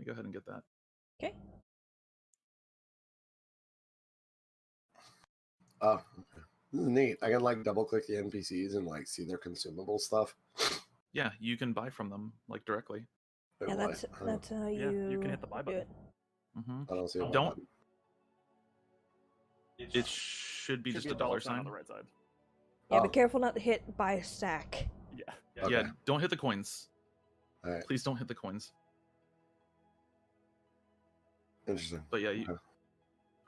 go ahead and get that. Okay. Oh, okay. This is neat. I can like double click the NPCs and like see their consumable stuff. Yeah, you can buy from them like directly. Wait, Yeah, what? that's how Yeah, you you can hit the buy do button. it. Mm-hmm. I don't see a Don't. button. It should be Should just be a dollar sign sign. on the right side. Yeah, Oh. be careful not to hit buy a stack. Yeah. Okay. Yeah, don't hit the coins. All right. Please don't hit the coins. Interesting. But yeah, Okay.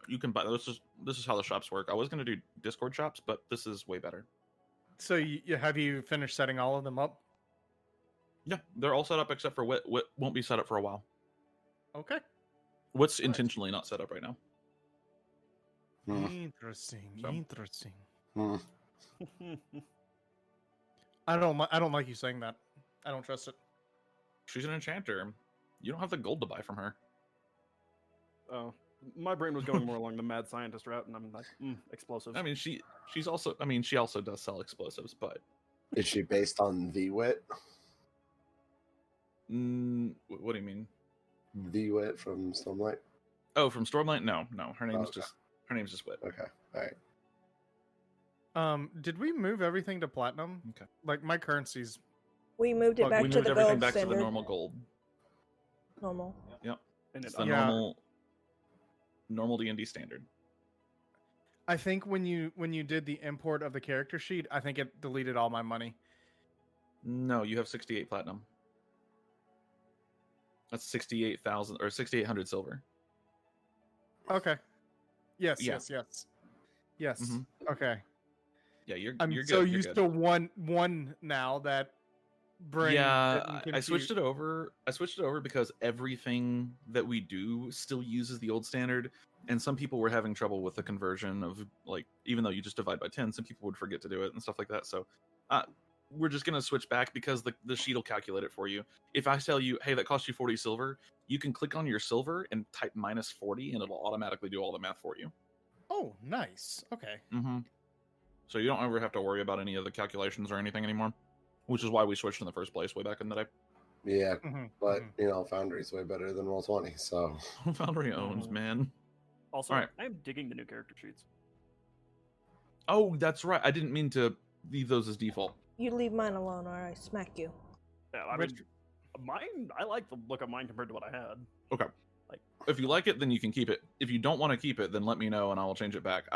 you can buy. This is how the shops work. I was gonna do Discord shops, but this is way better. So have you finished setting all of them up? Yeah, they're all set up except for Wit. Wit won't be set up for a while. Okay. What's intentionally not set up right now? Hmm. Interesting. So- Interesting. Hmm. I don't like you saying that. I don't trust it. She's an enchanter. You don't have the gold to buy from her. Oh, my brain was going more along the mad scientist route, and I'm like, explosives. I mean, she's also. I mean, she also does sell explosives, but Is she based on VWit? what do you mean? VWit from Stormlight? Oh, from Stormlight? No. Her name's okay. her name's just Wit. Okay. All right. Did we move everything to platinum? Okay. Like my currency's. We moved it Look, back We to moved the everything gold back standard. to the normal gold. Normal. Yep. and It's it, the Yeah. normal D&D standard. I think when you did the import of the character sheet, I think it deleted all my money. No, you have 68 platinum. That's 68,000 or 6,800 silver. Okay. Yes. Yeah. Yes. Mhm. Okay. Yeah, you're I'm good. so you're used good. to one now that brain. Yeah, I switched it over. I switched it over because everything that we do still uses the old standard, and some people were having trouble with the conversion of like, even though you just divide by 10, some people would forget to do it and stuff like that. So, we're just gonna switch back because the sheet will calculate it for you. If I tell you, hey, that cost you 40 silver, you can click on your silver and type -40, and it'll automatically do all the math for you. Oh, nice. Okay. Mm-hmm. So you don't ever have to worry about any of the calculations or anything anymore, which is why we switched in the first place way back in the day. Yeah, Mhm, but mhm. you know, Foundry's way better than Roll20. So Foundry owns, man. also, Alright. I'm digging the new character sheets. Oh, that's right. I didn't mean to leave those as default. You leave mine alone or I smack you. Yeah, I mean, mine. I like the look of mine compared to what I had. Okay. Like- If you like it, then you can keep it. If you don't want to keep it, then let me know and I will change it back.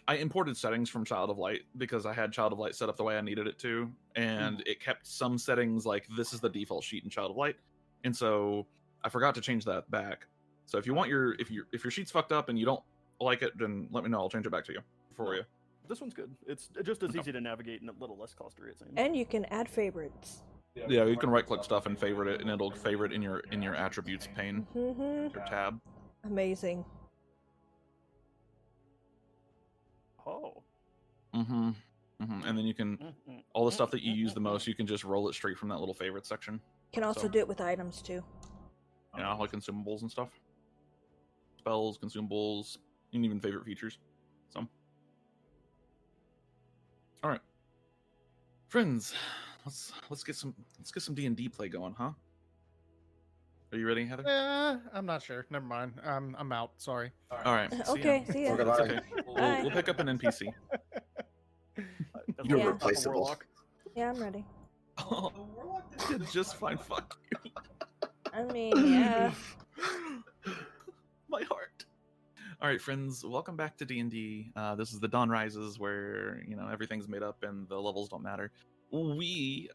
I imported settings from Child of Light because I had Child of Light set up the way I needed it to, and it kept some settings like this is the default sheet in Child of Light, and so I forgot to change that back. So if you want if your sheet's fucked up and you don't like it, then let me know. I'll change it back to you for you. This one's good. It's just as Okay. easy to navigate and a little less clustery, it seems. And you can add favorites. Yeah, you can right click stuff and favorite it, and it'll favorite in your attributes pane, Mm-hmm. your tab. Amazing. Oh. Mm-hmm. And then you can all the stuff that you use the most, you can just roll it straight from that little favorite section. Can also So- do it with items too. Yeah, like consumables and stuff. Spells, consumables, and even favorite features. So, all right, friends, let's get some D&D play going, huh? Are you ready, Heather? I'm not sure. Never mind. I'm out. Sorry. All right. See ya. Okay, see ya. Okay, That's bye. okay. Bye. We'll pick up an NPC. You're Yeah. replaceable. Yeah, I'm ready. Oh, did just fine. Fuck you. I mean, yeah. My heart. All right, friends, welcome back to D&D. This is the Dawn Rises, where everything's made up and the levels don't matter. It's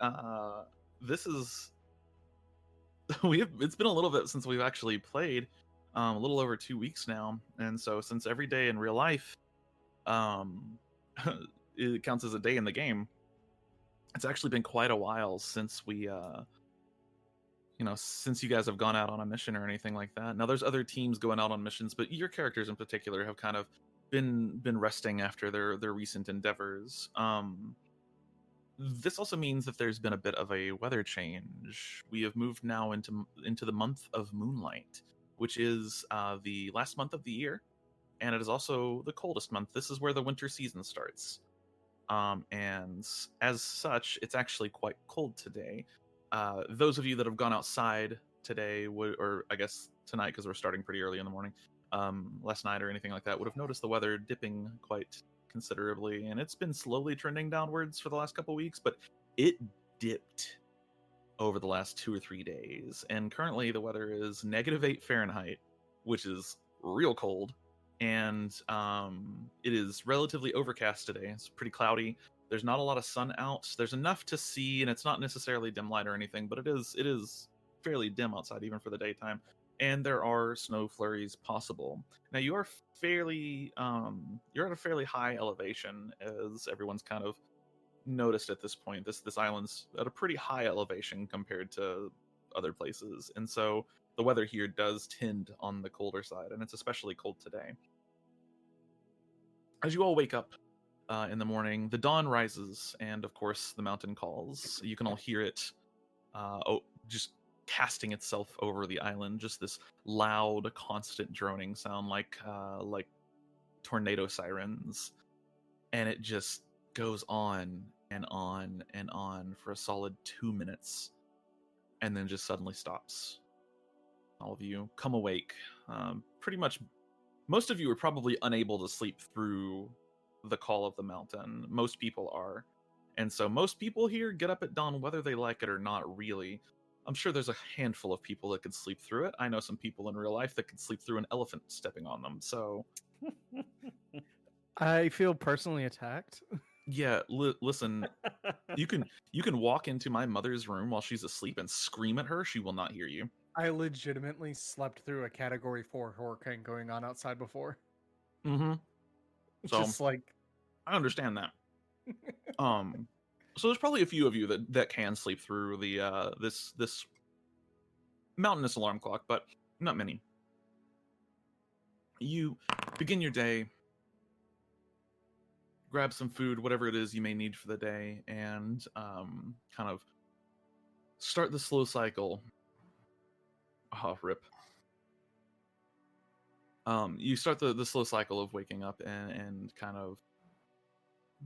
been a little bit since we've actually played, a little over 2 weeks now, and so since every day in real life, it counts as a day in the game. It's actually been quite a while since we since you guys have gone out on a mission or anything like that. Now there's other teams going out on missions, but your characters in particular have kind of been resting after their recent endeavors. This also means that there's been a bit of a weather change. We have moved now into the month of Moonlight, which is the last month of the year, and it is also the coldest month. This is where the winter season starts. And as such, it's actually quite cold today. Those of you that have gone outside today would, or I guess tonight because we're starting pretty early in the morning, last night or anything like that, would have noticed the weather dipping quite considerably, and it's been slowly trending downwards for the last couple weeks, but it dipped over the last 2 or 3 days, and currently the weather is -8 Fahrenheit, which is real cold, and it is relatively overcast today. It's pretty cloudy. There's not a lot of sun out. There's enough to see, and it's not necessarily dim light or anything, but it is fairly dim outside even for the daytime. And there are snow flurries possible. Now you are fairly you're at a fairly high elevation, as everyone's kind of noticed at this point. This island's at a pretty high elevation compared to other places, and so the weather here does tend on the colder side, and it's especially cold today. As you all wake up in the morning, the dawn rises, and of course the mountain calls. You can all hear it just casting itself over the island, just this loud, constant droning sound like tornado sirens, and it just goes on and on and on for a solid 2 minutes, and then just suddenly stops. All of you come awake. Pretty much, most of you are probably unable to sleep through the call of the mountain. Most people are. And so most people here get up at dawn whether they like it or not, really. I'm sure there's a handful of people that could sleep through it. I know some people in real life that could sleep through an elephant stepping on them, so... I feel personally attacked. Yeah, listen, you can walk into my mother's room while she's asleep and scream at her. She will not hear you. I legitimately slept through a Category 4 hurricane going on outside before. Mm-hmm. So, Just like... I understand that. So there's probably a few of you that can sleep through the this mountainous alarm clock, but not many. You begin your day, grab some food, whatever it is you may need for the day, and kind of start the slow cycle. Oh, rip. You start the slow cycle of waking up and kind of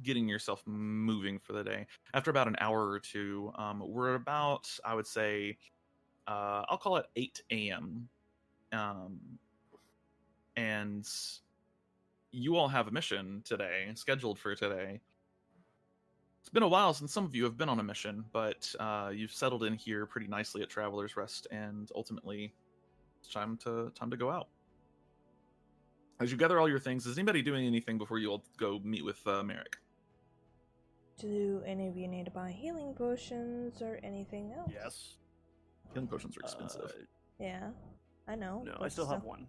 getting yourself moving for the day. After about an hour or two, we're about, I would say, I'll call it 8 a.m. And you all have a mission today, scheduled for today. It's been a while since some of you have been on a mission, but you've settled in here pretty nicely at Traveler's Rest, and ultimately, it's time to go out. As you gather all your things, is anybody doing anything before you all go meet with Merrick? Do any of you need to buy healing potions or anything else? Yes. Healing potions are expensive. Yeah, I know. No, I but still have one.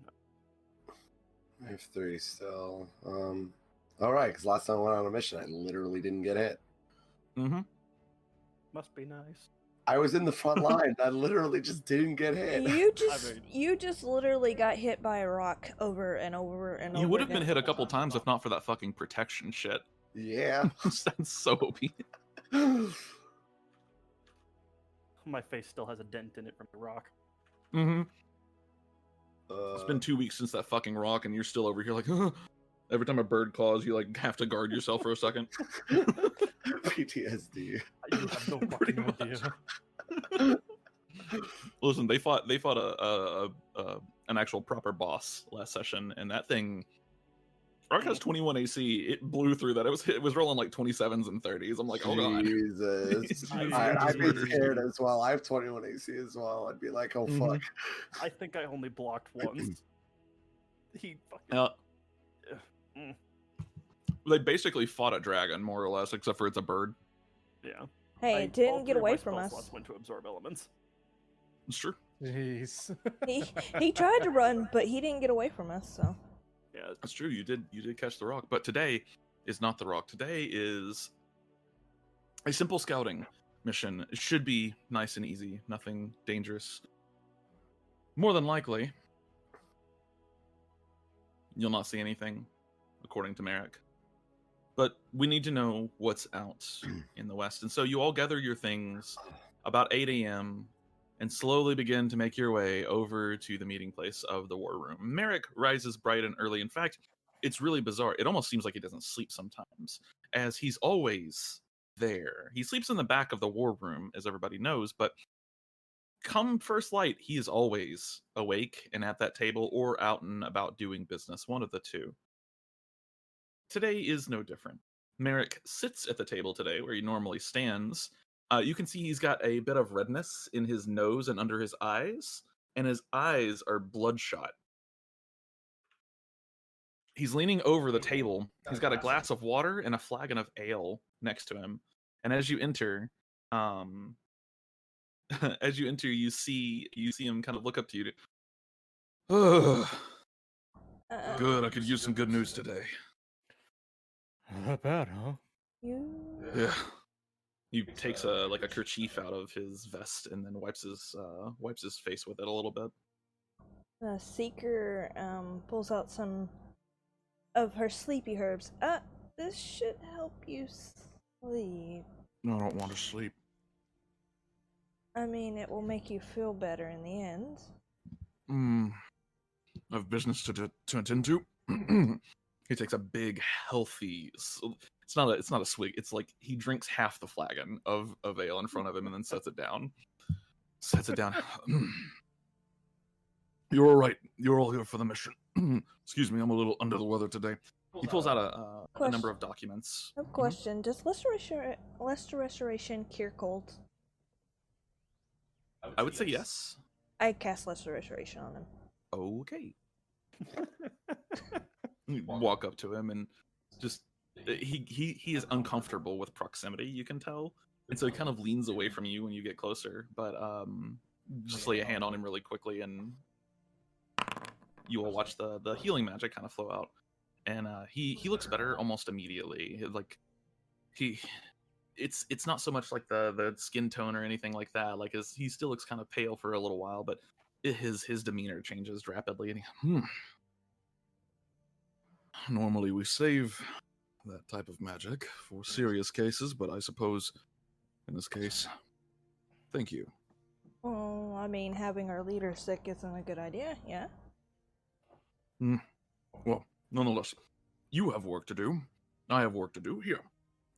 I have 3 still. All right, because last time I went on a mission, I literally didn't get hit. Mm-hmm. Must be nice. I was in the front line. I literally just didn't get hit. You just literally got hit by a rock over and over and over. You would have been again. hit a couple times if not for that fucking protection shit. Yeah. That's so OP. My face still has a dent in it from the rock. Mm-hmm. It's been 2 weeks since that fucking rock, and you're still over here like, every time a bird calls, you like have to guard yourself for a second. PTSD. You have no Pretty fucking much. idea. Listen, they fought an actual proper boss last session, and that thing. Rock has 21 AC. It blew through that. It was rolling like 27s and 30s. I'm like, oh god. Jesus. I'd be scared as well. I have 21 AC as well. I'd be like, oh fuck. I think I only blocked once. He fucking... They basically fought a dragon, more or less, except for it's a bird. Yeah. Hey, all it didn't get three of my away from spell us. slots went to absorb elements. It's true. Jeez. He tried to run, but he didn't get away from us. So Yeah. That's true. You did catch the rock, but today is not the rock. Today is a simple scouting mission. It should be nice and easy, nothing dangerous. More than likely, you'll not see anything, according to Merrick. But we need to know what's out in the west, and so you all gather your things about 8 a.m. and slowly begin to make your way over to the meeting place of the war room. Merrick rises bright and early. In fact, it's really bizarre. It almost seems like he doesn't sleep sometimes, as he's always there. He sleeps in the back of the war room, as everybody knows, but come first light, he is always awake and at that table or out and about doing business, one of the two. Today is no different. Merrick sits at the table today where he normally stands. You can see he's got a bit of redness in his nose and under his eyes, and his eyes are bloodshot. He's leaning over the table. He's got a glass of water and a flagon of ale next to him. And as you enter, you see him kind of look up to you. Ugh. Good, I could use some good news today. Not bad, huh? You. Yeah. He takes a kerchief out of his vest and then wipes his face with it a little bit. The Seeker pulls out some of her sleepy herbs. This should help you sleep. No, I don't want to sleep. I mean, it will make you feel better in the end. I have business to attend to. He takes a big, healthy. It's not a swig. It's like he drinks half the flagon of ale in front of him and then sets it down. You're all right. You're all here for the mission. Excuse me, I'm a little under the weather today. He pulls out a number of documents. I have a question. Does Lesser Restoration cure cold? I would say yes. I cast Lesser Restoration on him. Okay. You walk up to him and just he is uncomfortable with proximity, you can tell, and so he kind of leans away from you when you get closer, but just lay a hand on him really quickly and you will watch the healing magic kind of flow out, and he looks better almost immediately. Like it's not so much like the skin tone or anything like that. Like he still looks kind of pale for a little while, but his demeanor changes rapidly, and normally we save that type of magic for serious cases, but I suppose in this case, thank you. Well, I mean, having our leader sick isn't a good idea, yeah? Well, nonetheless, you have work to do. I have work to do. Here,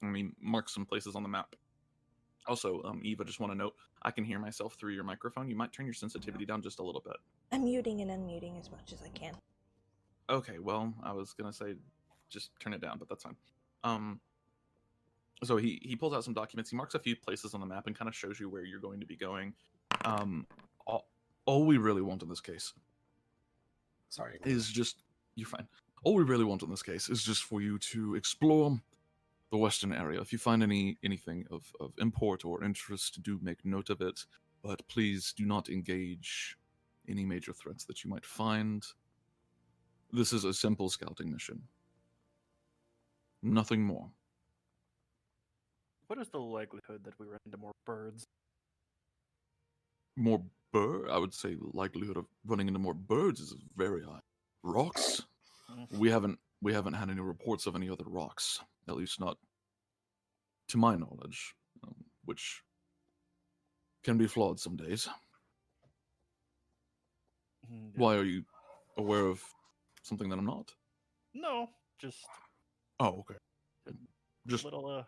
I mean, mark some places on the map. Also, Eve, I just want to note, I can hear myself through your microphone. You might turn your sensitivity down just a little bit. I'm muting and unmuting as much as I can. Okay, well, I was gonna say just turn it down, but that's fine. So he pulls out some documents. He marks a few places on the map and kind of shows you where you're going to be going. All we really want in this case is just, you're fine. All we really want in this case is just for you to explore the western area. If you find anything of import or interest, do make note of it. But please do not engage any major threats that you might find. This is a simple scouting mission. Nothing more. What is the likelihood that we run into more birds? More I would say the likelihood of running into more birds is very high. Rocks? We haven't had any reports of any other rocks. At least not to my knowledge, which can be flawed some days. Why are you aware of something that I'm not? No, just Oh, okay. Just a little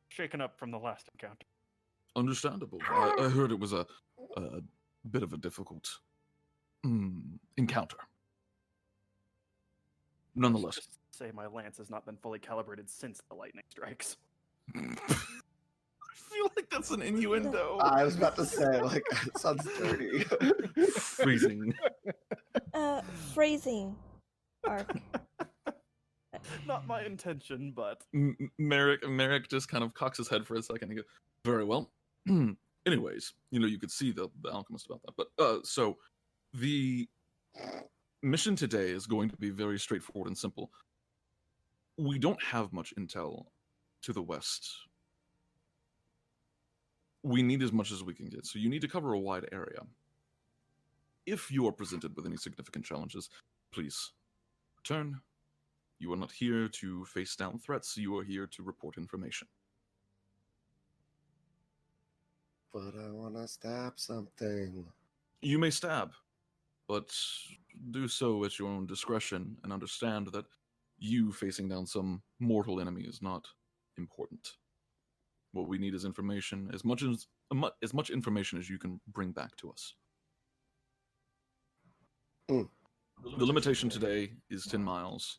shaken up from the last encounter. understandable. I heard it was a bit of a difficult encounter. Nonetheless, Just say my lance has not been fully calibrated since the lightning strikes. I feel like that's an innuendo. I was about to say, like, it sounds dirty. Freezing. Phrasing. Arc. Not my intention, but Merrick just kind of cocks his head for a second and goes, very well. Anyways, you could see the alchemist about that. But so the mission today is going to be very straightforward and simple. We don't have much intel to the west. We need as much as we can get, so you need to cover a wide area. If you are presented with any significant challenges, please return. You are not here to face down threats, you are here to report information. But I want to stab something. You may stab, but do so at your own discretion and understand that you facing down some mortal enemy is not important. What we need is information, as much information as you can bring back to us. Mm. The limitation today is 10 miles.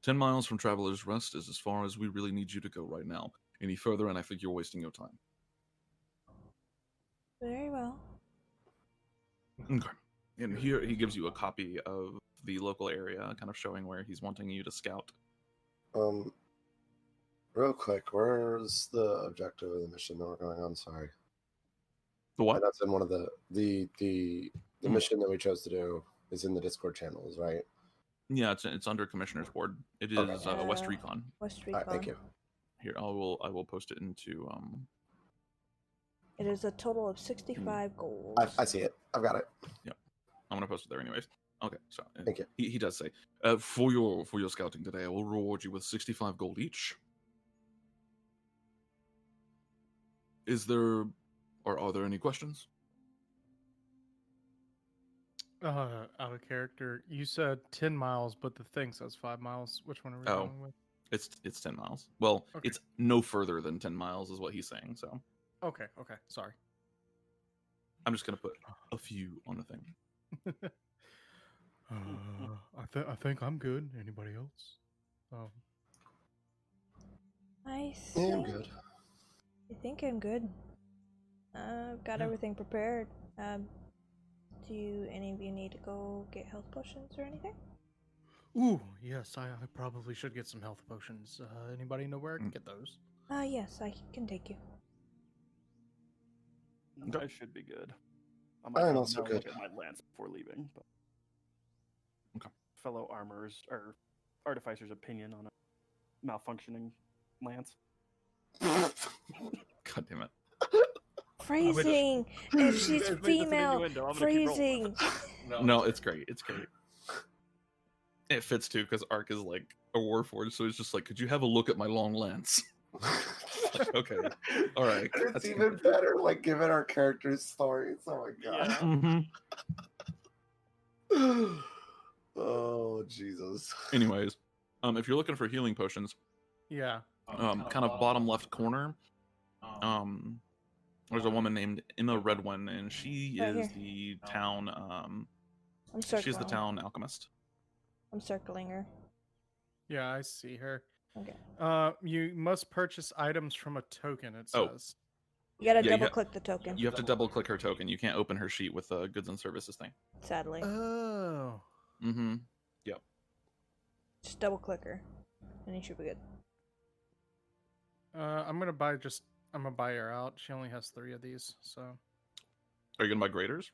10 miles from Traveler's Rest is as far as we really need you to go right now. Any further, and I think you're wasting your time. Very well. Okay. And here he gives you a copy of the local area, kind of showing where he's wanting you to scout. Real quick, where's the objective of the mission that we're going on? Sorry. The what? That's in one of the mission that we chose to do is in the Discord channels, right? Yeah, it's under Commissioner's Board. It is Okay. West Recon. West All Recon. right, thank you. Here, I will post it into It is a total of 65 gold. I see it. I've got it. I'm gonna post it there anyways. Okay, so Thank you. He does say, for your scouting today, I will reward you with 65 gold each. Are there any questions? Out of character, you said 10 miles, but the thing says 5 miles. Which one are we going with? It's 10 miles. Well, Okay. it's no further than 10 miles is what he's saying, so Okay, sorry. I'm just gonna put a few on the thing. I think I'm good. Anybody else? I Yeah, I'm good. I think I'm good. I've got everything prepared. Do any of you need to go get health potions or anything? Ooh, yes, I probably should get some health potions. Anybody know where I can get those? Yes, I can take you. I should be good. I I'm might also look good. at my lance before leaving. But Okay. Fellow armor's or artificer's opinion on a malfunctioning lance. God damn it. Phrasing! If she's That's an female, innuendo. I'm gonna keep rolling. phrasing! No, it's great. It's great. It fits too because Ark is like a warforged, so it's just like, could you have a look at my long lance? Like, okay, all right. It's That's even better, like given our characters' stories. Oh my god. Yeah. Mhm. Oh Jesus. Anyways, if you're looking for healing potions, Yeah. kind of bottom left corner, there's a woman named Emma Redwin, and she Right is here. the town. I'm circling. She's the town alchemist. I'm circling her. Yeah, I see her. Okay. You must purchase items from a token, it Oh. says. You gotta Yeah, you double click the token. You have to double click her token. You can't open her sheet with the goods and services thing. Sadly. Oh. Mm-hmm. Just double click her. And you should be good. I'm gonna buy her out. She only has 3 of these, so. Are you gonna buy graders?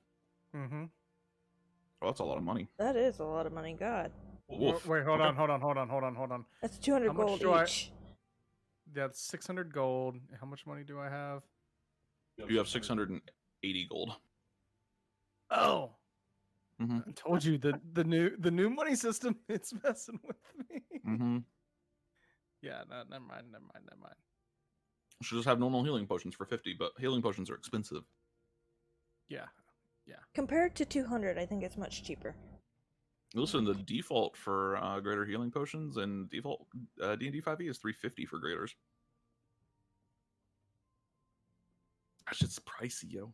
Mm-hmm. Oh, that's a lot of money. That is a lot of money, God. Woof. Wait, hold Okay. on. That's 200 How much gold do I- each. That's 600 gold. How much money do I have? You have 680 gold. Oh. Mm-hmm. I told you the new money system, it's messing with me. Mm-hmm. Yeah, no, never mind. Should just have normal healing potions for 50, but healing potions are expensive. Yeah. Compared to 200, I think it's much cheaper. Listen, the default for greater healing potions and default D&D 5e is 350 for graders. That shit's pricey, yo.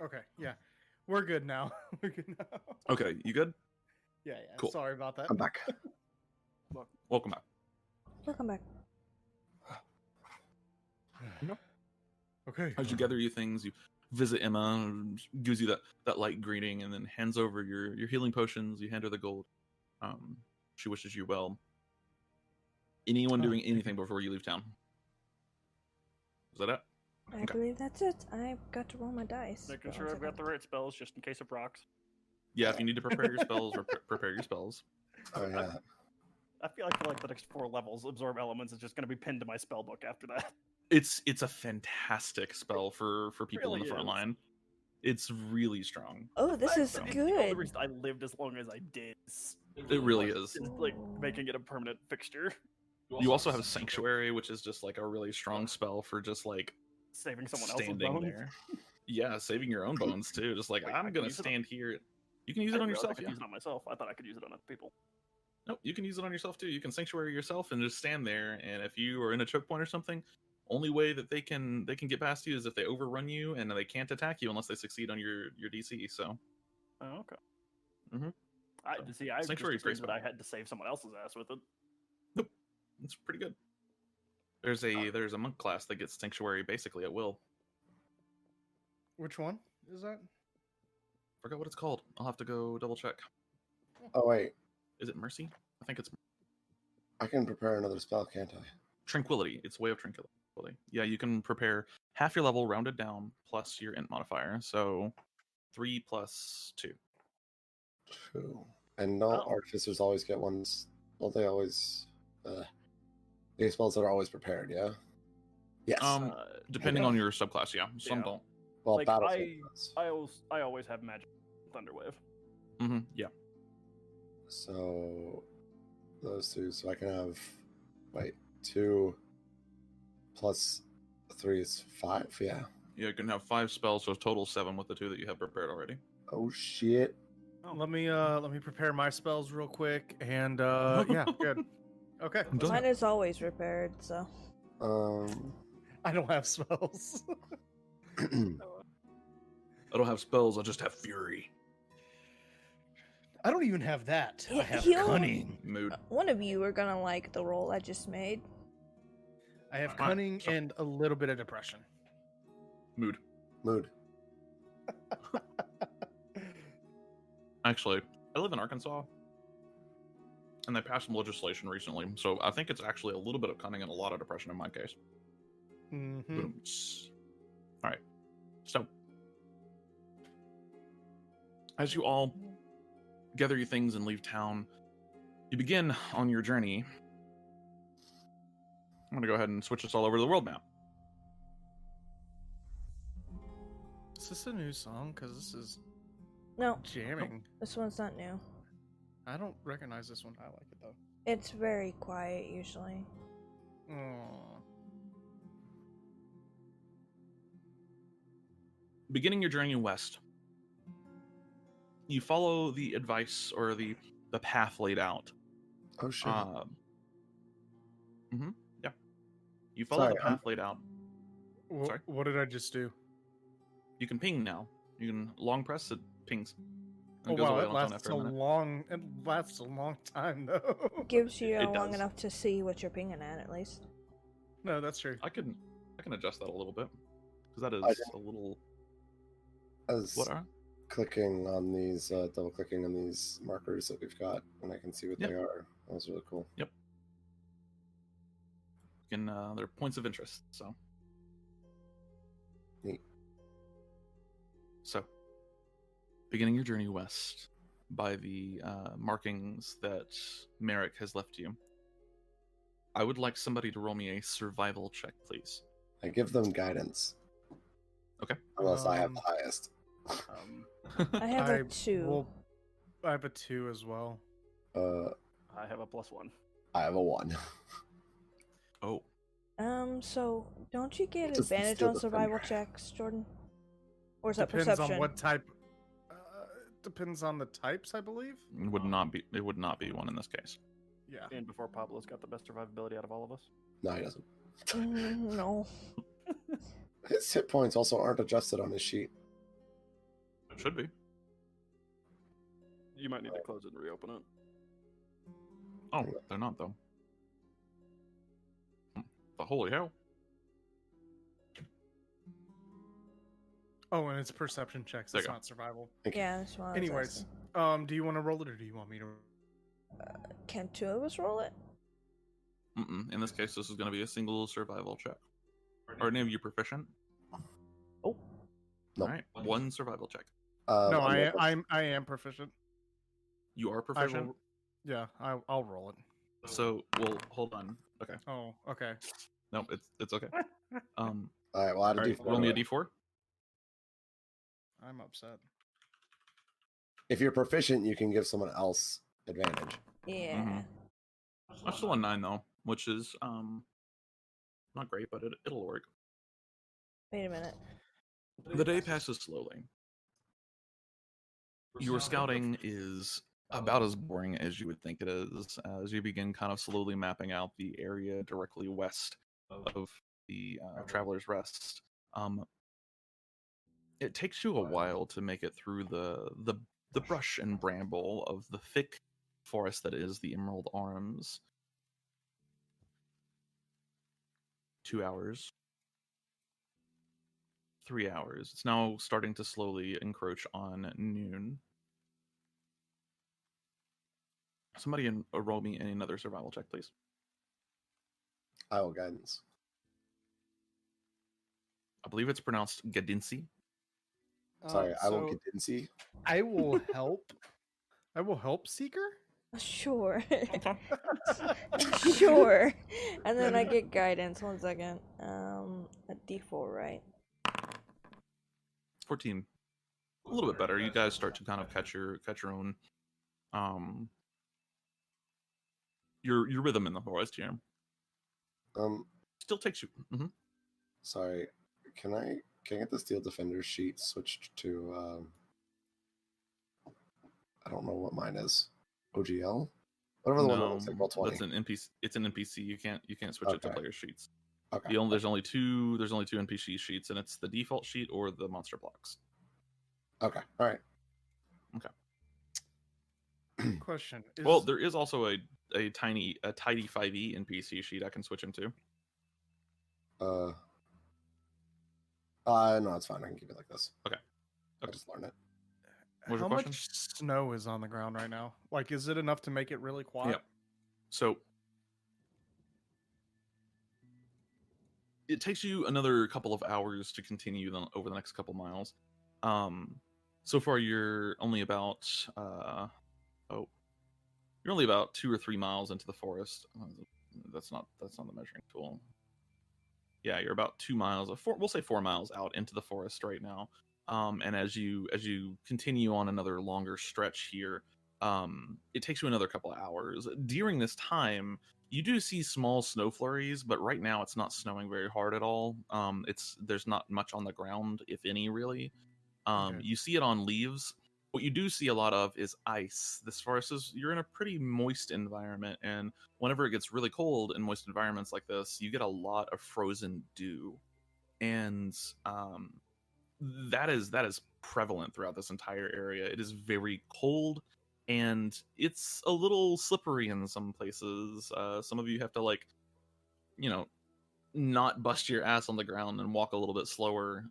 Okay, yeah. We're good now. We're good now. Okay, you good? Yeah. Cool. Sorry about that. I'm back. Welcome back. Welcome back. Okay. As you gather your things, you visit Emma, gives you that light greeting, and then hands over your healing potions. You hand her the gold. She wishes you well. Anyone doing anything before you leave town? Is that it? I Okay. believe that's it. I've got to roll my dice. Making for sure 1 I've got the second. right spells just in case of rocks. Yeah, if you need to prepare your spells, prepare your spells. Oh yeah. I feel like for like the next 4 levels, absorb elements is just going to be pinned to my spell book after that. It's a fantastic spell for people in Really the front is. line. It's really strong. Oh, this is It's the only good. reason I lived as long as I did. It really is. Is like making it a permanent fixture. You also have Sanctuary, which is just like a really strong spell for just like Saving someone else's standing bones. there. Yeah, saving your own bones too. Just like Wait, I I'm can gonna use it on- stand here. You can use I it on didn't realize I yourself. could Yeah. use it on myself. I thought I could use it on other people. No, you can use it on yourself too. You can sanctuary yourself and just stand there. And if you are in a choke point or something, only way that they can get past you is if they overrun you, and they can't attack you unless they succeed on your DC. So. Oh, okay. Mm-hmm. I So, see. I just Sanctuary is great assumed that I had to save someone else's ass with it. Nope, it's pretty good. There's a monk class that gets Sanctuary basically at will. Which one is that? Forgot what it's called. I'll have to go double check. Oh wait, Is it Mercy? I think it's I can prepare another spell, can't I? Tranquility. It's Way of Tranquility. Yeah, you can prepare half your level rounded down plus your int modifier. So 3 plus 2. 2. And don't Oh. artificers always get ones? Well, they always they get spells that are always prepared. Yeah. Yes. Depending yeah. on your subclass, yeah. Some Yeah. don't. well, Like, battlefield does. I always have magic Thunderwave. Mm-hmm. Yeah. So those two. So I can have 2 plus 3 is 5. Yeah. Yeah, you can have 5 spells, so total 7 with the 2 that you have prepared already. Oh shit. Let me prepare my spells real quick, and yeah, good. Okay. Done. Mine is always repaired, so. I don't have spells. I don't have spells, I just have fury. I don't even have that. I have He'll- cunning. Mood. One of you are gonna like the roll I just made. I have Fine, cunning so- and a little bit of depression. Mood. Mood. Actually, I live in Arkansas, and they passed some legislation recently, so I think it's actually a little bit of cunning and a lot of depression in my case. Mm-hmm. Boom. All right. So, as you all gather your things and leave town, you begin on your journey. I'm going to go ahead and switch this all over to the world map. Is this a new song? Because this is No, jamming. this one's not new. I don't recognize this one. I like it though. It's very quiet usually. Aww. Beginning your journey west, you follow the advice or the path laid out. Oh shit. Yeah. You follow Sorry, the path laid out. Sorry? What did I just do? You can ping now. You can long press, it pings. Oh And it goes wow, away it on its own lasts after a a minute. long. It lasts a long time though. Gives you It long does. enough to see what you're pinging at least. No, that's true. I can adjust that a little bit because that I is didn't- a little. I was What are? clicking on these, double clicking on these markers that we've got, and I can see what Yep. they are. That was really cool. You can they're points of interest. So. Neat. So, beginning your journey west by the markings that Merrick has left you, I would like somebody to roll me a survival check, please. I give them guidance. Okay. Unless I have the highest. I have a 2. Well, I have a 2 as well. I have a +1. I have a 1. Oh, So don't you get Just advantage steal on the survival thunder. checks, Jordan? Or is that Depends perception? on what type. Depends on the types, I believe. it would not be. It would not be one in this case. Yeah. And before Pablo's got the best survivability out of all of us. No, he doesn't. No. His hit points also aren't adjusted on his sheet. It should be. You might need to close it and reopen it. Oh, they're not though. The holy hell! Oh, and it's perception checks. There It's you go. not survival. Yeah, that's what I was Anyways, asking. do you want to roll it or do you want me to? Can 2 of us roll it? In this case, this is going to be a single survival check. Are any of you proficient? Oh. No. All right, 1 survival check. No, I'm I am proficient. You are I proficient. will, yeah, I'll roll it. So, well, hold on. Okay, Oh, okay. no, it's okay. All right, well, add a All right, D4. roll me a to it. d4. I'm upset. If you're proficient, you can give someone else advantage. Yeah. Mhm. I'm still on 9 though, which is not great, but it'll work. Wait a minute. The day passes slowly. Your scouting is about as boring as you would think it is, as you begin kind of slowly mapping out the area directly west of Traveler's Rest. It takes you a while to make it through the brush and bramble of the thick forest that is the Emerald Arms. 2 hours. 3 hours. It's now starting to slowly encroach on noon. Somebody roll me another survival check, please. I will guidance. I believe it's pronounced Gadinsi. Sorry, I will So guidance. I will help. I will help Seeker. Sure. Sure. And then I get guidance. 1 second. A D4, right? 14. A little bit better. You guys start to kind of catch your own your rhythm in the forest here. Still takes you. Sorry, can I get the Steel Defender sheet switched to I don't know what mine is. OGL? Whatever the one that looks like roll 20. That's an NPC. It's an NPC. You can't switch it to player sheets. Okay. There's only two NPC sheets, and it's the default sheet or the monster blocks. Okay. All right. Okay. Question. Well, there is also a tidy 5e NPC sheet I can switch him to. No, it's fine. I can keep it like this. Okay. I'll just learn it. What's How your question? much snow is on the ground right now? Like, is it enough to make it really quiet? Yeah. So it takes you another couple of hours to continue over the next couple miles. So far you're only about you're only about 2 or 3 miles into the forest. That's not the measuring tool. Yeah, you're about 2 miles, we'll say 4 miles out into the forest right now. And as you continue on another longer stretch here, it takes you another couple of hours. During this time, you do see small snow flurries, but right now it's not snowing very hard at all. There's not much on the ground, if any, really. Okay. You see it on leaves. What you do see a lot of is ice. This forest you're in a pretty moist environment, and whenever it gets really cold in moist environments like this, you get a lot of frozen dew. And that is prevalent throughout this entire area. It is very cold, and it's a little slippery in some places. Some of you have to not bust your ass on the ground and walk a little bit slower.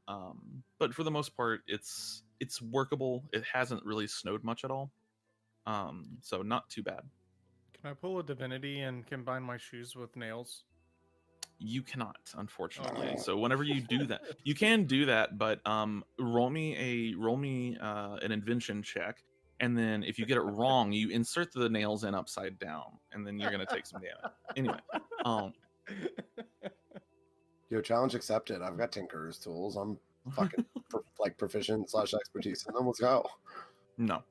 But for the most part, it's workable. It hasn't really snowed much at all, so not too bad. Can I pull a divinity and combine my shoes with nails? You cannot, unfortunately. Okay. So whenever you do that, you can do that, but roll me an invention check, and then if you get it wrong, you insert the nails in upside down, and then you're gonna take some damage. Anyway, Yo, challenge accepted. I've got Tinker's tools. I'm fucking proficient / expertise in them. Let's go. No.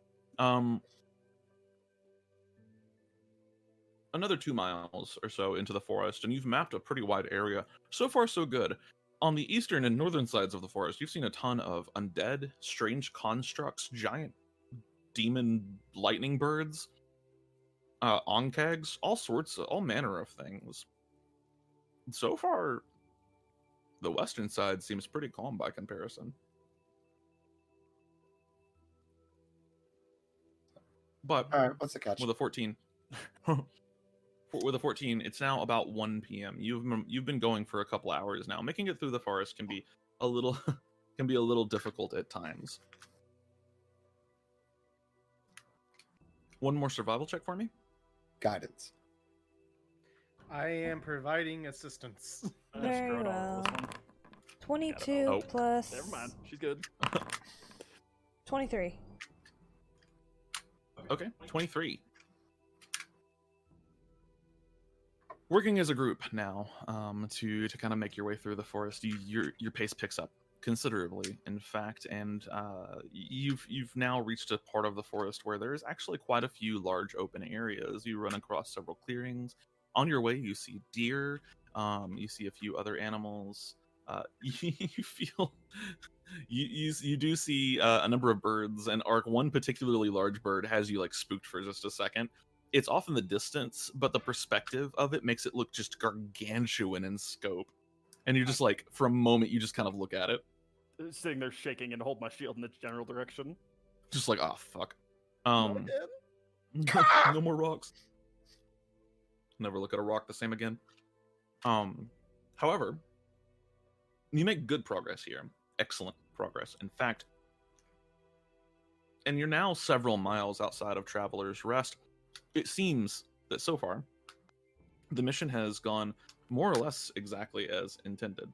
Another 2 miles or so into the forest, and you've mapped a pretty wide area. So far, so good. On the eastern and northern sides of the forest, you've seen a ton of undead, strange constructs, giant demon lightning birds, onkegs, all manner of things. So far, the western side seems pretty calm by comparison. But All right, what's the catch? with a 14, it's now about 1 p.m. You've been going for a couple hours now. Making it through the forest can be a little difficult at times. One more survival check for me. Guidance. I am providing assistance. Very Screw it all well. for this one. 22 Oh. plus Never mind. She's good. 23. Okay, 23. Working as a group now, to kind of make your way through the forest, your pace picks up considerably, in fact, and you've now reached a part of the forest where there's actually quite a few large open areas. You run across several clearings. On your way, you see deer. You see a few other animals. You do see a number of birds, and one particularly large bird has you spooked for just a second. It's off in the distance, but the perspective of it makes it look just gargantuan in scope. And you're just like, for a moment, you just kind of look at it, Sitting there shaking and hold my shield in the general direction. just like, oh fuck. Not again. No more rocks. Never look at a rock the same again. However, you make good progress here. Excellent progress. In fact, and you're now several miles outside of Traveler's Rest. It seems that so far, the mission has gone more or less exactly as intended.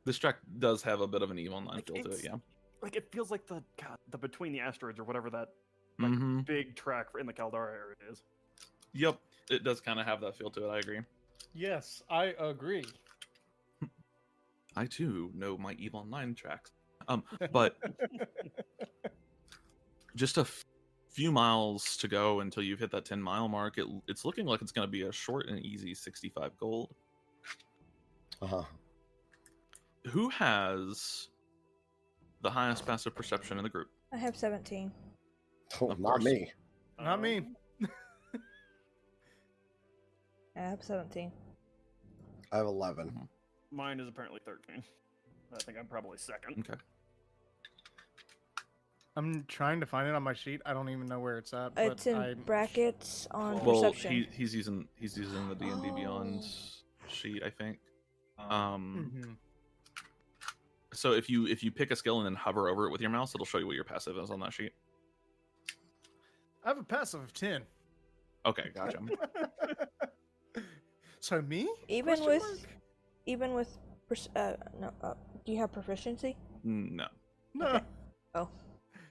This track does have a bit of an Evil 9 feel to it, yeah. Like, it feels like the Between the Asteroids or whatever that big track in the Caldara area is. Yep, it does kind of have that feel to it, I agree. Yes, I agree. I too know my Evil 9 tracks. But just a few miles to go until you've hit that 10-mile mark. It's looking like it's going to be a short and easy 65 gold. Uh-huh. Who has the highest passive perception in the group? I have 17. Oh, Of not course. me. Not me. I have 17. I have 11. Mine is apparently 13. I think I'm probably second. Okay. I'm trying to find it on my sheet. I don't even know where it's at. It's in I... brackets on Well, perception. he's using the D&D Beyond sheet, I think. So if you pick a skill and then hover over it with your mouse, it'll show you what your passive is on that sheet. I have a passive of 10. Okay, gotcha. So me? Even Question with, mark? even with, do you have proficiency? No. No. Okay. Oh.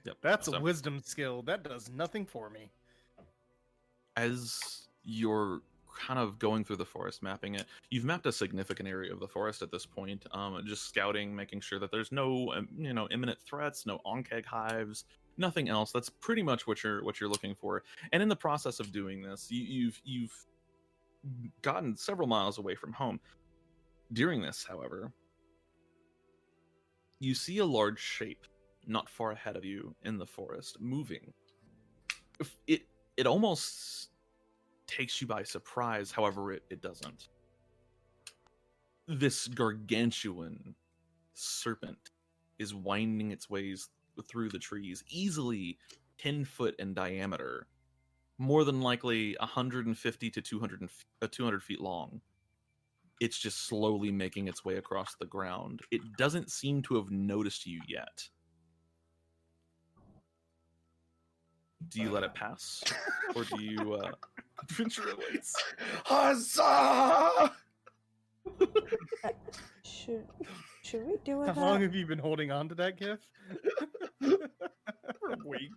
Yep. That's so, a wisdom skill. That does nothing for me. As you're kind of going through the forest, mapping it, you've mapped a significant area of the forest at this point. Just scouting, making sure that there's no imminent threats, no onkeg hives, nothing else. That's pretty much what you're looking for. And in the process of doing this, you've gotten several miles away from home. During this, however, you see a large shape not far ahead of you in the forest moving. It almost takes you by surprise, however it doesn't. This gargantuan serpent is winding its ways through the trees, easily 10 foot in diameter, more than likely 150 to 200 feet long. It's just slowly making its way across the ground. It doesn't seem to have noticed you yet. Do you let it pass? Or do you venture awaits? Huzzah! Should we do it? How long have you been holding on to that gift? For a week.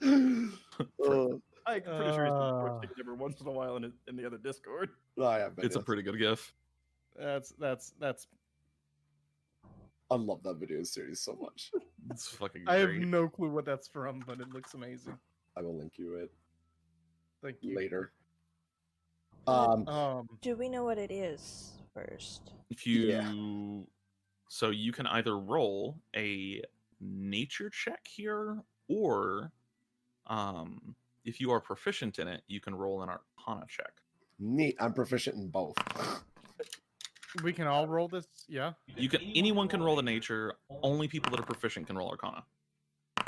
I'm pretty sure he's been posting every once in a while in the other Discord. It's a pretty good gif. That's. I love that video series so much. It's fucking I have great. no clue what that's from, but it looks amazing. I will link you it Thank you. later. Do we know what it is first? If you so you can either roll a nature check here, or if you are proficient in it, you can roll an arcana check. Neat. I'm proficient in both. We can all roll this, yeah? Anyone can roll the nature, only people that are proficient can roll arcana.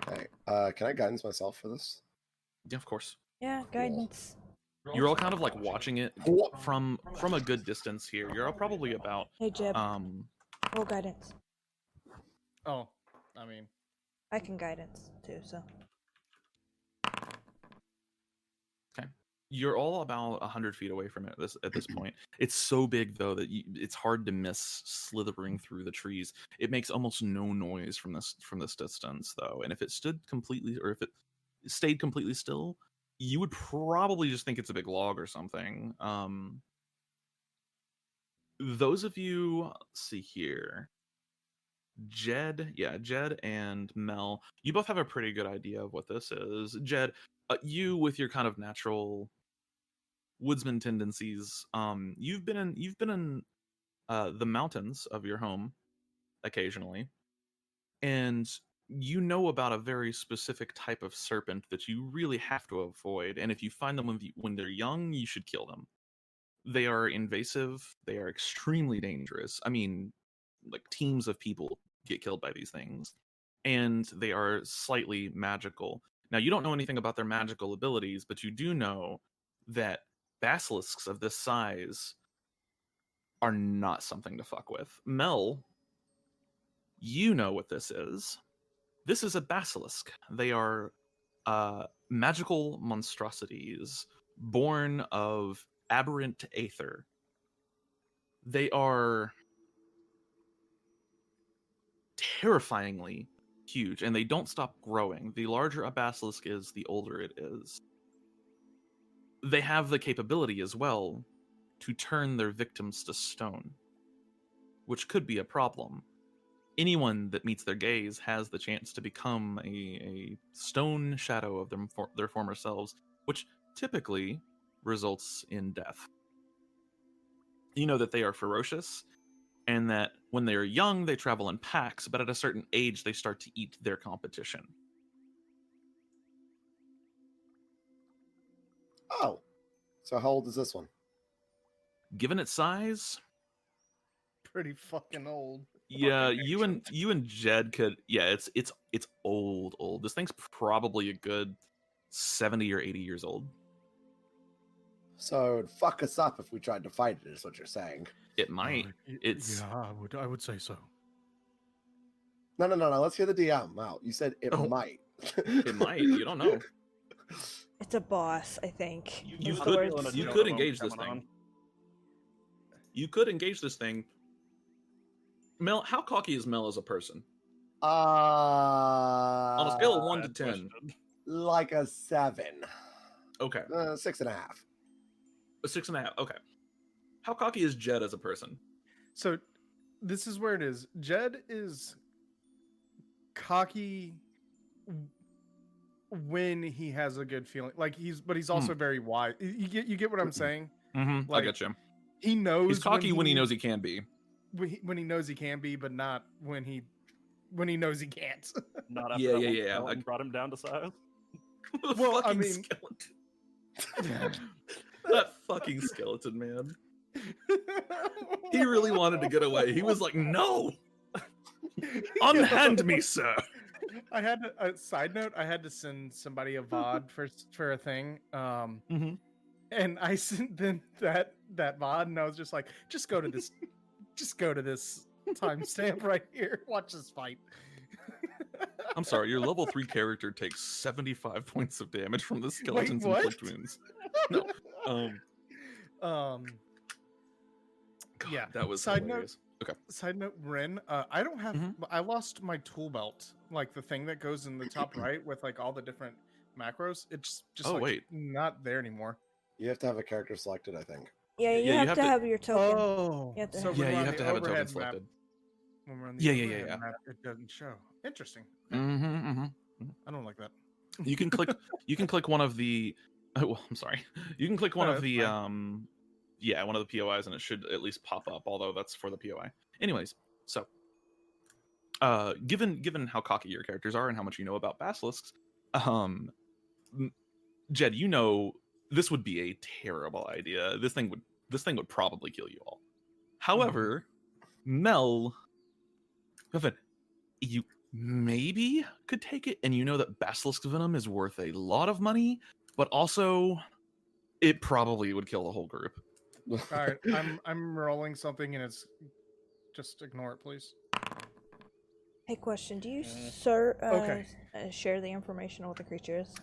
Okay. Can I guidance myself for this? Yeah, of course. Yeah, guidance. You're all kind of like watching it from a good distance here. You're all probably about Hey, Jeb. Roll guidance. Oh, I mean, I can guidance too, so. you're all about 100 feet away from it at this point. It's so big though that it's hard to miss slithering through the trees. It makes almost no noise from this distance though, and if it stood completely, or if it stayed completely still, you would probably just think it's a big log or something. Those of you, let's see here, Jed and Mel, you both have a pretty good idea of what this is. Jed, you with your kind of natural woodsman tendencies, you've been in the mountains of your home occasionally, and you know about a very specific type of serpent that you really have to avoid, and if you find them when they're young, you should kill them. They are invasive, they are extremely dangerous. I mean, like teams of people get killed by these things, and they are slightly magical. Now, you don't know anything about their magical abilities, but you do know that basilisks of this size are not something to fuck with. Mel, you know what this is. This is a basilisk. They are magical monstrosities born of aberrant aether. They are terrifyingly huge, and they don't stop growing. The larger a basilisk is, the older it is. They have the capability as well to turn their victims to stone, which could be a problem. Anyone that meets their gaze has the chance to become a stone shadow of their former selves, which typically results in death. You know that they are ferocious, and that when they are young, they travel in packs, but at a certain age, they start to eat their competition. Oh, so how old is this one? Given its size, Pretty fucking old. yeah, Fucking you and ancient. you and Jed could. Yeah, it's old. This thing's probably a good 70 or 80 years old. So it would fuck us up if we tried to fight it, is what you're saying. It might. It's Yeah, I would say so. No. Let's hear the DM out. You said it Oh. might. it might. You don't know. It's a boss, I think. You is the could- word. you could engage this thing. You could engage this thing. Mel, how cocky is Mel as a person? On a scale of 1 to 10. Like a 7. Okay. 6.5. A 6.5. Okay. How cocky is Jed as a person? So this is where it is. Jed is cocky when he has a good feeling. Like but he's also very wise. You get what I'm saying? Mm-hmm. Like, I get you. He knows He's cocky when he knows he can be. When he knows he can be, but not when he knows he can't. Not after Yeah, that yeah, one yeah. skeleton brought him down to size. The Well, I fucking mean- skeleton. That fucking skeleton, man. He really wanted to get away. He was like, no! Unhand me, sir! I had a side note. I had to send somebody a VOD for a thing. Mhm. And I sent them that VOD, and I was just like, just go to this timestamp right here. Watch this fight. I'm sorry, your level 3 character takes 75 points of damage from the skeletons what? inflict wounds. No. God, yeah. That was Side hilarious. Okay. Side note, Ren, I don't have. Mhm. I lost my tool belt, like the thing that goes in the top right with like all the different macros. It's just Oh, like, wait. not there anymore. You have to have a character selected, I think. Yeah, you have to have your token. Oh, You have to so have- when Yeah, we're you on have the to have a token overhead map- selected. When we're on the Yeah, yeah, overhead yeah. map, it doesn't show. Interesting. Mm-hmm, mm-hmm. I don't like that. You can click. You can click one of the. Oh, well, I'm sorry. You can click one No, of it's the. fine. Yeah, one of the POIs, and it should at least pop up. Although that's for the POI. Anyways, so. Given how cocky your characters are and how much you know about basilisks, Jed, you know this would be a terrible idea. This thing would probably kill you all. However, Mel, you maybe could take it, and you know that basilisk venom is worth a lot of money, but also it probably would kill the whole group. All right, I'm rolling something, and it's just ignore it, please. Hey, question. Do you, Mm. sir, Okay. share the information on what the creature is?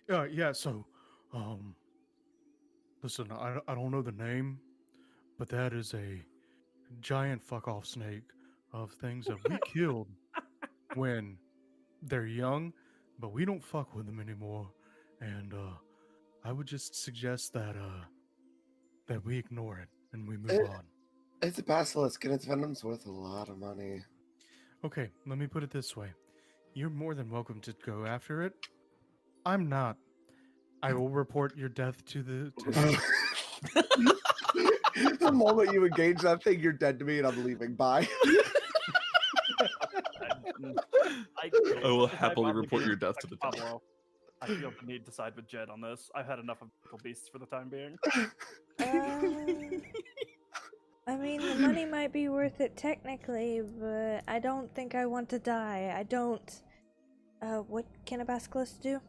Yeah. So, listen, I don't know the name, but that is a giant fuck off snake of things that we killed when they're young, but we don't fuck with them anymore. And I would just suggest that we ignore it and we move on. It's a basilisk, and its venom's worth a lot of money. Okay, let me put it this way. You're more than welcome to go after it. I'm not. I will report your death to the... The moment you engage that thing, you're dead to me, and I'm leaving. Bye. will If I'm happily report your obligated death to the protect town. Pablo, I feel the need to side with Jed on this. I've had enough of mythical beasts for the time being. I mean, the money might be worth it technically, but I don't think I want to die. I don't. What can a basilisk do?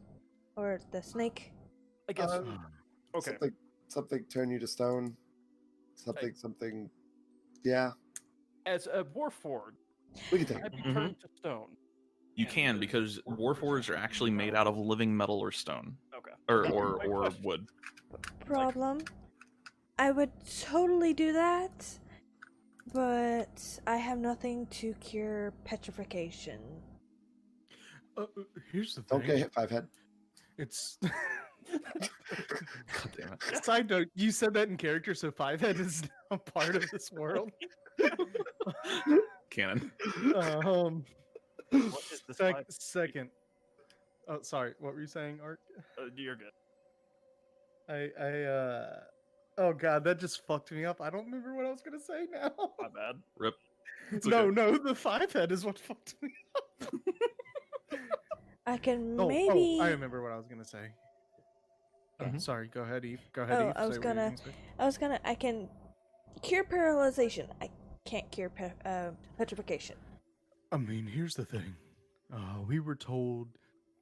Or the snake? I guess. Uh, Okay. Something turn you to stone. Something. Yeah, As a warforged, we can take can I it. be turned to stone? You can, because warforgeds are actually made out of living metal or stone, Okay. or wood. Problem. I would totally do that, but I have nothing to cure petrification. Here's the Don't thing. get hit 5 head. It's God damn it. side note. You said that in character, so 5-head is now part of this world. Canon. What is this? Second. Oh, sorry. What were you saying, Art? You're good. Oh god, that just fucked me up. I don't remember what I was gonna say now. My bad. Rip. It's No, okay. no, the 5-head is what fucked me up. I can Oh, maybe. I remember what I was gonna say. Sorry, go ahead, Eve. Go ahead, Oh, Eve. I was Say what you were gonna. say. I can cure paralyzation. I can't cure petrification. I mean, here's the thing. We were told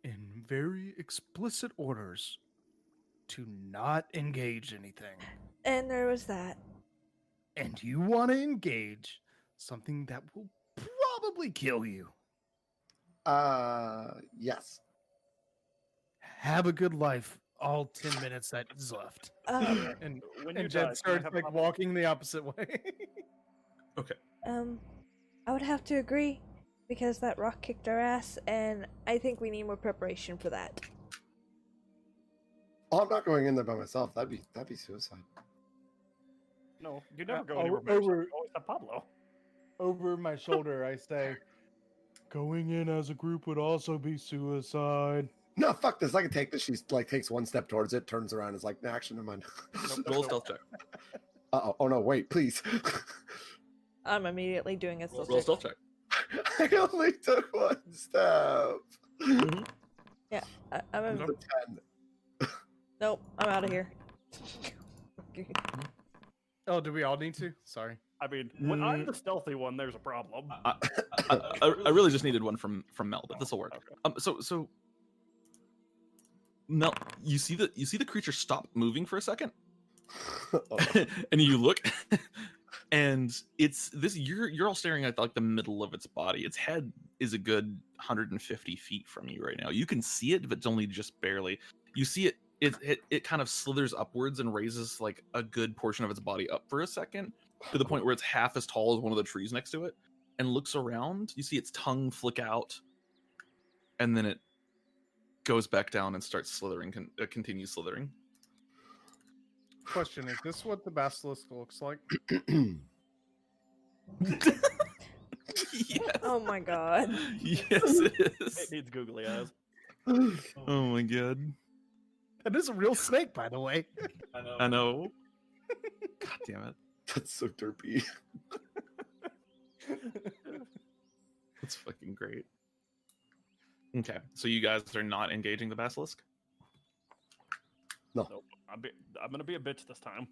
in very explicit orders to not engage anything. And there was that. And you want to engage something that will probably kill you. Yes. Have a good life. All 10 minutes that is left. Um, When you And die, Jed can I starts have like Pablo? walking the opposite way. Okay. I would have to agree because that rock kicked our ass, and I think we need more preparation for that. Oh, I'm not going in there by myself. That'd be suicide. No, you never go oh, anywhere by yourself. over- You always have Pablo. Over my shoulder, I say, going in as a group would also be suicide. No, fuck this. I can take this. She's like takes one step towards it, turns around, is like, nah, actually, never mind. Roll a stealth check. Uh-oh. Oh no, wait, please. I'm immediately doing a Roll a stealth check. I only took one step. Yeah, I'm It's a 10. Nope, I'm out of here. Oh, do we all need to? Sorry. I mean, when I'm the stealthy one, there's a problem. I really just needed one from Mel, but this will work. Okay. So Mel, you see the creature stop moving for a second, and you look, and it's this. You're all staring at like the middle of its body. Its head is a good 150 feet from you right now. You can see it, but it's only just barely. You see it. It kind of slithers upwards and raises like a good portion of its body up for a second, to the point where it's half as tall as one of the trees next to it, and looks around. You see its tongue flick out, and then it goes back down and starts slithering. Continues slithering. Question, is this what the basilisk looks like? Yes. Oh my god. Yes, it It is. needs googly eyes. Oh my god. That is a real snake, by the way. I know. God damn it. That's so derpy. That's fucking great. Okay, so you guys are not engaging the basilisk? No. Nope. I'm gonna be a bitch this time.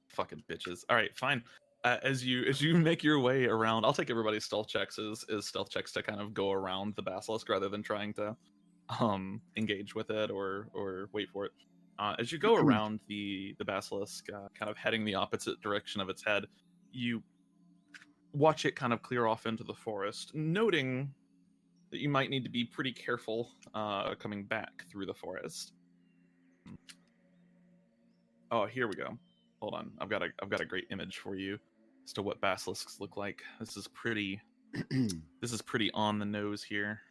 Fucking bitches. All right, fine. As you make your way around, I'll take everybody's stealth checks as stealth checks to kind of go around the basilisk rather than trying to engage with it or wait for it. As you go around the basilisk, kind of heading the opposite direction of its head, you watch it kind of clear off into the forest, noting that you might need to be pretty careful coming back through the forest. Oh, here we go. Hold on, I've got a great image for you as to what basilisks look like. This is pretty on the nose here.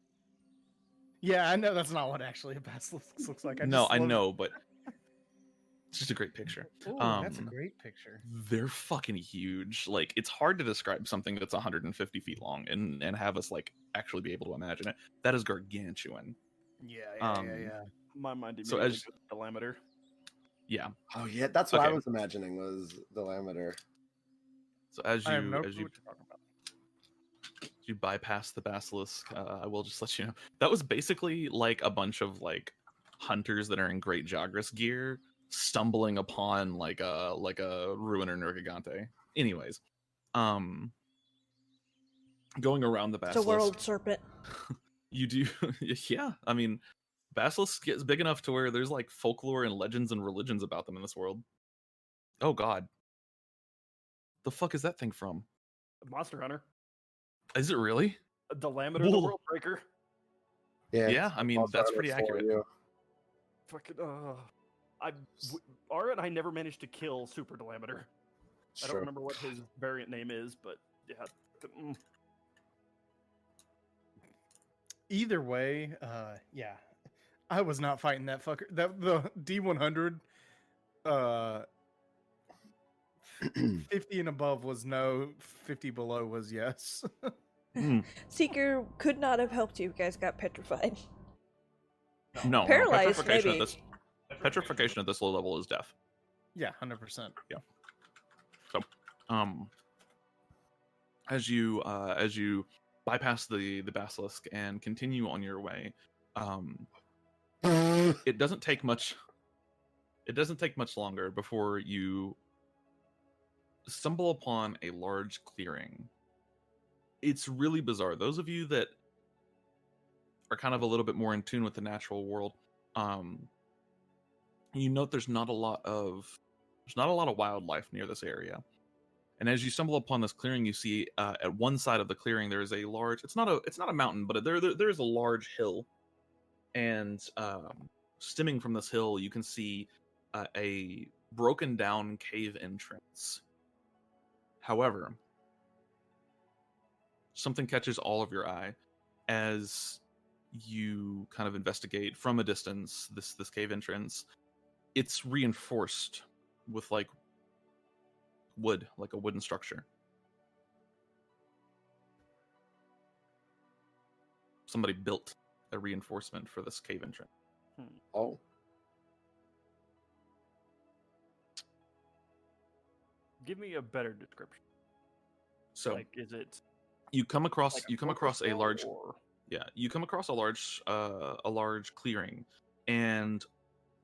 Yeah, I know that's not what actually a basilisk looks like. I know, but it's just a great picture. Ooh, that's a Um, great picture. They're fucking huge. Like, it's hard to describe something that's 150 feet long and have us like actually be able to imagine it. That is gargantuan. Yeah. My mind So immediately as- goes to diameter. Yeah. Oh yeah, that's what I Okay. was imagining was the diameter. So as I have no you clue what you're talking about. You bypass the basilisk. I will just let you know that was basically like a bunch of like hunters that are in great Jagras gear stumbling upon like a ruiner Nergigante. Anyways, going around the It's a basilisk. world serpent. You do, yeah. I mean, basilisk gets big enough to where there's like folklore and legends and religions about them in this world. Oh God, the fuck is that thing from? Monster Hunter. Is it really? A Delameter the Whoa. World Breaker. Yeah, I mean that's pretty accurate. Fucking Ara and I never managed to kill Super Delameter. I don't remember what his variant name is, but yeah. Either way, yeah, I was not fighting that fucker. That the D100, 50 and above was no, 50 below was yes. Seeker could not have helped you. You guys got petrified. No, Paralyzed, petrification maybe. Petrification at this low level is death. Yeah, 100%. Yeah. So, as you bypass the basilisk and continue on your way, it doesn't take much. It doesn't take much longer before you stumble upon a large clearing. It's really bizarre. Those of you that are kind of a little bit more in tune with the natural world, you note there's not a lot of wildlife near this area. And as you stumble upon this clearing, you see at one side of the clearing there is a large. It's not a mountain, but there is a large hill, and stemming from this hill, you can see a broken down cave entrance. However, something catches all of your eye as you kind of investigate from a distance this cave entrance. It's reinforced with like wood, like a wooden structure. Somebody built a reinforcement for this cave entrance. Oh. Give me a better description. So, like, is it? You come across Like a large or... you come across a large clearing, and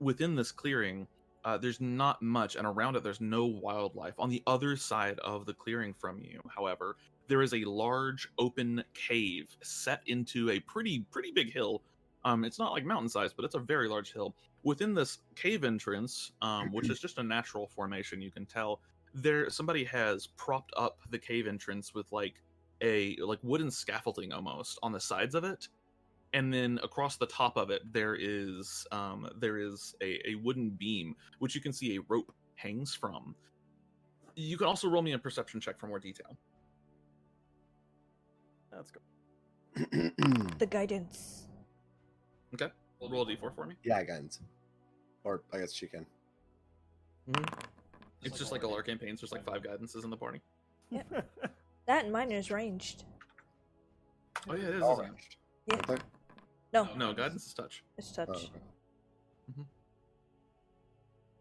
within this clearing there's not much, and around it there's no wildlife. On the other side of the clearing from you, however, there is a large open cave set into a pretty big hill. It's not like mountain size, but it's a very large hill. Within this cave entrance, which is just a natural formation, you can tell somebody has propped up the cave entrance with like a wooden scaffolding almost on the sides of it, and then across the top of it there is a wooden beam which you can see a rope hangs from. You can also roll me a perception check for more detail. Let's go. The guidance. Okay, roll a d4 for me. Yeah, guns. Or I guess she can. It's just like a LARP campaign, so there's like 5 guidances in the party. That and mine is ranged. Oh yeah, it is. All Isn't it? ranged. Yeah. Aren't they? No, No, guidance is touch. it's touch. Oh,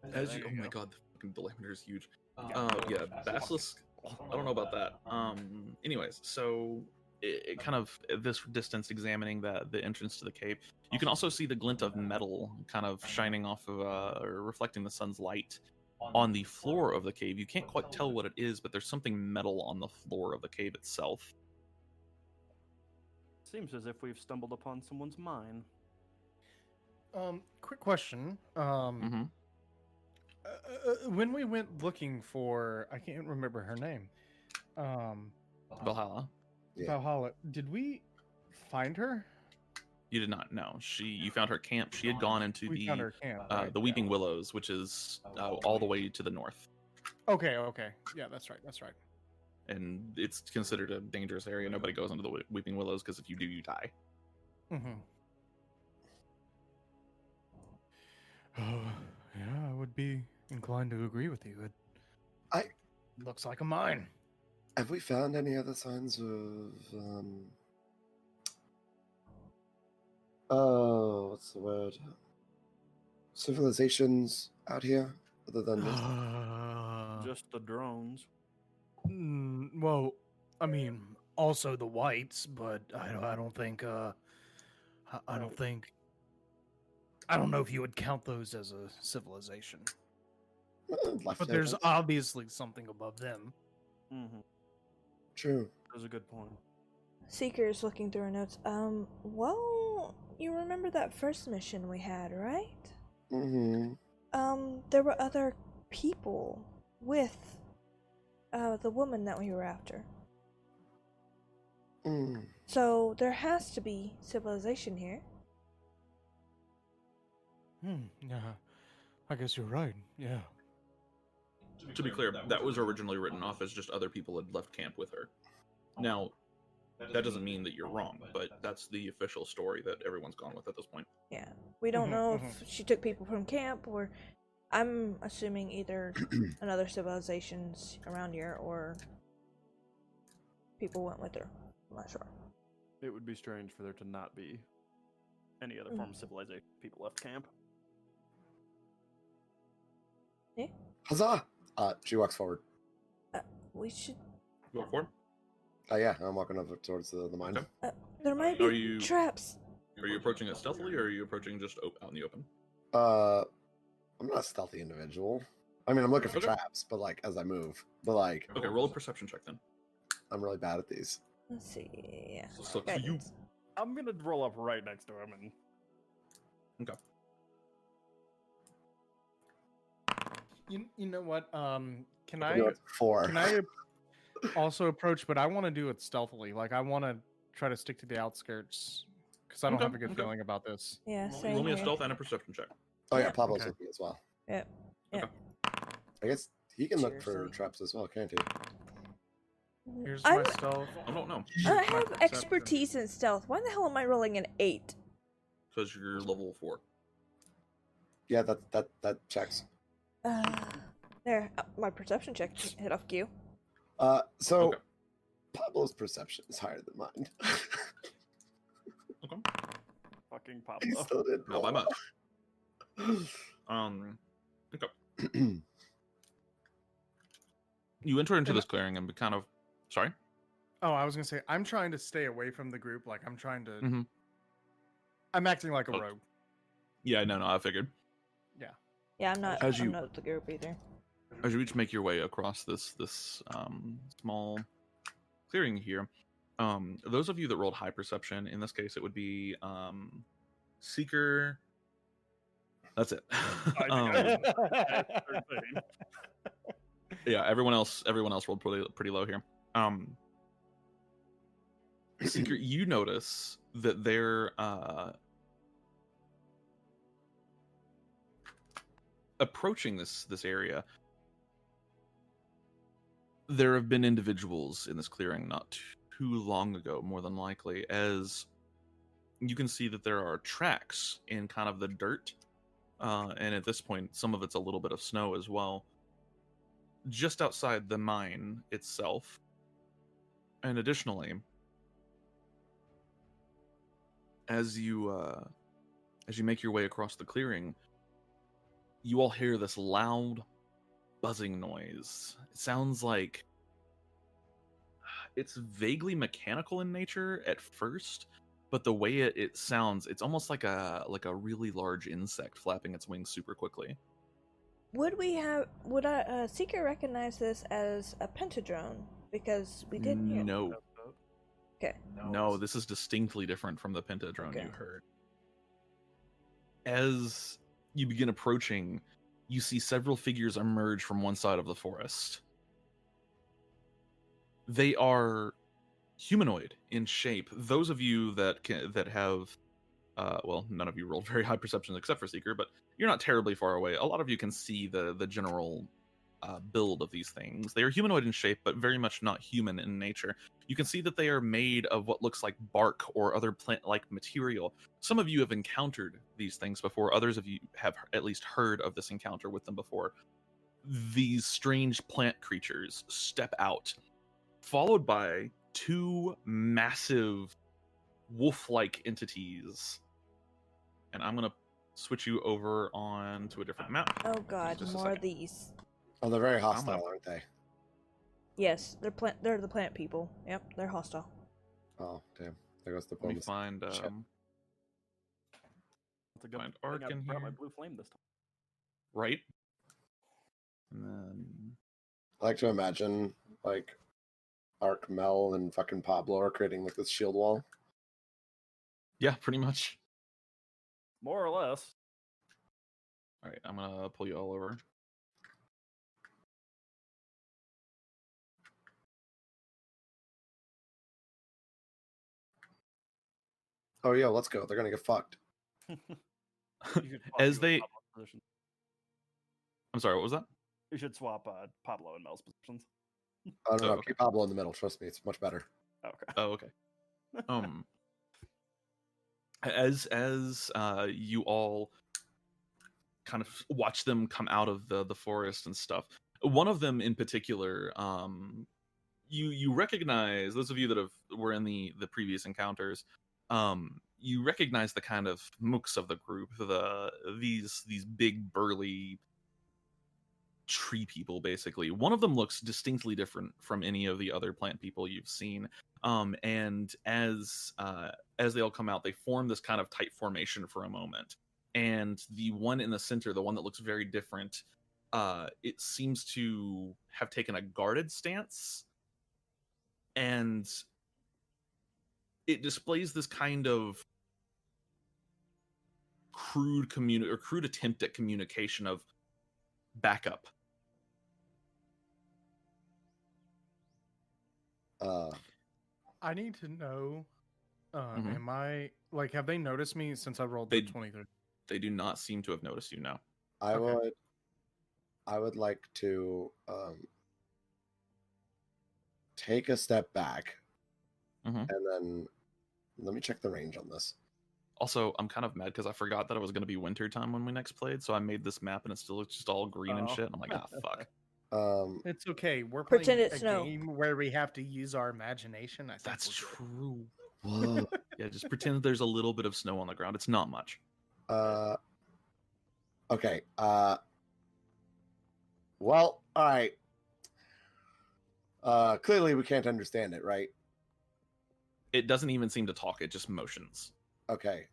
okay. As you, oh my god, the fucking diameter is huge. Yeah, basilisk. I don't know about that. Anyways, so it kind of at this distance, examining the entrance to the cave, you can also see the glint of metal kind of shining off of or reflecting the sun's light on the floor of the cave. You can't quite tell what it is, but there's something metal on the floor of the cave itself. Seems as if we've stumbled upon someone's mine. Quick question. When we went looking for, I can't remember her name. Valhalla. Yeah. Valhalla. Did we find her? You did not know. You found her camp. She had gone into We found her camp. Right? the Weeping Willows, which is all the way to the north. Okay. Yeah, that's right. And it's considered a dangerous area. Nobody goes into the Weeping Willows because if you do, you die. Mm-hmm. Yeah, I would be inclined to agree with you. It looks like a mine. Have we found any other signs of what's the word? Civilizations out here other than this? Just the drones. Well, I mean, also the whites, but I don't think I don't think I don't know if you would count those as a civilization. Left But there's hands. obviously something above them. Mm-hmm. True. That's a good point. Seeker's looking through her notes. Well, you remember that first mission we had, right? Mm-hmm. There were other people with the woman that we were after. Mm. So there has to be civilization here. Yeah, I guess you're right. Yeah. To be clear, that was originally written off as just other people had left camp with her. Now, that doesn't mean that you're wrong, but that's the official story that everyone's gone with at this point. Yeah, we don't know if she took people from camp, or I'm assuming either another civilizations around here or people went with her. I'm not sure. It would be strange for there to not be any other form of civilization. People left camp. Yeah, Huzzah! She walks forward. we should. Go for it. Yeah, I'm walking over towards the mine. Okay. There might Are be you- traps. Are you approaching it stealthily, or are you approaching just out in the open? I'm not a stealthy individual. I mean, I'm looking for Okay. traps, but like as I move. But like, Okay, roll a perception check then. I'm really bad at these. Let's see. Yeah. So you. Guidance. I'm gonna roll up right next to him and Okay. You know what? Can I I know it's 4. can I also approach? But I want to do it stealthily. Like I want to try to stick to the outskirts because I don't Okay, have a good okay. feeling about this. Yeah, Roll same me a here. stealth and a perception check. Oh yeah, Yeah. Pablo's Okay. with me as well. Yep. Yeah. I guess he can look for Seriously. traps as well, can't he? Here's I'm, my stealth. I don't know, I My have perception. expertise in stealth. Why the hell am I rolling an 8? because you're level 4. Yeah, that checks. There, my perception check hit off Q. So Okay. Pablo's perception is higher than mine. Okay. fucking He Pablo. still did Not by roll much. well. Okay. You enter into this clearing and be kind of. Sorry. Oh, I was gonna say I'm trying to stay away from the group. Like I'm trying to. Mhm. I'm acting like a Oh. rogue. Yeah, no, I figured. Yeah, I'm not. As I'm you- not the group either. As you each make your way across this small clearing here, those of you that rolled high perception, in this case, it would be Seeker. That's it. Yeah, everyone else rolled pretty low here. Seeker, you notice that they're approaching this area. There have been individuals in this clearing not too long ago, more than likely, as you can see that there are tracks in kind of the dirt, and at this point, some of it's a little bit of snow as well, just outside the mine itself. And additionally, as you make your way across the clearing, you all hear this loud buzzing noise. It sounds like it's vaguely mechanical in nature at first, but the way it sounds, it's almost like a really large insect flapping its wings super quickly. Would a Seeker recognize this as a pentadrone? Because we didn't hear. No, Okay. no, this is distinctly different from the pentadrone Okay. you heard. As you begin approaching, you see several figures emerge from one side of the forest. They are humanoid in shape. Those of you that have, well, none of you rolled very high perception except for Seeker, but you're not terribly far away. A lot of you can see the general build of these things. They are humanoid in shape, but very much not human in nature. You can see that they are made of what looks like bark or other plant-like material. Some of you have encountered these things before. Others of you have at least heard of this encounter with them before. These strange plant creatures step out, followed by 2 massive wolf-like entities. And I'm going to switch you over on to a different map. Oh god, Just a more of second. these. Oh, they're very gonna- hostile, aren't they? Yes, they're the plant people. Yep, they're hostile. Oh, damn. There goes the Let me bonus. find Shit. That's a good find thing Arc I in brought my here. blue flame this time. Right. And then I like to imagine, like, Arc, Mel, and fucking Pablo are creating, like, this shield wall. yeah, pretty much. More or less. All right, I'm gonna pull you all over. Oh, yeah, let's go. They're gonna get fucked. You should swap As you and they, Pablo's positions. I'm sorry, what was that? You should swap Pablo and Mel's positions. Oh, no, Oh, no. okay. Keep Pablo in the middle. Trust me. It's much better. Okay. Oh, okay. As you all kind of watch them come out of the forest and stuff, one of them in particular, you recognize, those of you that were in the previous encounters, you recognize the kind of mooks of the group, these big burly tree people. Basically, one of them looks distinctly different from any of the other plant people you've seen, and as they all come out, they form this kind of tight formation for a moment, and the one in the center, the one that looks very different, it seems to have taken a guarded stance, and it displays this kind of crude attempt at communication of backup. I need to know. Mhm. Am I like? Have they noticed me since I rolled the 23? They do not seem to have noticed you now. I Okay. would like to take a step back, Mhm. and then let me check the range on this. Also, I'm kind of mad because I forgot that it was going to be winter time when we next played, so I made this map and it still looks just all green and Oh. shit. I'm like, ah, fuck. It's okay. We're Pretend playing it's a snow. game where we have to use our imagination. I think That's we're good. true. Whoa. Yeah, just pretend there's a little bit of snow on the ground. It's not much. Okay. Well, all right. Clearly we can't understand it, right? It doesn't even seem to talk. It just motions. Okay.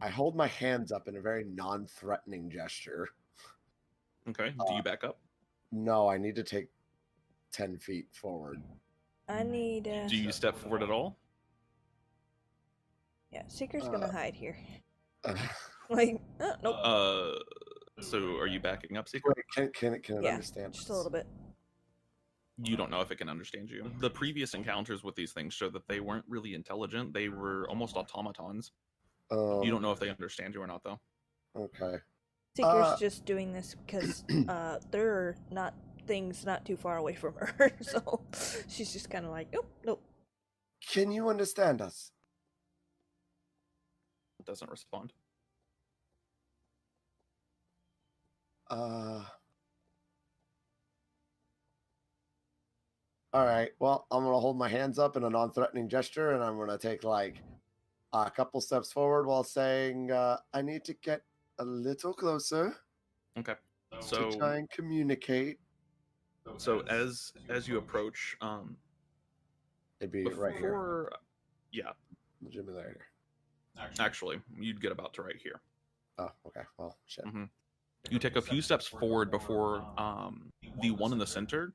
I hold my hands up in a very non-threatening gesture. Okay. Do you back up? No, I need to take 10 feet forward. I need. Do you step forward at all? Yeah, Seeker's gonna hide here. Wait, Like, nope. So are you backing up, Seeker? can it Yeah, understand just us? a little bit. You don't know if it can understand you. The previous encounters with these things show that they weren't really intelligent. They were almost automatons. You don't know if they understand you or not, though. Okay. Seeker's just doing this because there are not things not too far away from her, so she's just kind of like, nope, nope. Can you understand us? It doesn't respond. All right. Well, I'm gonna hold my hands up in a non-threatening gesture, and I'm gonna take like a couple steps forward while saying, "I need to get a little closer Okay. to try and communicate." So as you approach, It'd be before, right here. Yeah. Legitimately right here. Actually, you'd get about to right here. Oh, okay. Well, shit. Mm-hmm. You take a few steps forward before the one in the center.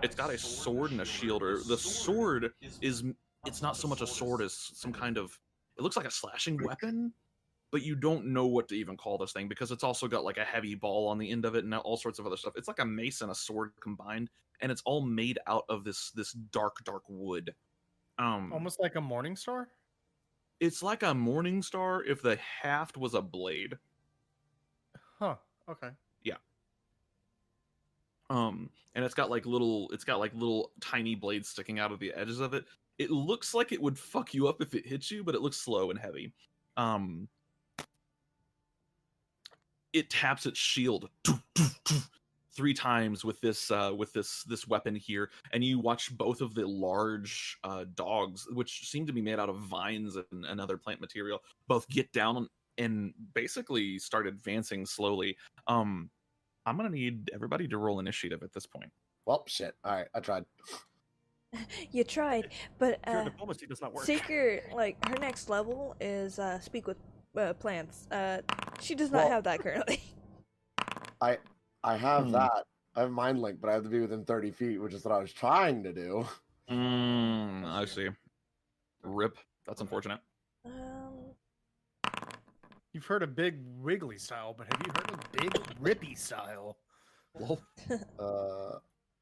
It's got a sword and a shield. Or the sword it's not so much a sword as some kind of, it looks like a slashing weapon, but you don't know what to even call this thing because it's also got like a heavy ball on the end of it and all sorts of other stuff. It's like a mace and a sword combined, and it's all made out of this dark wood. Almost like a morning star. It's like a morning star if the haft was a blade. Huh. Okay. Yeah. And it's got like little tiny blades sticking out of the edges of it. It looks like it would fuck you up if it hits you, but it looks slow and heavy. It taps its shield 3 times with this weapon here, and you watch both of the large dogs, which seem to be made out of vines and other plant material, both get down and basically start advancing slowly. I'm gonna need everybody to roll initiative at this point. Well, shit. All right, I tried. You tried, but Pure diplomacy does not work. Seeker, like her next level is speak with plants. She does not Well- have that currently. I have Hmm. that. I have mind link, but I have to be within 30 feet, which is what I was trying to do. I see. Rip. That's unfortunate. You've heard of big wiggly style, but have you heard of big rippy style? Lol.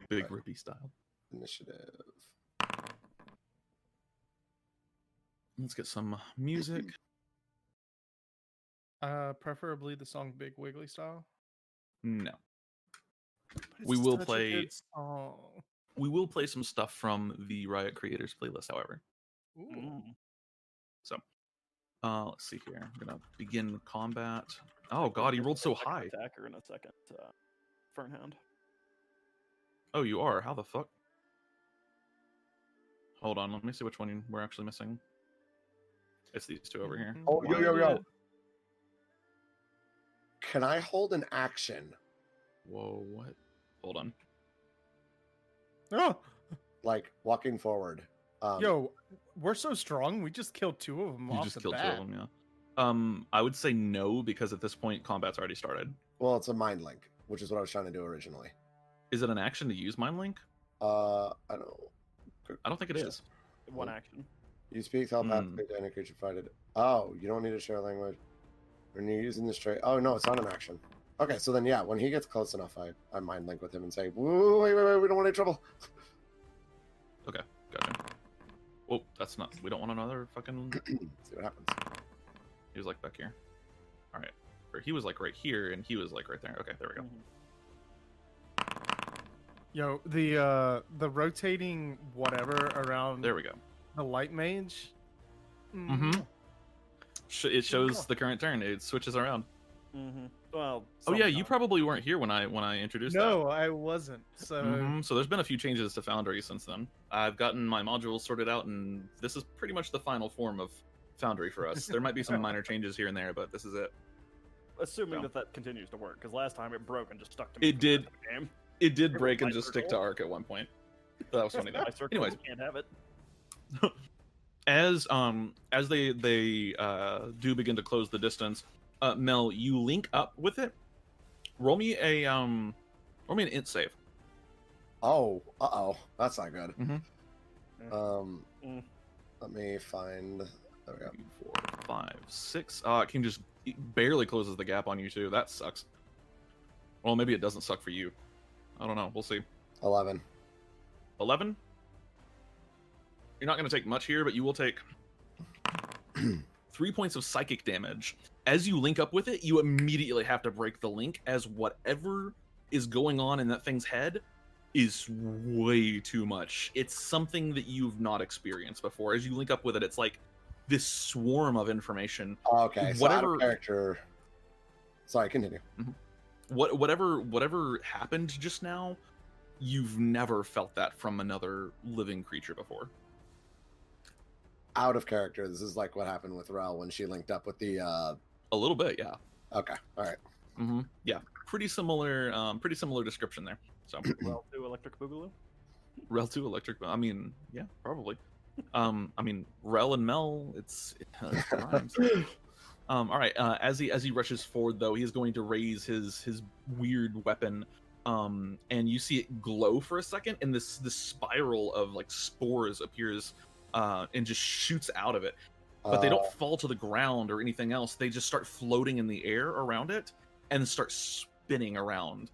Big Right. rippy style. Initiative. Let's get some music. Preferably the song Big Wiggly style. No. But We it's will such a play- good song. We will play some stuff from the Riot Creators playlist, however. Ooh. Let's see here. I'm gonna begin combat. Oh god, he rolled so high. Attacker in a second. Fernhound. Oh, you are? How the fuck? Hold on, let me see which one we're actually missing. It's these two over here. Oh, Why yo. did it- Can I hold an action? Whoa, what? Hold on. Oh, Like walking forward. yo, we're so strong. We just killed 2 of them You off just the killed bat. 2 of them, yeah. I would say no, because at this point, combat's already started. Well, it's a mind link, which is what I was trying to do originally. Is it an action to use Mind Link? I don't know. I don't think it is. One action. You speak telepathically to any creature provided. Oh, you don't need to share language. When you're using this trait. Oh, no, it's not an action. Okay, so then, yeah, when he gets close enough, I mind link with him and say, whoa, wait, we don't want any trouble. Gotcha. Oh, that's not. We don't want another fucking. See what happens. He was like back here. All right. Or he was like right here, and he was like right there. Okay, there we go. Yo, the rotating whatever around There we go. the light mage. Mhm. It shows the current turn. It switches around. Mm-hmm. Well. Oh yeah, you sometimes. probably weren't here when I introduced No, I wasn't. So that. So there's been a few changes to Foundry since then. I've gotten my modules sorted out, and this is pretty much the final form of Foundry for us. There might be some minor changes here and there, but this is it. Assuming So. that continues to work, because last time it broke and just stuck to me. It for the rest did. of the Game. It did It break was and my just stick to circle. Arc at one point. That was funny though. My circle Anyways, can't have it. as they do begin to close the distance, Mel, you link up with it. Roll me an int save. Oh, that's not good. Mhm. Let me find. There we go. 2, 4, 5, 6. It can just it barely closes the gap on you too. That sucks. Well, maybe it doesn't suck for you. I don't know. We'll see. 11. 11. You're not going to take much here, but you will take 3 points of psychic damage. As you link up with it, you immediately have to break the link, as whatever is going on in that thing's head is way too much. It's something that you've not experienced before. As you link up with it, it's like this swarm of information. Okay, so out of Whatever- character. Sorry, continue. Whatever happened just now, you've never felt that from another living creature before. Out of character. This is like what happened with Rel when she linked up with the. A little bit, yeah. Okay, all right. Yeah, pretty similar description there. So Well, do electric boogaloo. Rel 2 electric. I mean, yeah, probably. I mean, Rel and Mel. It rhymes. All right. As he rushes forward, though, he is going to raise his weird weapon, and you see it glow for a second, and this spiral of like spores appears, and just shoots out of it. But they don't fall to the ground or anything else. They just start floating in the air around it and start spinning around.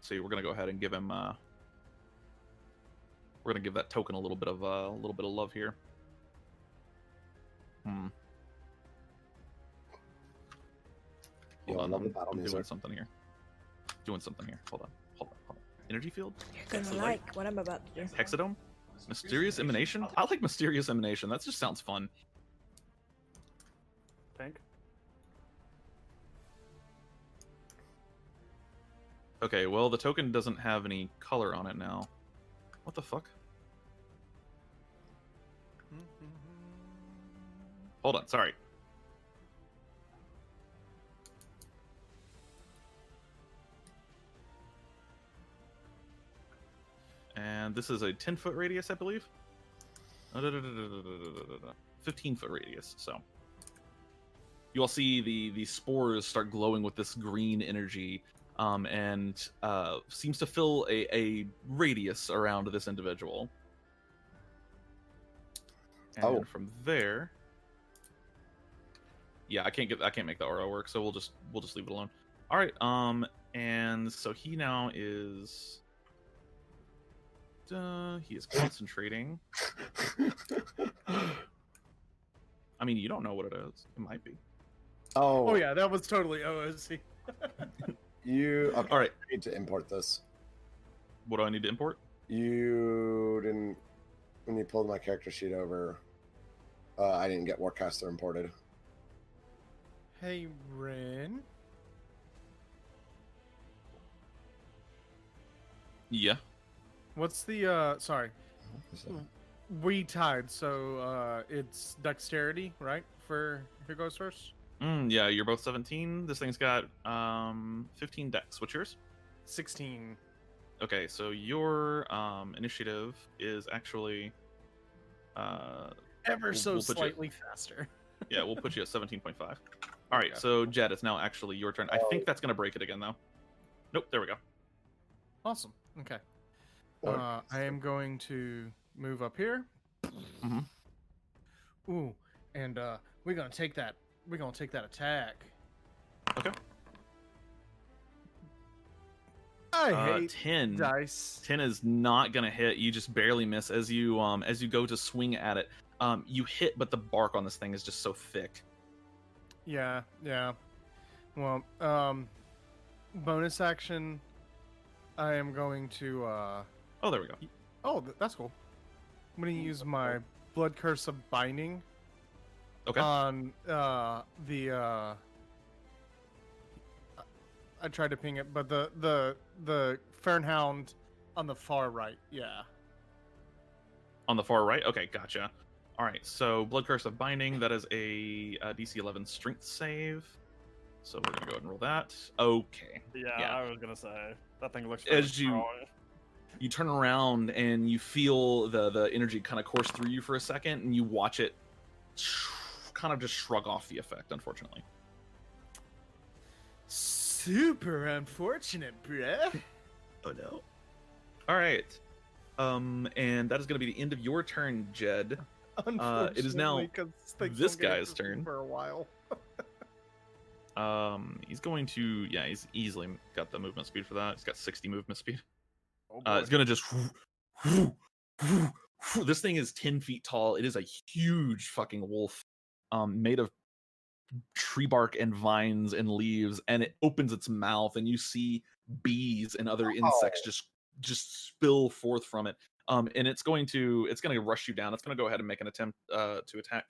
So we're gonna go ahead and give him. We're gonna give that token a little bit of love here. You Hold on, love the I'm battle doing music. something here. Hold on. Energy field? You're gonna Hexadome? like what I'm about to do. Hexadome? Mysterious Emanation? I like Mysterious Emanation. That just sounds fun. Tank. Okay, well, the token doesn't have any color on it now. What the fuck? Hold on, sorry. and this is a 10-foot radius, I believe. 15-foot radius. So you all see the spores start glowing with this green energy, and seems to fill a radius around this individual. And from there, yeah, I can't make the aura work, so we'll just leave it alone. All right, and so he now is he is concentrating. I mean, you don't know what it is. It might be. Oh yeah, that was totally OOC. You okay? All right. I need to import this. What do I need to import? You didn't when you pulled my character sheet over. I didn't get Warcaster imported. Hey, Ren. Yeah. What's the sorry? We tied, so it's dexterity, right? For who goes first? Yeah, you're both 17. This thing's got 15 dex. What's yours? 16. Okay, so your initiative is actually Ever so we'll put you- slightly faster. Yeah, we'll put you at 17.5. All right, Okay. so Jed, it's now actually your turn. I think that's gonna break it again, though. Nope, there we go. Awesome. Okay. I am going to move up here. Mhm. Ooh, and we're gonna take that. We're gonna take that attack. Okay. I hate 10. dice. 10 is not gonna hit. You just barely miss as you go to swing at it. You hit, but the bark on this thing is just so thick. Yeah, yeah. Well, bonus action. I am going to. Oh, there we go. Oh, that's cool. I'm gonna use my blood curse of binding Okay. on the. I tried to ping it, but the Fernhound on the far right. Yeah. On the far right? Okay, gotcha. All right, so Blood Curse of Binding, that is a DC 11 strength save. So we're going to go ahead and roll that. Okay. Yeah, I was going to say. That thing looks As really you- strong. You turn around and you feel the energy kind of course through you for a second, and you watch it kind of just shrug off the effect, unfortunately. Super unfortunate, bruh. Oh, no. All right. And that is going to be the end of your turn, Jed. It is now Unfortunately, 'cause things this don't get guy's interesting turn. for a while. He's going to, yeah, he's easily got the movement speed for that. He's got 60 movement speed. Oh, boy. It's gonna just. This thing is 10 feet tall. It is a huge fucking wolf, made of tree bark and vines and leaves, and it opens its mouth, and you see bees and other insects just spill forth from it. And it's gonna rush you down. It's gonna go ahead and make an attempt to attack.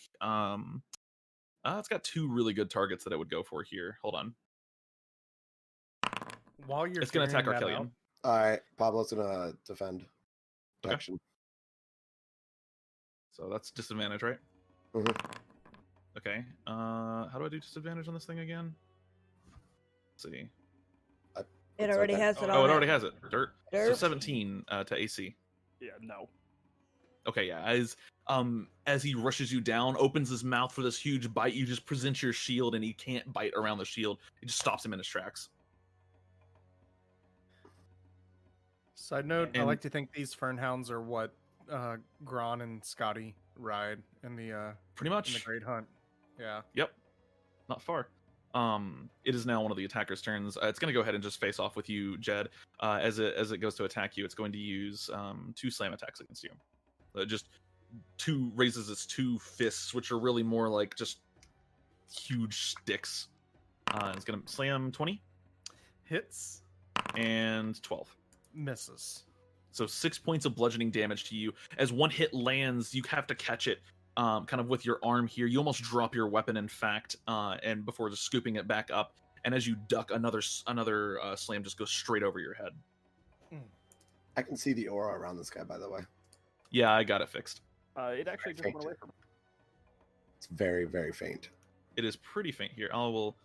It's got two really good targets that it would go for here. Hold on. While you're It's gonna attack figuring that Arcelion. out, All right, Pablo's gonna defend. Okay. Action. So that's disadvantage, right? Mhm. Okay. How do I do disadvantage on this thing again? Let's see. It already okay. has it on. Oh, it already has it. Dirt. So Derp. 17 to AC. Yeah, no. Okay, yeah. As he rushes you down, opens his mouth for this huge bite, you just present your shield, and he can't bite around the shield. It just stops him in his tracks. Side note, I And- like to think these Fernhounds are what Gron and Scotty ride in the Pretty much. Great Hunt. Yeah. Yep. Not far. It is now one of the attacker's turns. It's going to go ahead and just face off with you, Jed. As it goes to attack you, it's going to use 2 slam attacks against you. Just raises its 2 fists, which are really more like just huge sticks. It's going to slam 20 Hits, and 12. misses. So 6 points of bludgeoning damage to you. As one hit lands, you have to catch it kind of with your arm here. You almost drop your weapon, in fact, and before just scooping it back up. And as you duck, another slam just goes straight over your head. I can see the aura around this guy, by the way. Yeah, I got it fixed. It actually just went away from me. It's very, very faint. It is pretty faint here. I will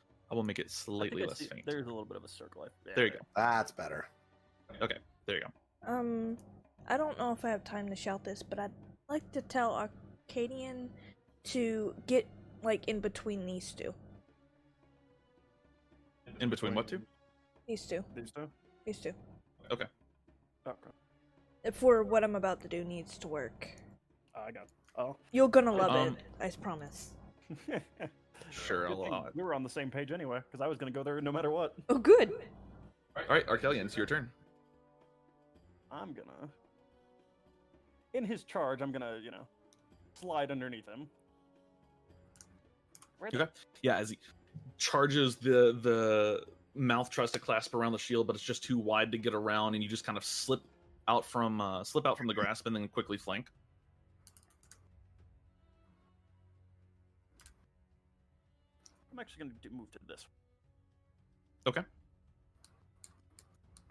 make it I slightly think I less see- faint. There's a little bit of a circle. There you go. That's better. Okay, there you go. I don't know if I have time to shout this, but I'd like to tell Arcadian to get, like, in between these two. In between what two? These two. These two? These two. Okay. Okay. For what I'm about to do needs to work. I got. Oh. You're gonna love it, I promise. Sure, Good thing I'll. we were on the same page anyway, because I was going to go there no matter what. Oh, good. All right, Arcelion, it's your turn. I'm gonna. In his charge, I'm gonna, slide underneath him. Okay. Yeah, as he charges, the mouth tries to clasp around the shield, but it's just too wide to get around, and you just kind of slip out from the grasp and then quickly flank. I'm actually gonna move to this. Okay.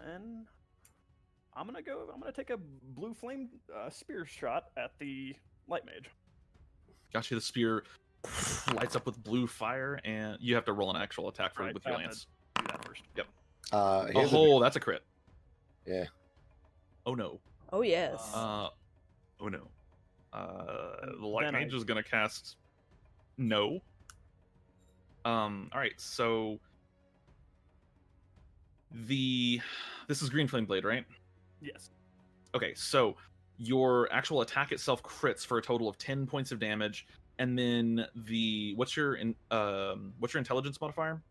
And I'm gonna take a blue flame spear shot at the light mage. Gotcha. The spear lights up with blue fire, and you have to roll an actual attack for it with your lance. Do that first. Yep. That's a crit. Yeah. Oh no. Oh, yes. Oh no. The light Then mage is gonna cast. No. All right. So this is Green Flame Blade, right? Yes. Okay. So your actual attack itself crits for a total of 10 points of damage, and then what's your intelligence modifier?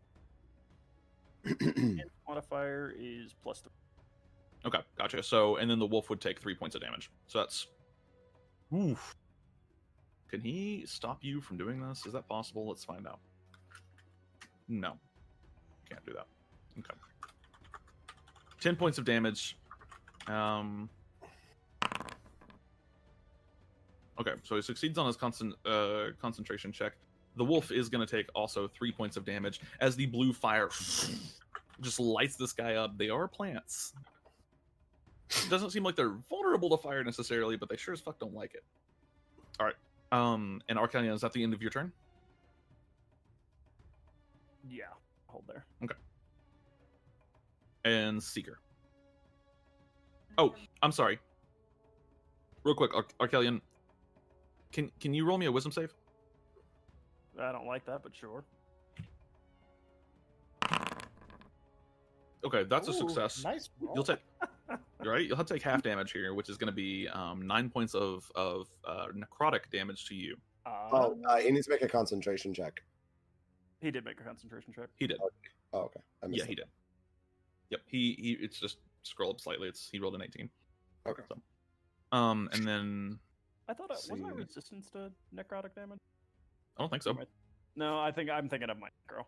Modifier is +3. Okay, gotcha. So, and then the wolf would take 3 points of damage. So that's. Oof. Can he stop you from doing this? Is that possible? Let's find out. No. Can't do that. Okay. 10 points of damage. Okay, so he succeeds on his concentration check. The wolf is going to take also 3 points of damage as the blue fire just lights this guy up. They are plants. It doesn't seem like they're vulnerable to fire necessarily, but they sure as fuck don't like it. All right. And Arcelion, is that the end of your turn? Yeah. Hold there. Okay. And Seeker. Oh, I'm sorry. Real quick, Arcelion, can you roll me a wisdom save? I don't like that, but sure. Okay, that's a Ooh, success. Nice roll. You'll take right. You'll have to take half damage here, which is going to be 9 points of necrotic damage to you. He needs to make a concentration check. He did make a concentration check. He did. Oh, okay. I missed Yeah, he did. Yep. He it's just scroll up slightly. He rolled an 18. Okay. So, and then I thought wasn't I See. resistance to necrotic damage? I don't think so. No, I'm thinking of my girl.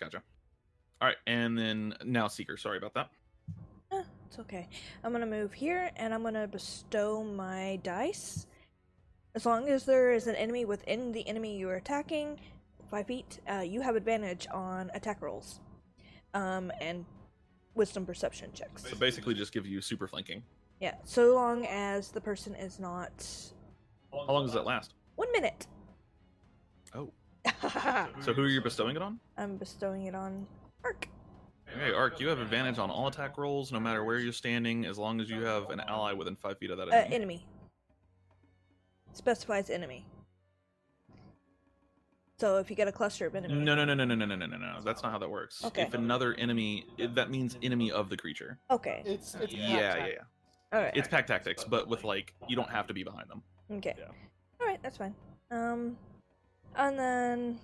Gotcha. All right, and then now Seeker. Sorry about that. It's okay. I'm gonna move here, and I'm gonna bestow my dice. As long as there is an enemy within the enemy you are attacking, 5 feet, you have advantage on attack rolls, and wisdom perception checks. So basically, just give you super flanking. Yeah, so long as the person is not. How long does that last? 1 minute. Oh. So who are you bestowing it on? I'm bestowing it on Ark. Okay, Ark, you have advantage on all attack rolls, no matter where you're standing, as long as you have an ally within 5 feet of that enemy. Enemy. Specifies enemy. So if you get a cluster of enemies. No. That's not how that works. Okay. If another enemy, that means enemy of the creature. Okay. It's Yeah. All right. It's pack tactics, but with you don't have to be behind them. Okay. Yeah. All right, that's fine. And then.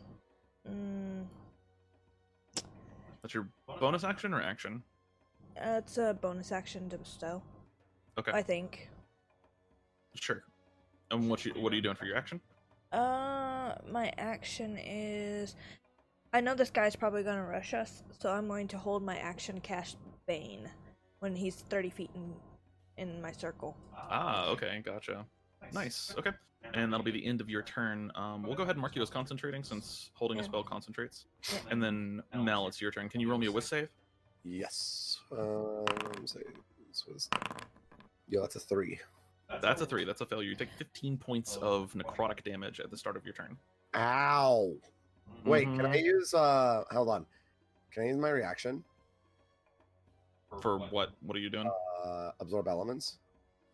That's your bonus action or action? It's a bonus action to bestow. Okay. I think. Sure. And what are you doing for your action? My action is. I know this guy's probably gonna rush us, so I'm going to hold my action cast Bane when he's 30 feet in my circle. Ah, okay, gotcha. Nice. Okay. And that'll be the end of your turn. We'll go ahead and mark you as concentrating since holding a Yeah. spell concentrates. Yeah. And then Mel, it's your turn. Can you roll me a whiz save? Yes. This was. Yo, that's a 3. That's a 3. That's a failure. You take 15 points of necrotic damage at the start of your turn. Ow. Wait, can I Mhm. use hold on. Can I use my reaction? For what? What are you doing? Absorb elements.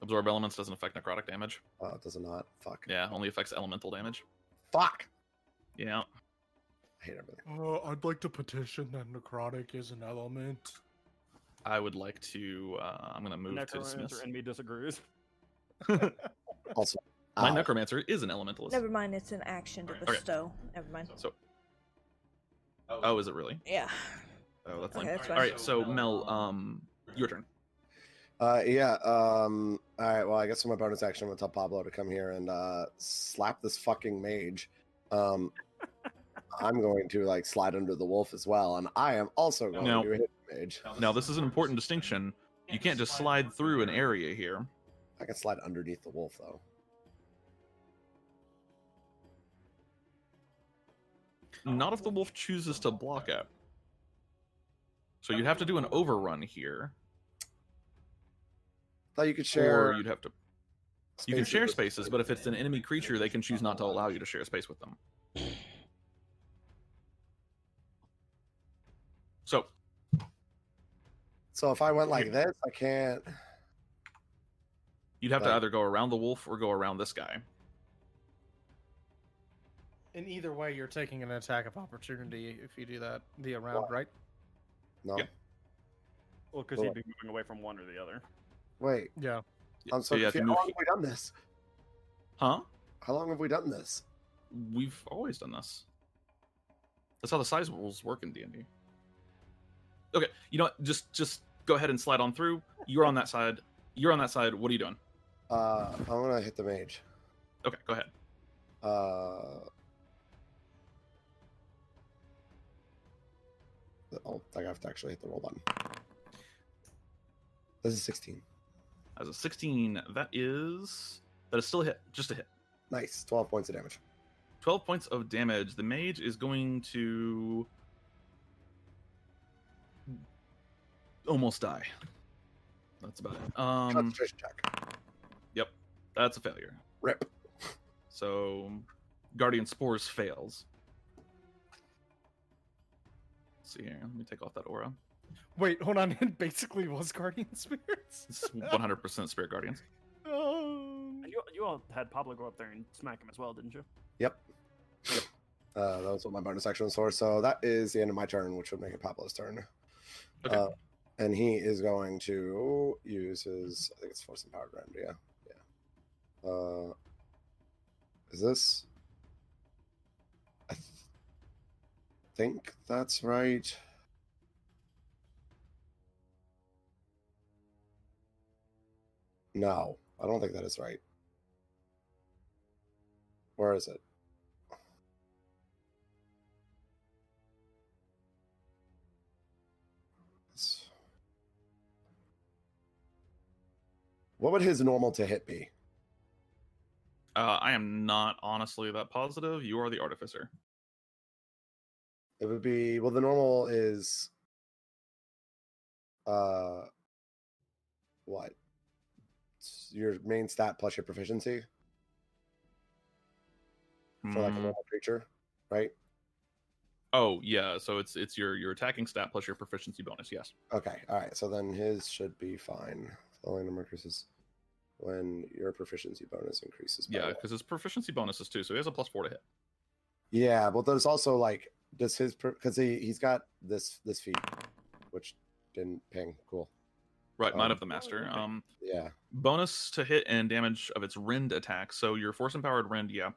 Absorb elements doesn't affect necrotic damage. Oh, it does not. Fuck. Yeah, only affects elemental damage. Fuck. Yeah. I hate everything. I'd like to petition that necrotic is an element. I would like to. I'm gonna move to Necromancer dismiss. and me disagrees. Also, My ow. necromancer is an elementalist. Never mind, it's an action to bestow. Never mind. So. Oh, is it really? Yeah. Oh, that's Okay, lame. that's fine. All right, so Mel, your turn. Yeah. All right. Well, I guess for my bonus action, I'm gonna tell Pablo to come here and slap this fucking mage. I'm going to like slide under the wolf as well, and I am also going Now- to hit the mage. Now, this is an important distinction. You can't just slide through an area here. I can slide underneath the wolf though. Not if the wolf chooses to block it. So you'd have to do an overrun here, Thought you could share. or you'd have to. You can share spaces, but if it's an enemy creature, they can choose not to allow you to share space with them. So, So if I went like this, I can't. you'd have to Right. either go around the wolf or go around this guy. In either way, you're taking an attack of opportunity if you do that the round, right? No. Yeah. Well, because he'd be moving away from one or the other. Wait. Yeah. I'm so you have to confused. move. How long have we done this? Huh? How long have we done this? We've always done this. That's how the size rules work in D&D. Okay, you know what? Just go ahead and slide on through. You're on that side. You're on that side. What are you doing? I'm gonna hit the mage. Okay, go ahead. Oh, I have to actually hit the roll button. This is 16. As a 16, that is still a hit. Just a hit. Nice. 12 points of damage. 12 points of damage. The mage is going to almost die. That's about it. Concentration check. Yep, that's a failure. Rip. So, Guardian Spores fails. Let's see here. Let me take off that aura. Wait, hold on. It basically was Guardian Spirits. It's 100% Spirit Guardians. Oh. And you all had Pablo go up there and smack him as well, didn't you? Yep. That was what my bonus action was for. So that is the end of my turn, which would make it Pablo's turn. Okay. And he is going to use his, I think it's Force Empowered Rend, yeah. Is this? I think that's right. No, I don't think that is right. Where is it? What would his normal to hit be? I am not honestly that positive. You are the artificer. It would be, well, the normal is what? It's your main stat plus your proficiency for like a Mm, normal creature, right? Oh yeah, so it's your attacking stat plus your proficiency bonus. Yes. Okay, all right. So then his should be fine. Following number increases when your proficiency bonus increases. by Yeah, one. because his proficiency bonus is 2, so he has a +4 to hit. Yeah, but there's also like, does his because he's got this feat, which didn't ping. Cool. Right, Might Um, of the Master. okay. Yeah. Bonus to hit and damage of its rend attack. So your force empowered rend, yeah.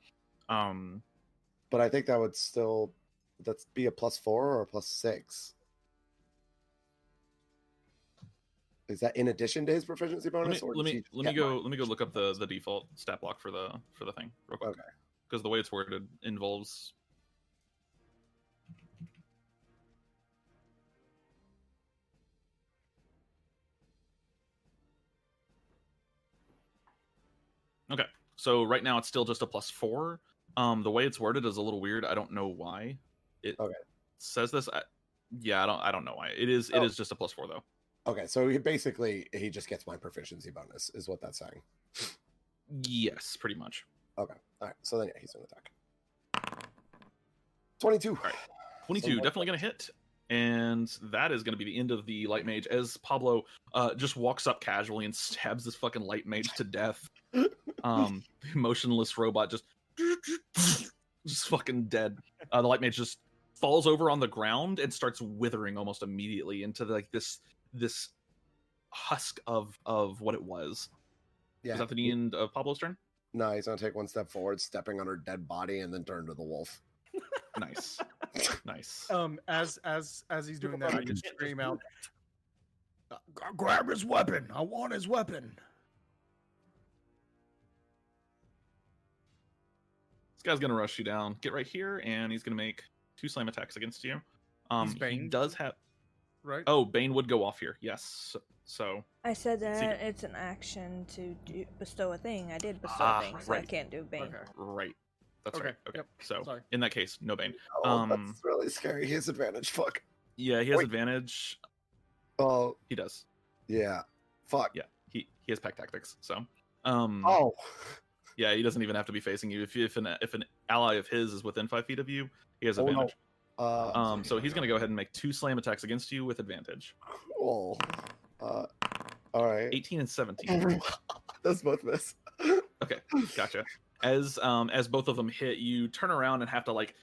But I think that would still that's be a +4 or a +6. Is that in addition to his proficiency bonus? Let does me he just let me get go mine? let me go look up the default stat block for the thing real quick. Okay. Because the way it's worded involves. Okay, so right now it's still just a +4. The way it's worded is a little weird. I don't know why it Okay. says this. Yeah, I don't know why. It is just a +4 though. Okay, so he just gets my proficiency bonus, is what that's saying. Yes, pretty much. Okay. All right. So then yeah, he's gonna attack. 22. Right. 22, more definitely gonna hit. And that is going to be the end of the light mage as Pablo just walks up casually and stabs this fucking light mage to death. Motionless robot just fucking dead. The light mage just falls over on the ground and starts withering almost immediately into like this husk of what it was. Yeah. Is that the end of Pablo's turn? No, he's gonna take one step forward, stepping on her dead body, and then turn to the wolf. Nice. Nice. As he's doing that, I just scream out, "Grab his weapon! I want his weapon!" This guy's gonna rush you down. Get right here, and he's gonna make 2 slam attacks against you. He's He Bane, does have. right? Oh, Bane would go off here. Yes. So I said that See- it's an action to bestow a thing. I did bestow Ah, a thing, so I right. can't do Bane. Okay. right. That's Okay, right. Okay. yep, So sorry. in that case, no Bane. Oh, that's really scary. He has advantage. Fuck. Yeah, he has Wait. advantage. Oh, He does. yeah. Fuck. Yeah. He has pack tactics. So Oh. yeah, he doesn't even have to be facing you. If an ally of his is within 5 feet of you, he has Oh, no. advantage. So he's gonna go ahead and make 2 slam attacks against you with advantage. Oh. All right. 18 and 17. That's both miss. Okay, gotcha. As both of them hit, you turn around and have to like,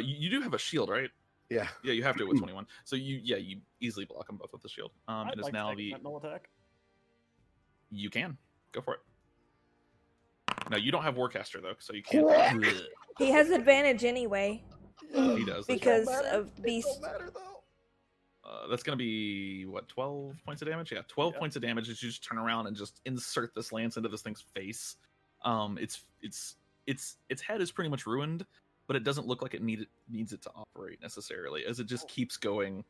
you do have a shield, right? Yeah. Yeah, you have to with 21. So you easily block them both with the shield. I'd It is like to now take a the sentinel attack. you can go for it. No, you don't have Warcaster though, so you can't. He has advantage anyway He does. because matter. of It beast. don't matter though. That's gonna be what 12 points of damage. Yeah, 12 Yeah. points of damage as you just turn around and just insert this lance into this thing's face. Its head is pretty much ruined, but it doesn't look like it needs it to operate necessarily, as it just keeps going.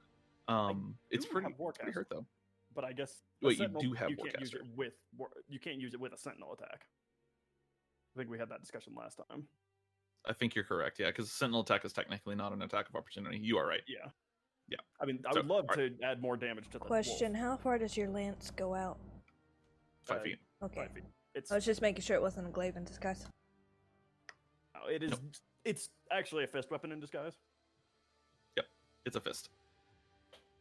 It's do pretty have Warcaster. hurt though. But I guess a Wait, you sentinel, do have you can't use Warcaster. it with you can't use it with a sentinel attack. I think we had that discussion last time. I think you're correct. Yeah, because Sentinel attack is technically not an attack of opportunity. You are right. Yeah. Yeah. I mean, I So, would love alright. to add more damage to the Question: wolf. how far does your lance go out? 5 feet. Okay, 5 feet. It's I was just making sure it wasn't a glaive in disguise. it is Nope. it's actually a fist weapon in disguise. It's a fist.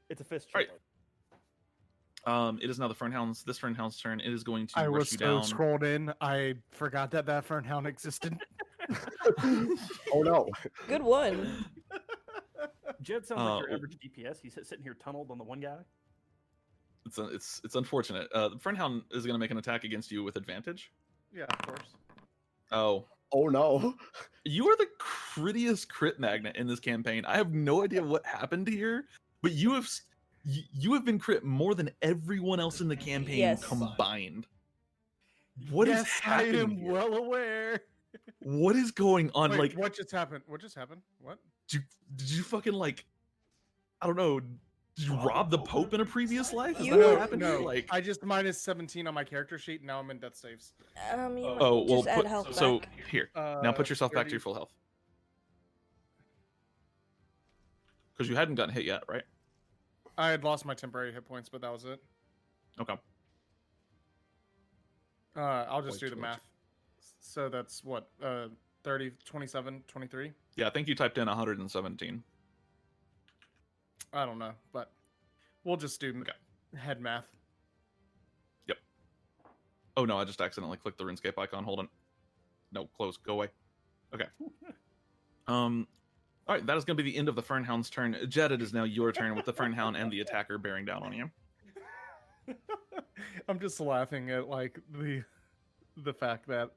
It's a fist. Alright. shield. It is now the Fernhound's. This Fernhound's turn. It is going to I rush was you so down. scrolled in, I forgot that Fernhound existed. Oh no. Good one. Jed sounds like your Uh, average DPS. He's sitting here tunneled on the one guy. It's unfortunate. The Fernhound is going to make an attack against you with advantage. Yeah, of course. Oh, Oh no. you are the crittiest crit magnet in this campaign. I have no idea what happened here, but you have been crit more than everyone else in the campaign Yes. combined. What is Yes, I happening? am here? well aware. What is going on? Wait, Like, what just happened? What just happened? What? did you fucking like? I don't know. Did you rob the Pope in a previous life? Is You- that what No, happened no. here? Like, I just minus 17 on my character sheet, and now I'm in death saves. You oh might well. just add health So back. here, now put yourself back to 30. your full health. Because you hadn't gotten hit yet, right? I had lost my temporary hit points, but that was it. Okay. I'll just Boy, do the George. math. So that's what, 30, 27, 23? Yeah, I think you typed in 117. I don't know, but we'll just do Okay. head math. Oh no, I just accidentally clicked the RuneScape icon. Hold on. No, close. Go away. Okay. All right, that is going to be the end of the Fernhound's turn. Jed, it is now your turn with the Fernhound and the attacker bearing down on you. I'm just laughing at like the fact that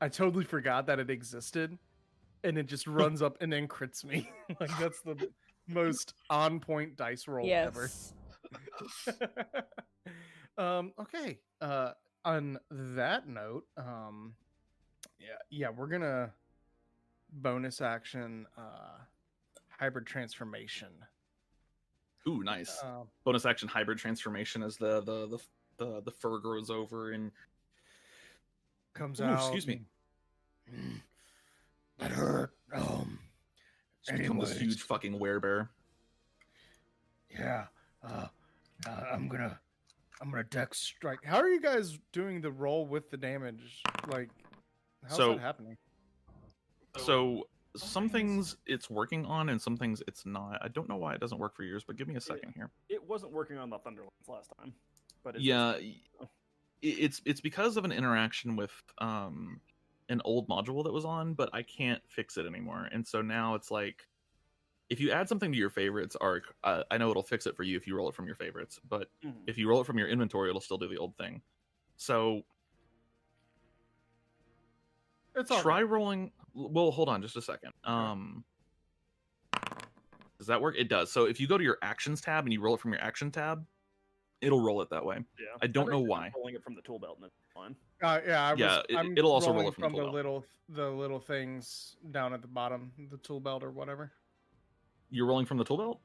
I totally forgot that it existed, and it just runs up and then crits me. Like that's the most on point dice roll ever. Yes. Okay. On that note, yeah, we're gonna bonus action hybrid transformation. Ooh, nice. Um, Bonus action hybrid transformation as the fur grows over and comes Ooh, out. excuse me. That hurt. it's become this huge fucking werebear. Yeah. I'm gonna dex strike. How are you guys doing the roll with the damage? Like, how's So- that happening? So some things it's working on, and some things it's not. I don't know why it doesn't work for yours, but give me a second here. It wasn't working on the Thunderlands last time, but it's because of an interaction with an old module that was on, but I can't fix it anymore. And so now it's like, if you add something to your favorites arc, I know it'll fix it for you if you roll it from your favorites, but if you roll it from your inventory, it'll still do the old thing. So try rolling. Well, hold on just a second. Does that work? It does. So if you go to your actions tab and you roll it from your action tab, it'll roll it that way. Yeah. I don't know why. Rolling it from the tool belt and it's fine. It'll also roll it from the little things down at the bottom, the tool belt or whatever. You're rolling from the tool belt?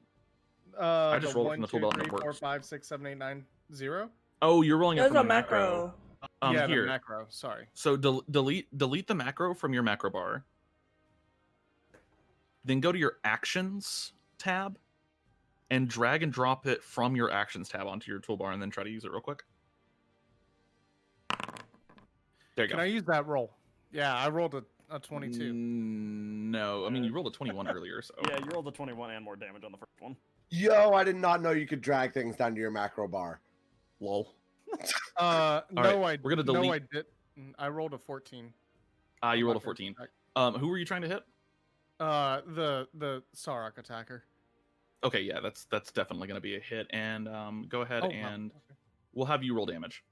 I just rolled it from the tool belt and it 4, works. 5, 6, 7, 8, 9, 0. Oh, you're rolling it from There's the a macro. Yeah, here. the macro. Sorry. So delete the macro from your macro bar. Then go to your actions tab and drag and drop it from your actions tab onto your toolbar, and then try to use it real quick. There you go. Can I use that roll? Yeah, I rolled a 22. No, I mean you rolled a 21 earlier, so Yeah, you rolled a 21 and more damage on the first one. Yo, I did not know you could drag things down to your macro bar. lol. We're gonna delete. No, I did. I rolled a 14. You rolled a 14. Who were you trying to hit? The Sarok attacker. Okay, yeah, that's definitely going to be a hit. And go ahead and we'll have you roll damage.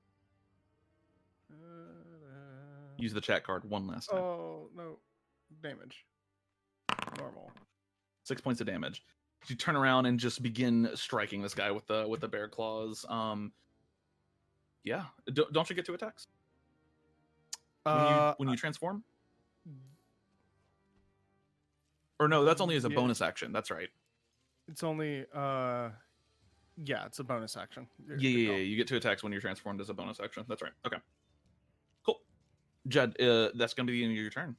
Use the chat card one last time. Oh no, damage. Normal. 6 points of damage. You turn around and just begin striking this guy with the bear claws. Yeah, don't you get 2 attacks when you transform? Or no, that's only as a bonus action. That's right. It's only yeah, it's a bonus action. Yeah, you get 2 attacks when you're transformed as a bonus action. That's right. Okay. Cool. Jed, that's going to be the end of your turn.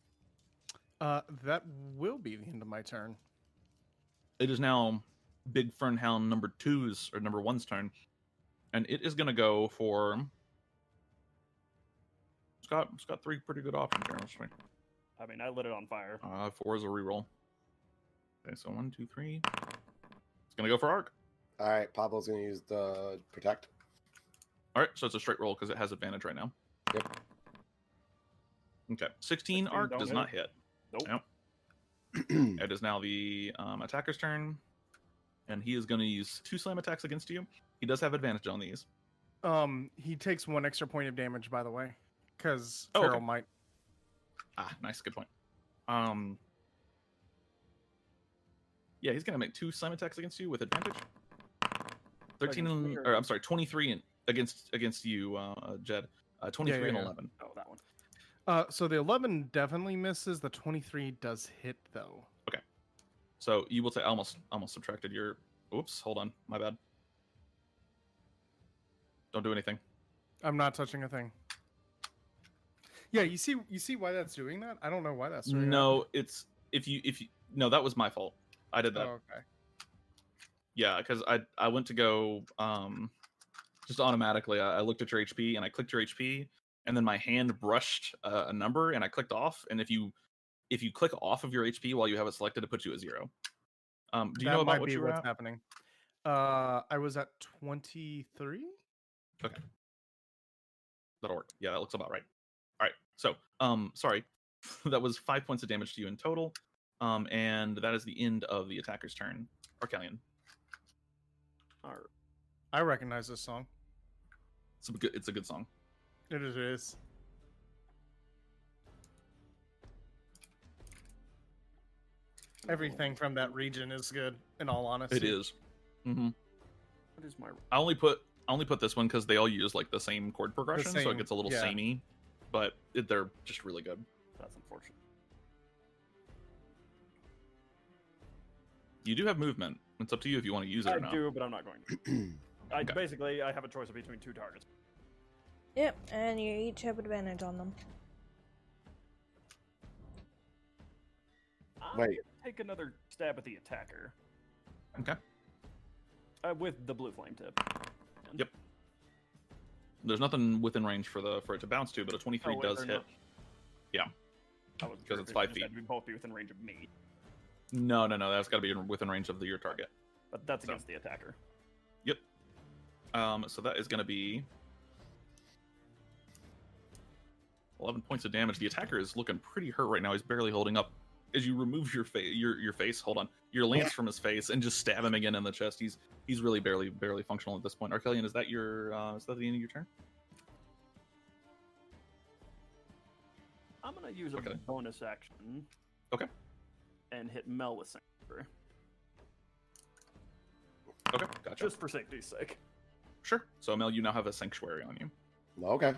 That will be the end of my turn. It is now Big Fern Hound number 1's turn. And it is going to go for... It's got 3 pretty good options here. I mean, I lit it on fire. 4 is a reroll. Okay, so 1, 2, 3. It's going to go for Arc. All right, Pablo's going to use the protect. All right, so it's a straight roll because it has advantage right now. Yep. Okay, 16 Arc does not hit. Nope. It is now the attacker's turn, and he is going to use 2 slam attacks against you. He does have advantage on these. He takes 1 extra point of damage, by the way, because okay. Feral might. Nice, good point. Yeah, he's going to make 2 slam attacks against you with advantage. 23 against you, Jed. 23 and 11. Oh, that one. So the 11 definitely misses. The 23 does hit, though. Okay. So you will say almost subtracted your... Oops, hold on. My bad. Don't do anything. I'm not touching a thing. Yeah, you see why that's doing that? I don't know why that's doing that. No, it's... If you... No, that was my fault. I did that. Oh, okay. Yeah, because I went to go... just automatically, I looked at your HP, and I clicked your HP, and then my hand brushed a number, and I clicked off. And if you click off of your HP while you have it selected, it puts you at 0. Do you know about what you were what's at? happening? I was at 23. Okay, that'll work. Yeah, that looks about right. All right. So, sorry, that was 5 points of damage to you in total, and that is the end of the attacker's turn. Arcelion. I recognize this song. It's a good song. It is. Everything from that region is good, in all honesty. It is. Mm-hmm. What is my... I only put this one because they all use like the same chord progression, so it gets a little samey, but they're just really good. That's unfortunate. You do have movement. It's up to you if you want to use it or not. I do, but I'm not going to. Basically, I have a choice between 2 targets. Yep, and you each have advantage on them. Wait. Take another stab at the attacker. Okay. With the blue flame tip. Yep. There's nothing within range for it to bounce to, but a 23 does hit. Not? Yeah. because it's 5 feet. We both be within range of me. No. That's got to be within range of your target. But that's against the attacker. Yep. So that is going to be 11 points of damage. The attacker is looking pretty hurt right now. He's barely holding up. As you remove your your lance from his face, and just stab him again in the chest. He's really barely functional at this point. Arcelion, is that the end of your turn? I'm gonna use a bonus action. Okay. And hit Mel with Sanctuary. Okay, gotcha. Just for safety's sake. Sure. So Mel, you now have a sanctuary on you. Okay.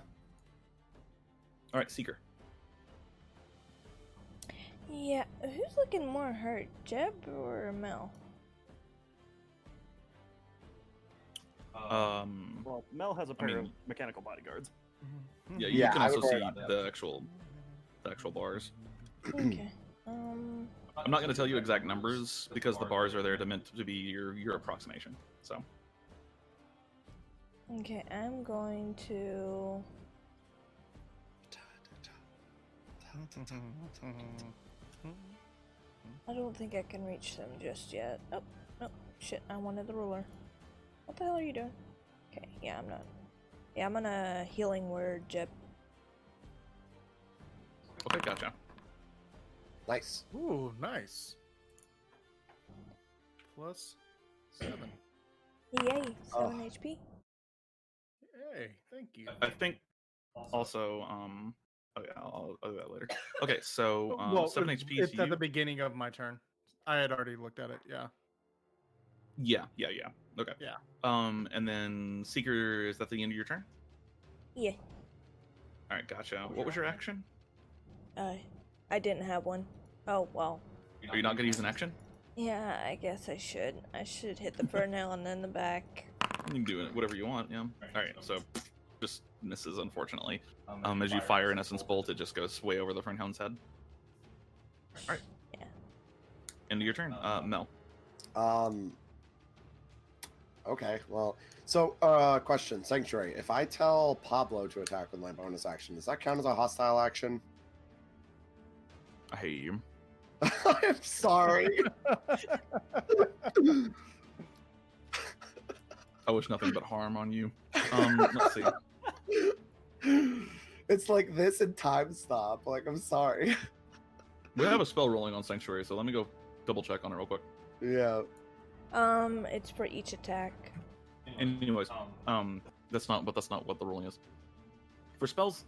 All right, Seeker. Yeah, who's looking more hurt, Jeb or Mel? Well, Mel has a pair of mechanical bodyguards. Yeah, you can also see the actual bars. Okay. I'm not going to tell you exact numbers because the bars are there meant to be your approximation. So. Okay, I'm going to. I don't think I can reach them just yet. Oh, shit, I wanted the ruler. What the hell are you doing? Okay, yeah, I'm not. Yeah, I'm gonna healing word, Jeb. Okay, gotcha. Nice. Ooh, nice. +7. Yay, 7 HP. Hey, thank you. I think also, oh yeah, I'll do that later. Okay, so 7 HP It's to at you. the beginning of my turn. I had already looked at it. Yeah. Yeah. Okay. Yeah. And then Seeker, is that the end of your turn? Yeah. All right, gotcha. What was your action? I didn't have one. Oh, well. Are you not going to use an action? Yeah, I guess I should. I should hit the Fernell and then the back. You can do it whatever you want. Yeah. All right. So just misses, unfortunately. As you fire an essence bolt, it just goes way over the Fernhound's head. All right. Yeah. End of your turn. Mel. Okay, well, so, question, Sanctuary. If I tell Pablo to attack with my bonus action, does that count as a hostile action? I hate you. I'm sorry. I wish nothing but harm on you. Let's see. It's like this and time stop. Like, I'm sorry. We have a spell rolling on Sanctuary, so let me go double check on it real quick. Yeah. It's for each attack. Anyways, that's not what the ruling is. For spells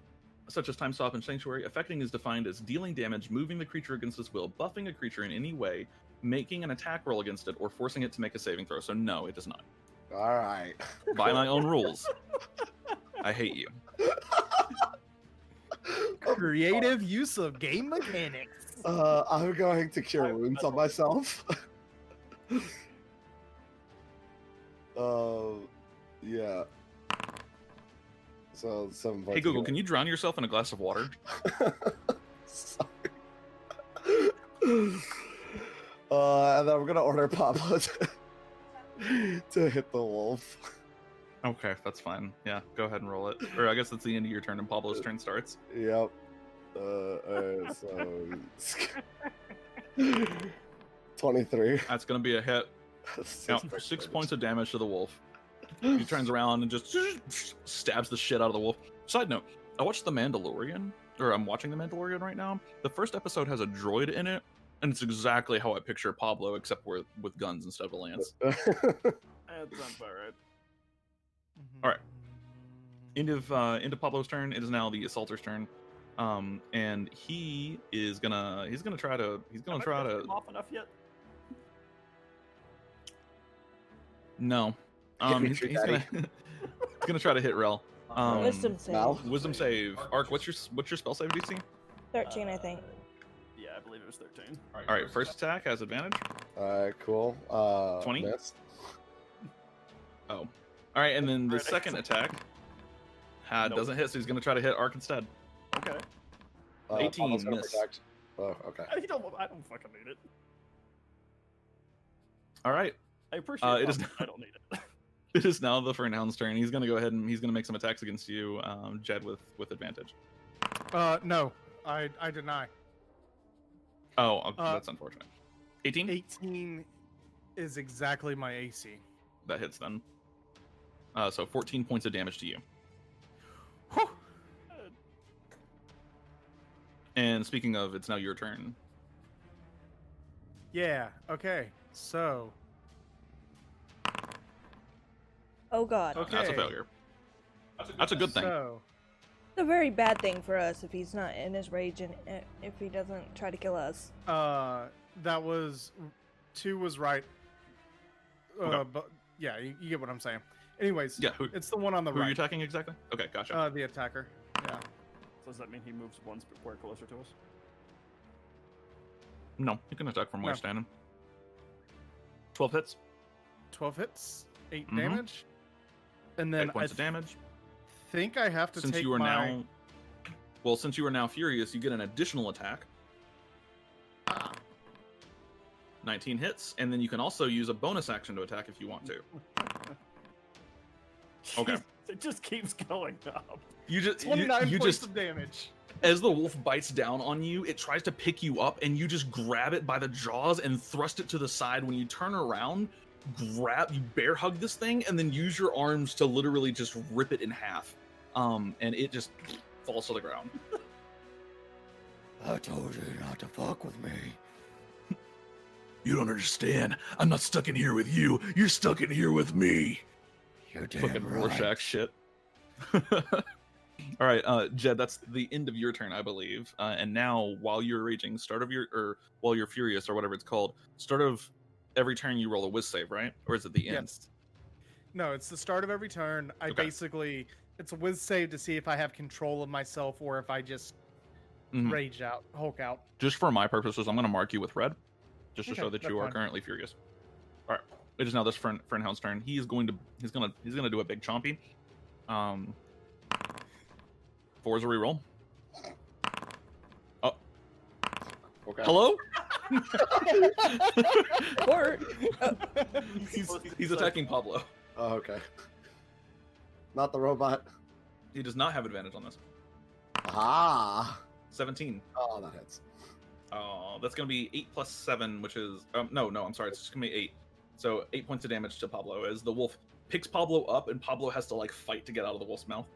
such as Time Stop and Sanctuary, affecting is defined as dealing damage, moving the creature against its will, buffing a creature in any way, making an attack roll against it, or forcing it to make a saving throw. So no, it does not. All right. By my own rules. I hate you. Creative use of game mechanics. I'm going to cure wounds on myself. Yeah. So 7 points. Hey Google, can you drown yourself in a glass of water? Sorry. And then I'm gonna order Pablo to hit the wolf. Okay, that's fine. Yeah, go ahead and roll it. Or I guess it's the end of your turn and Pablo's turn starts. Yep. Alright, so 23. That's gonna be a hit. Now, 6 points of damage to the wolf. He turns around and just stabs the shit out of the wolf. Side note, I watched The Mandalorian, or I'm watching The Mandalorian right now. The first episode has a droid in it, and it's exactly how I picture Pablo, except with guns instead of a lance. That sounds about right. All right. Into Pablo's turn. It is now the assaulter's turn. And he's gonna try to Off enough yet? No. He's gonna try to hit Rel. Wisdom save. Mal? Wisdom save. Arc, what's your spell save DC? 13, I think. Yeah, I believe it was 13. All right, first attack has advantage. Alright, cool. 20? Miss. Oh. All right, and then the second attack doesn't hit, so he's gonna try to hit Arc instead. Okay. 18 Pablo's gonna miss. protect. Oh, okay. I don't fucking need it. All right. I appreciate it is it. I don't need it. It is now the Fernhound's turn. He's gonna go ahead and he's gonna make some attacks against you, Jed, with advantage. No, I deny. Oh, that's unfortunate. 18? 18 is exactly my AC. That hits then. So 14 points of damage to you. Whew. And speaking of, it's now your turn. Yeah, okay. So, Oh god. Okay. That's a failure. That's a good thing. So, It's a very bad thing for us if he's not in his rage and if he doesn't try to kill us. that was 2 was right. Okay. But yeah, you get what I'm saying. Anyways, Yeah, it's the one on the who are right. you attacking exactly? Okay, gotcha. The attacker. Yeah. So does that mean he moves one square closer to us? No, you can attack from where No. you're standing. 12 hits. 12 hits, 8 Mhm. damage, and then 8 points of damage. think I have to Since take you are my... now, well, since you are now furious, you get an additional attack. 19 hits, and then you can also use a bonus action to attack if you want to. Okay. Jeez, it just keeps going up. You just 29 you points just of damage. as the wolf bites down on you, it tries to pick you up, and you just grab it by the jaws and thrust it to the side. When you turn around, you bear hug this thing, and then use your arms to literally just rip it in half. And it just falls to the ground. I told you not to fuck with me. You don't understand. I'm not stuck in here with you. You're stuck in here with me. You're damn Fucking right. Rorschach shit. All right, Jed, that's the end of your turn, I believe. And now, while you're raging, while you're furious or whatever it's called, start of every turn you roll a whiz save, right? Or is it the end? Yes. No, it's the start of every turn. I Okay. basically, it's a whiz save to see if I have control of myself or if I just Mhm. rage out, Hulk out. Just for my purposes, I'm going to mark you with red, just to Okay, show that that's you are fine. currently furious. All right, it is now this friend hound's turn. He's gonna do a big chompy. 4 is a reroll. Oh, Okay. hello. Or He's attacking Pablo. Oh, okay. Not the robot. He does not have advantage on this. Ah. 17. Oh, that hits. Oh, that's gonna be 8 plus 7, which is no, I'm sorry, it's just gonna be 8. So 8 points of damage to Pablo as the wolf picks Pablo up, and Pablo has to like fight to get out of the wolf's mouth.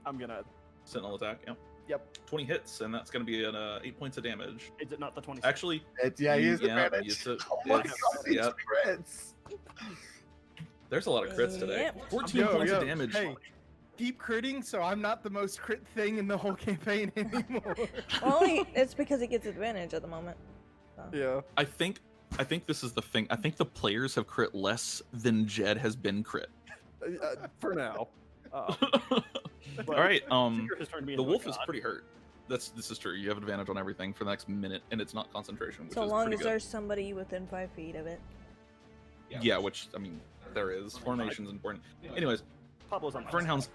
I'm gonna. Sentinel attack. Yep. Yep. 20 hits, and that's gonna be an 8 points of damage. Is it not the 20? Actually, Yeah, he is yeah, advantage. it's a- Oh my it's- god, these yep. crits. There's a lot of crits today. Yep. 14 points of damage. Hey, keep critting, so I'm not the most crit thing in the whole campaign anymore. only it's because he gets advantage at the moment. Yeah. I think this is the thing. I think the players have crit less than Jed has been crit. For now. All right. Secret has turned me The into a wolf is god. pretty hurt. This is true. You have advantage on everything for the next minute, and it's not concentration, which So is long pretty as good. there's somebody within 5 feet of it. Yeah, which I mean, there is. Formation's important. Anyways, Pablo's on my Fernhound's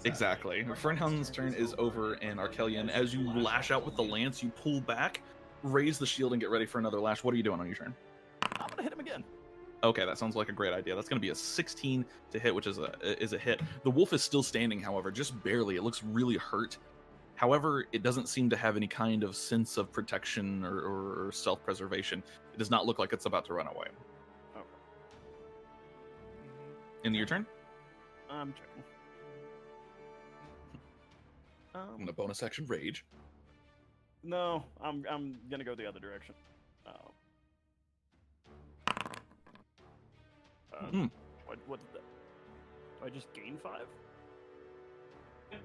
exactly. Fernhound's turn is over, and Arcelion, as you lash out with the lance, you pull back, raise the shield, and get ready for another lash. What are you doing on your turn? I'm gonna hit him again. Okay, that sounds like a great idea. That's going to be a 16 to hit, which is a hit. The wolf is still standing, however, just barely. It looks really hurt. However, it doesn't seem to have any kind of sense of protection or self-preservation. It does not look like it's about to run away. Okay. Into your turn? I'm checking. I'm going to bonus action rage. No, I'm gonna go the other direction. Hmm. What did that? Do I just gain 5?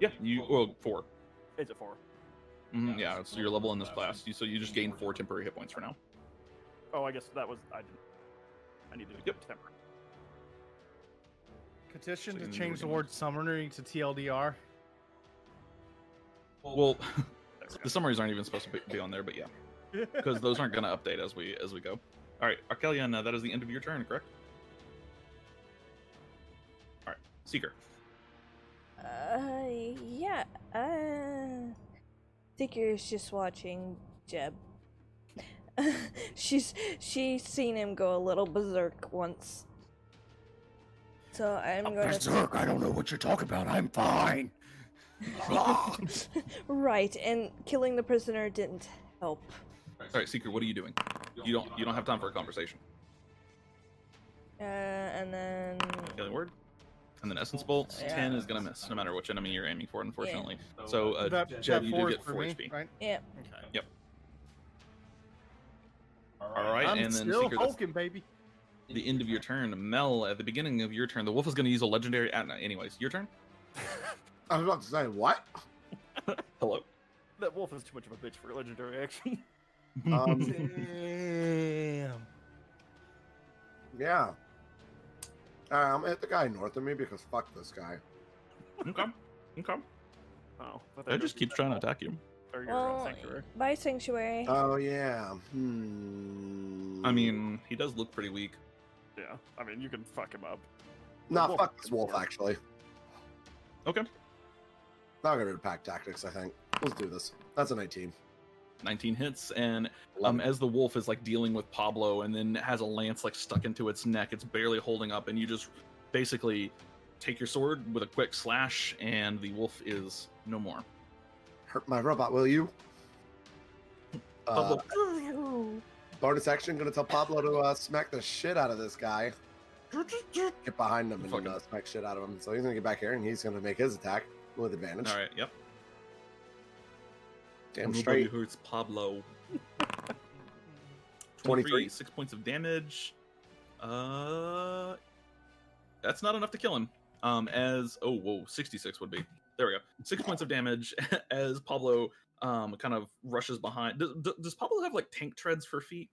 Yeah, well, 4. Is it 4? Mhm, yeah, it's your level in this class. So you just gain 4 temporary hit points for now. Oh, I guess that was I didn't. I needed to Yep. get temper. Petition So to you can change the do word summoning to TLDR. Well, the summaries aren't even supposed to be on there, but yeah, because those aren't going to update as we go. All right, Arcelion, that is the end of your turn, correct? All right, Seeker. Yeah. Seeker's just watching Jeb. she's seen him go a little berserk once. So I'm going to. Berserk, I don't know what you're talking about. I'm fine. Right, and killing the prisoner didn't help. Sorry, Seeker, what are you doing? You don't have time for a conversation. And then Healing word. And then Essence Bolt, Yeah. 10 is gonna miss, no matter which enemy you're aiming for, unfortunately. So, that Jed, you do 4 is get for 4 me, HP. right? yeah. Okay. Yep. Alright, I'm and then still Seeker, that's hulking, baby. the end of your turn. Mel, at the beginning of your turn, the wolf is gonna use a legendary... anyways, your turn? I was about to say, what? Hello? That wolf is too much of a bitch for a legendary action. Damn. Yeah. I'm gonna hit the guy north of me because fuck this guy. Okay. Oh, It just keeps trying to attack you. Or your Well, sanctuary. by sanctuary. Oh yeah. I mean, he does look pretty weak. Yeah, I mean, you can fuck him up. Nah, wolf- fuck this wolf actually. Okay. Not gonna do pack tactics, I think. Let's do this. That's a 19. 19 hits, and Love it. as the wolf is like dealing with Pablo and then has a lance like stuck into its neck, it's barely holding up, and you just basically take your sword with a quick slash, and the wolf is no more. Hurt my robot, will you? Pablo, Bonus action, gonna tell Pablo to smack the shit out of this guy. Get behind him and Fucking- smack shit out of him. So he's gonna get back here and he's gonna make his attack with advantage. all right, yep. Damn Nobody straight. hurts Pablo. 23. 6 points of damage. That's not enough to kill him. 66 would be. There we go. 6 points of damage as Pablo kind of rushes behind. Does Pablo have like tank treads for feet?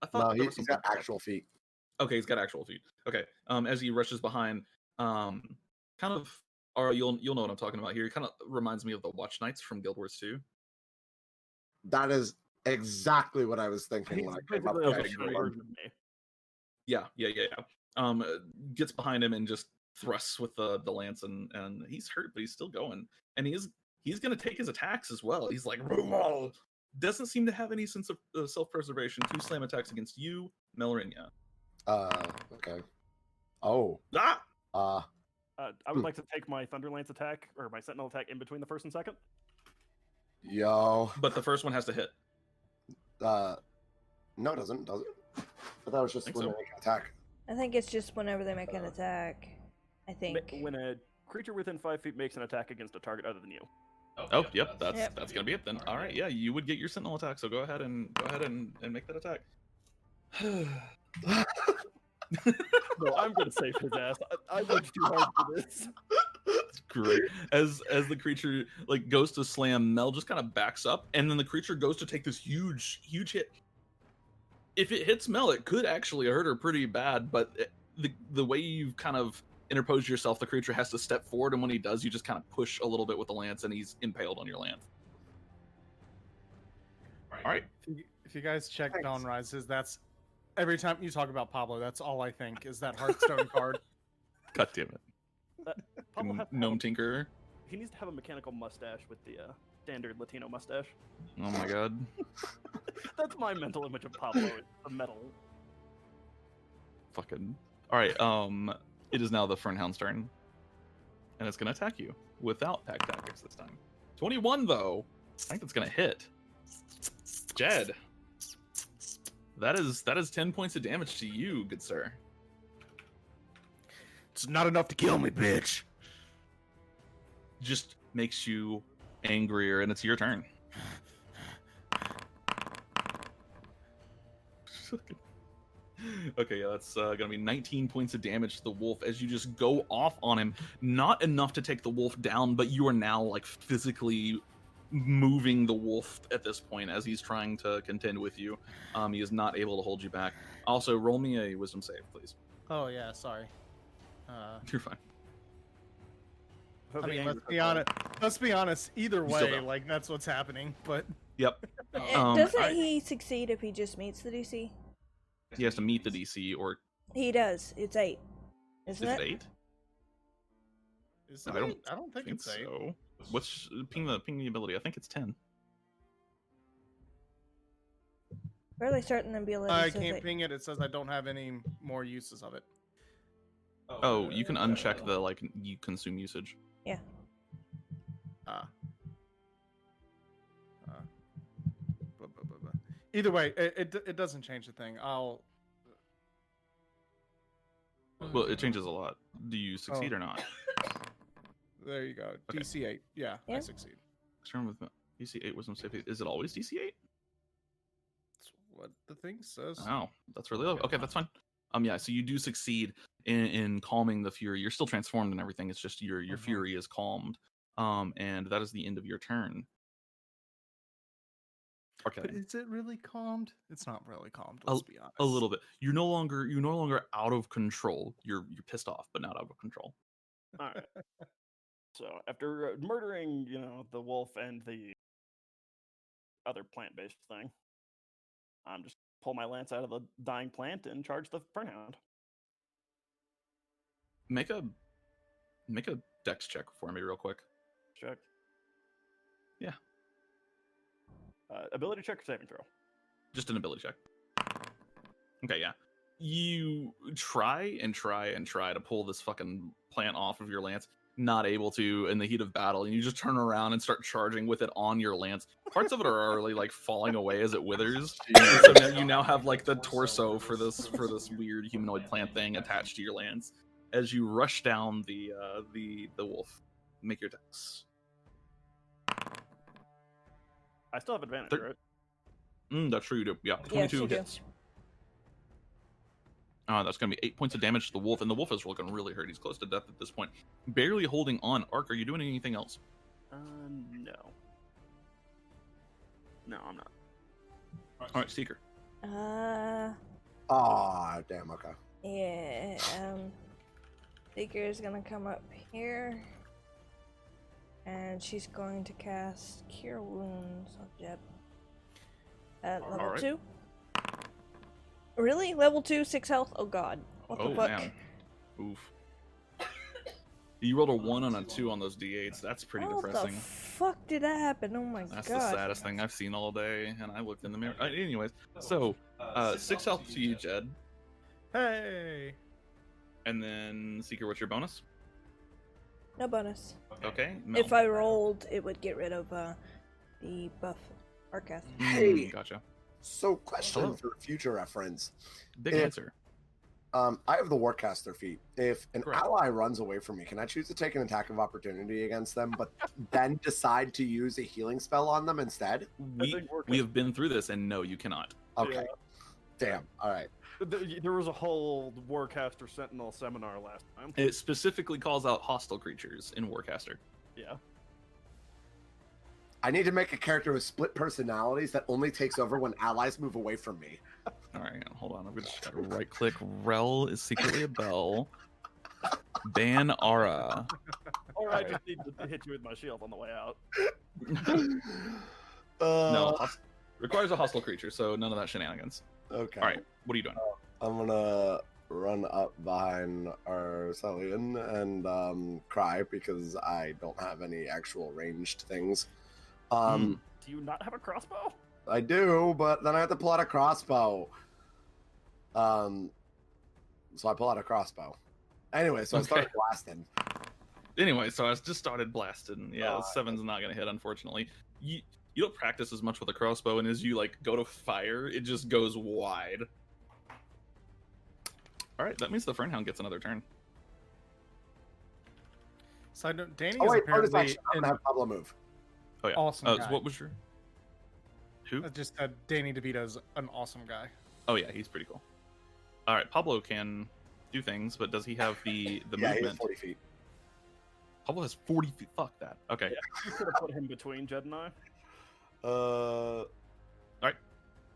I No, there was he's some got actual feet. Okay, he's got actual feet. Okay. As he rushes behind, kind of, or you'll know what I'm talking about here. He kind of reminds me of the Watch Knights from Guild Wars 2. That is exactly what I was thinking when I came up basically with like Okay, a that. great. short version of me. Yeah. Gets behind him and just thrusts with the lance, and he's hurt, but he's still going. And he's gonna take his attacks as well. He's like, doesn't seem to have any sense of self-preservation. 2 slam attacks against you, Melrinya. Okay. Oh. Ah! I would like to take my Thunder Lance attack, or my Sentinel attack, in between the first and second. Yo. But the first one has to hit. No, it doesn't, does it? But that was just Think when so. they make an attack. I think it's just whenever they make an attack. I think. When a creature within 5 feet makes an attack against a target other than you. Oh, yep, that's Yep. that's gonna be it then. All right, yeah, you would get your sentinel attack, so go ahead and make that attack. No, I'm gonna save his ass. I worked too hard for this. Great. As the creature like goes to slam, Mel just kind of backs up, and then the creature goes to take this huge hit. If it hits Mel, it could actually hurt her pretty bad, but the way you've kind of interposed yourself, the creature has to step forward, and when he does, you just kind of push a little bit with the lance, and he's impaled on your lance. All right. If you guys check Thanks. Dawn Rises, that's every time you talk about Pablo, that's all I think is that Hearthstone card. God damn it. Pablo has to Gnome have Tinkerer. he needs to have a mechanical mustache with the standard Latino mustache. Oh my god. That's my mental image of Pablo. It's the metal. Fucking. All right. It is now the Fernhound's turn, and it's gonna attack you without pack tactics this time. 21 though. I think that's gonna hit. Jed. That is 10 points of damage to you, good sir. It's not enough to kill me, bitch. Just makes you angrier, and it's your turn. Okay, yeah, that's gonna be 19 points of damage to the wolf as you just go off on him. Not enough to take the wolf down, but you are now like physically moving the wolf at this point as he's trying to contend with you. He is not able to hold you back. Also, roll me a wisdom save, please. Oh yeah, sorry. You're fine. I mean, let's be honest. Either You still way, don't. like that's what's happening. But Yep. Doesn't alright. he succeed if he just meets the DC? He has to meet the DC, or He does. It's 8. Isn't is it it? 8? is I it don't eight? I don't think it's 8. so. What's ping the ability? I think it's 10. Fairly certain the ability I says can't 8. ping it. It says I don't have any more uses of it. Oh, you can uncheck the like you consume usage. Yeah. Either way, it doesn't change the thing. Well, it changes a lot. Do you succeed or not? There you go. Okay. DC 8. Yeah, I Yeah. succeed. Turn with DC 8 wisdom save. Is it always DC 8? That's what the thing says. Oh, that's really low. Okay, that's fine. Yeah, so you do succeed in calming the fury. You're still transformed and everything. It's just your fury is calmed. And that is the end of your turn. Okay. But is it really calmed? It's not really calmed. Let's be honest. A little bit. You're no longer out of control. You're pissed off, but not out of control. All right. So after murdering, the wolf and the other plant-based thing, I'm just pull my lance out of the dying plant and charge the fernhound. Make a dex check for me real quick. Check. Yeah. Ability check or saving throw? Just an ability check. Okay, yeah. You try to pull this fucking plant off of your lance. Not able to in the heat of battle, and you just turn around and start charging with it on your lance. Parts of it are already like falling away as it withers. So now you now have like the torso for this weird humanoid plant thing attached to your lance. As you rush down the wolf, make your dex. I still have advantage, right? That's true you do. Yeah, Yes, 22 you do. hits. That's going to be 8 points of damage to the wolf, and the wolf is looking really hurt. He's close to death at this point. Barely holding on. Ark, are you doing anything else? No. No, I'm not. All right, Seeker. Damn. Okay. Yeah. Seeker is gonna come up here, and she's going to cast Cure Wounds on Jeb at level Alright. 2. Really? Level 2, 6 health? Oh god. What the fuck? Man. Oof. You rolled a 1 and a 2 on those d8s. That's pretty How depressing. the fuck did that happen? Oh my That's god. the saddest thing I've seen all day, and I looked in the mirror. Anyways, so 6 health to you, Jed. Hey. And then, Seeker, what's your bonus? No bonus. Okay. Mel. If I rolled, it would get rid of the buff Arcast. Hey. Gotcha. So, question Hello. for future reference. Big If- answer. I have the Warcaster feat. If an Correct. ally runs away from me, can I choose to take an attack of opportunity against them, but then decide to use a healing spell on them instead? We have been through this, and no, you cannot. Okay. Yeah. Damn. All right. There was a whole Warcaster Sentinel seminar last time. It specifically calls out hostile creatures in Warcaster. Yeah. I need to make a character with split personalities that only takes over when allies move away from me. All right, hold on. I'm going to right click. Rel is secretly a bell. Ban Ara. Or I just need to hit you with my shield on the way out. No, requires a hostile creature, so none of that shenanigans. Okay. All right, what are you doing? I'm gonna run up behind Arcelion and cry because I don't have any actual ranged things. Do you not have a crossbow? I do, but then I have to pull out a crossbow. So I pull out a crossbow. Anyway, so I started blasting. Anyway, so I just started blasting. Yeah, 7's not going to hit, unfortunately. You don't practice as much with a crossbow, and as you like go to fire, it just goes wide. All right, that means the Fernhound gets another turn. Side note, Danny Oh is wait, bonus apparently action. I'm gonna have Pablo move. Oh yeah. awesome So guy. what was your? Who? I just said Danny DeVito's an awesome guy. Oh yeah, he's pretty cool. All right, Pablo can do things, but does he have the Yeah, he has movement? 40 feet. Pablo has 40 feet. Fuck that. Okay. Yeah, you could have put him between Jed and I. Right.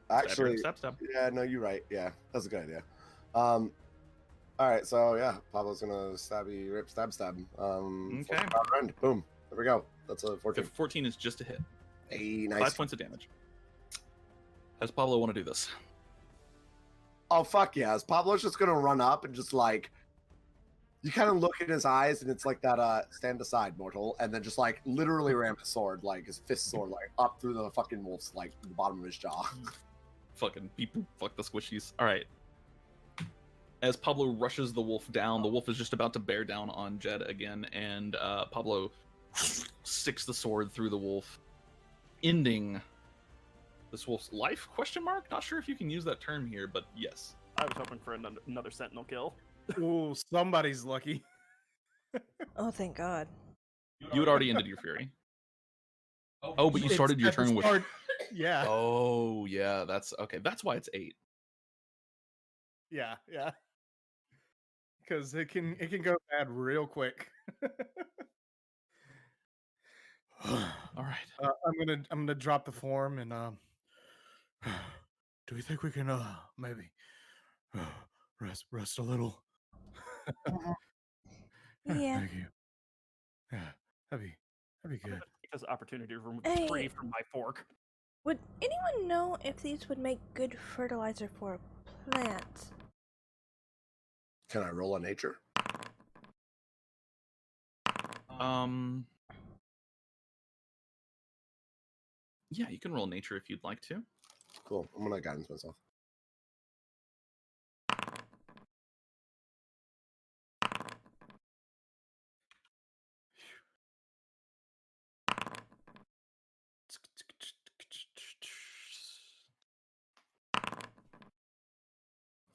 Actually, Stab. yeah, no, you're right. Yeah, that's a good idea. All right, so yeah, Pablo's gonna stabby, rip, stab. Okay. Round. Boom. There we go. That's a 14. 14 is just a hit. Hey, nice. 5 points of damage. Does Pablo want to do this? Oh fuck yes! Pablo's just gonna run up and just like, you kind of look in his eyes and it's like that stand aside, mortal, and then just like literally ram his sword, like his fist sword, like up through the fucking wolf's like the bottom of his jaw. Fucking beep boop. Fuck the squishies. All right. As Pablo rushes the wolf down, the wolf is just about to bear down on Jed again, and Pablo sticks the sword through the wolf, ending this wolf's life? Question mark? Not sure if you can use that term here, but yes. I was hoping for another sentinel kill. Ooh, somebody's lucky. Oh, thank God. You had already ended your fury. Oh, but you started your At the turn with. start- Yeah, Oh, yeah. That's okay. That's why it's 8. yeah. Because it can go bad real quick. All right. I'm gonna drop the form and do you think we can maybe rest a little? Yeah. Thank you. Yeah, that'd be good. Take this opportunity to remove Hey. 3 from my fork. Would anyone know if these would make good fertilizer for plants? Can I roll a nature? Yeah, you can roll nature if you'd like to. Cool. I'm gonna guidance myself.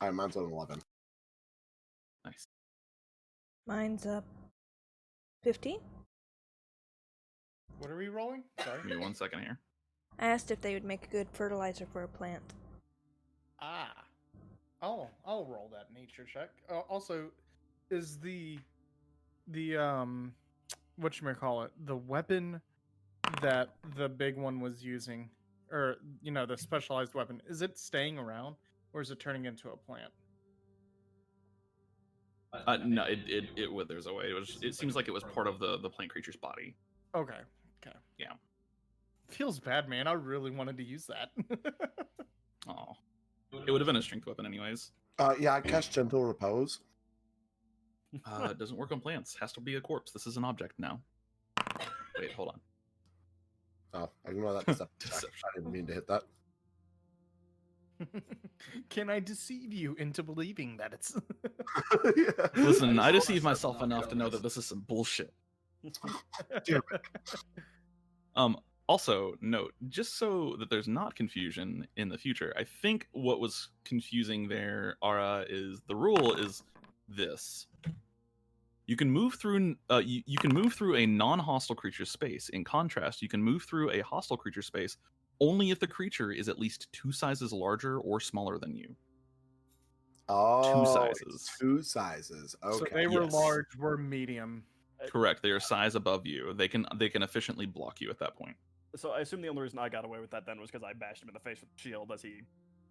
All right, mine's on 11. Nice. Mine's up 15. What are we rolling? Sorry. Give me 1 second here. I asked if they would make good fertilizer for a plant. I'll roll that nature check. Also, is the whatchamacallit, the weapon that the big one was using, or the specialized weapon, is it staying around or is it turning into a plant? No, it withers away. It seems like it was part of the plant creature's body. Okay. Yeah. Feels bad, man. I really wanted to use that. Oh, it would have been a strength weapon anyways. Yeah, I cast Gentle Repose. It doesn't work on plants. Has to be a corpse. This is an object now. Wait, hold on. Oh, I ignore that. Deception. Deception. I didn't mean to hit that. Can I deceive you into believing that it's... Yeah. Listen, I deceive myself enough to know that this is some bullshit. Damn Also, note, just so that there's not confusion in the future, I think what was confusing there, Ara, is the rule is this. You can move through you can move through a non-hostile creature space. In contrast, you can move through a hostile creature space only if the creature is at least 2 sizes larger or smaller than you. Oh, 2 sizes. 2 sizes. Okay. So they were Yes. large, we're medium. Correct. They are size above you. They can efficiently block you at that point. So I assume the only reason I got away with that then was because I bashed him in the face with the shield as he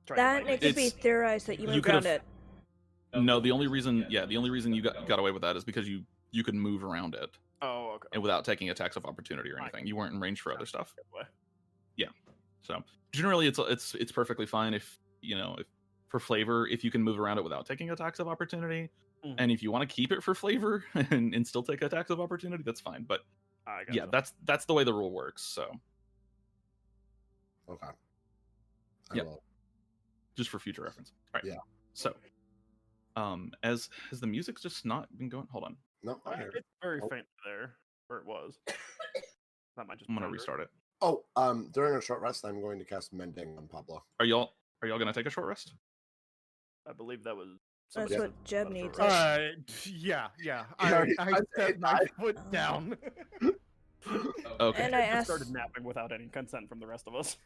tried That to bite it me. could be It's- theorized that you you moved could've- around it. No, the only reason you got away with that is because you could move around it Oh, okay. and without taking attacks of opportunity or Fine. anything. You weren't in range for other stuff. Good way. So generally, it's perfectly fine if for flavor, if you can move around it without taking attacks of opportunity, Mhm. and if you want to keep it for flavor and still take attacks of opportunity, that's fine. But I yeah, gotcha. that's the way the rule works. So Okay. Yep. Will. just for future reference. All right. Yeah. So, has the music just not been going? Hold on, No, I hear it. It's very Oh. faint there, or it was. That might just I'm gonna wander. restart it. Oh, during a short rest, I'm going to cast Mending on Pablo. Are y'all gonna take a short rest? I believe that was. That's somebody what said Jeb about a needs short it. rest. Yeah. already- I I- set my I- foot down. Okay. And I Jeb just asked. started napping without any consent from the rest of us.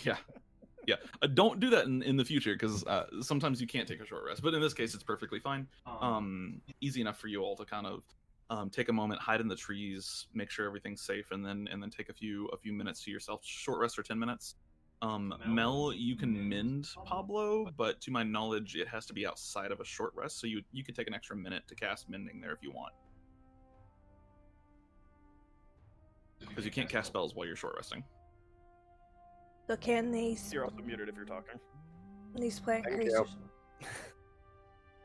Yeah. Don't do that in the future because sometimes you can't take a short rest. But in this case, it's perfectly fine. Easy enough for you all to kind of take a moment, hide in the trees, make sure everything's safe, and then take a few minutes to yourself. Short rest or 10 minutes. Mel, you can mend Pablo, but to my knowledge, it has to be outside of a short rest. So you could take an extra minute to cast mending there if you want, because you can't cast spells while you're short resting. So can these You're also muted if you're talking. plant Thank you. creatures?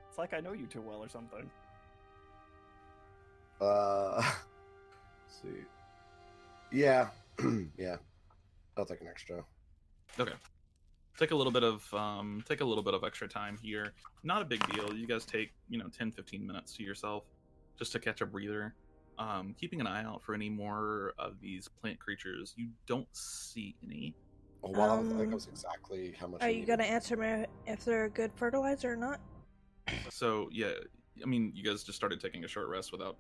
It's like I know you too well or something. Let's see. Yeah. Yeah. I'll take an extra. Okay. Take a little bit of extra time here. Not a big deal. You guys take 10-15 minutes to yourself just to catch a breather. keeping an eye out for any more of these plant creatures. You don't see any. Oh, wow, that goes exactly how much. Are I you needed. gonna answer me if they're a good fertilizer or not? So yeah, I mean, you guys just started taking a short rest without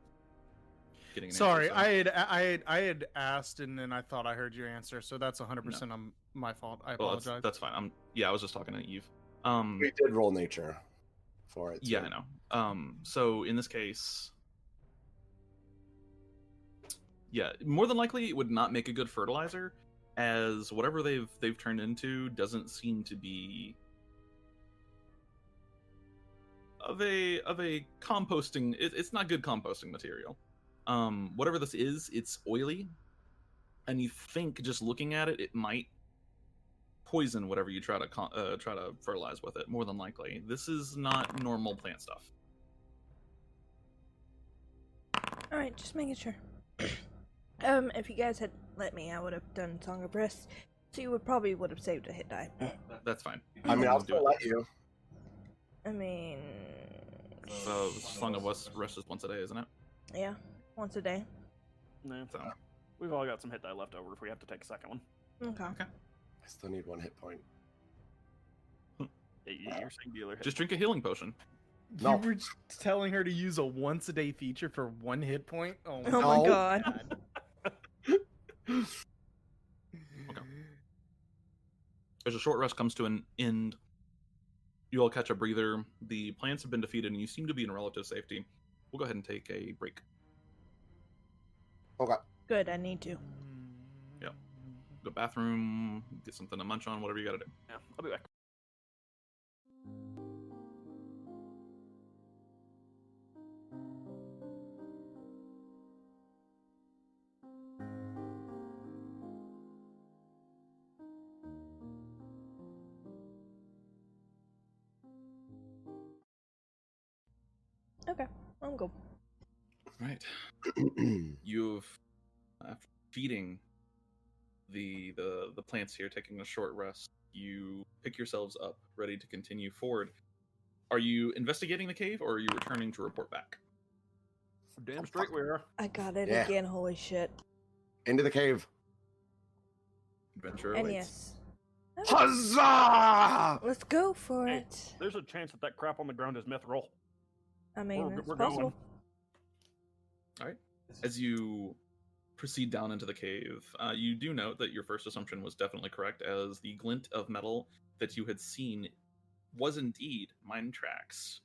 getting an Sorry, answer, so- I had asked and then I thought I heard your answer, so that's 100% on my fault. I Well, apologize. that's fine. I was just talking to Eve. We did roll nature for it. Yeah, too. I know. So in this case, yeah, more than likely it would not make a good fertilizer, as whatever they've turned into doesn't seem to be of a composting. It's not good composting material. Whatever this is, it's oily, and you think just looking at it, it might poison whatever you try to fertilize with it. More than likely, this is not normal plant stuff. All right, just making sure. If you guys had let me, I would have done Song of Breath, so you would have saved a hit die. That's fine. I mean, I'll Do still it. let you. I mean, So Song of Rest is once a day, isn't it? yeah, once a day. Nah, So we've all got some hit die left over if we have to take a second one. Okay. I still need 1 hit point. You're saying dealer hit. just drink a healing potion. No. You were telling her to use a once a day feature for 1 hit point? Oh, Oh my No. god. As a short rest comes to an end, you all catch a breather. The plants have been defeated, and you seem to be in relative safety. We'll go ahead and take a break. Okay. Good, I need to. Go to the bathroom, get something to munch on, whatever you gotta do. Yeah, I'll be back. Okay, I'm good. Right. You've, after feeding the plants here, taking a short rest, you pick yourselves up, ready to continue forward. Are you investigating the cave, or are you returning to report back? Damn straight we are. I got it Yeah. again, holy shit. Into the cave. Adventure And awaits. yes. Huzzah! Let's go for Hey, it. There's a chance that crap on the ground is mithril. I mean, we're it's going. possible. All right. As you proceed down into the cave, you do note that your first assumption was definitely correct, as the glint of metal that you had seen was indeed mine tracks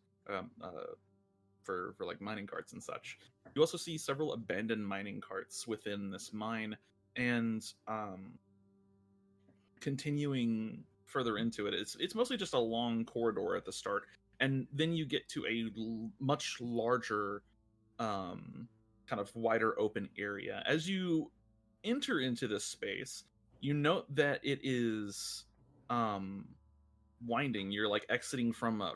for like mining carts and such. You also see several abandoned mining carts within this mine, and continuing further into it, it's mostly just a long corridor at the start, and then you get to a much larger kind of wider open area. As you enter into this space, you note that it is winding. You're like exiting from a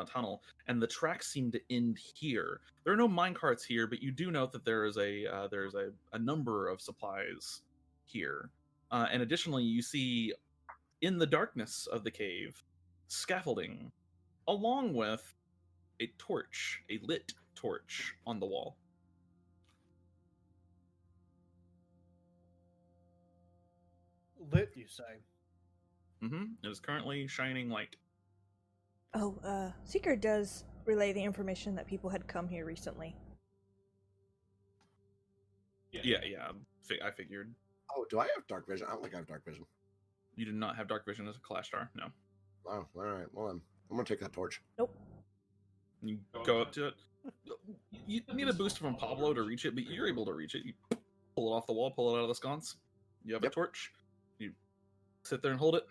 tunnel, and the tracks seem to end here. There are no minecarts here, but you do note that there's a number of supplies here, and additionally, you see in the darkness of the cave scaffolding, along with a torch, a lit torch on the wall. Lit, you say? It is currently shining light. Oh, Seeker does relay the information that people had come here recently. Yeah. I figured. Oh, do I have dark vision? I don't think I have dark vision. You do not have dark vision as a class star. No. Oh, all right. Well, then I'm gonna take that torch. Nope. You go up to it. You need a boost from Pablo to reach it, but you're able to reach it. You pull it off the wall, pull it out of the sconce. You have a torch. You sit there and hold it.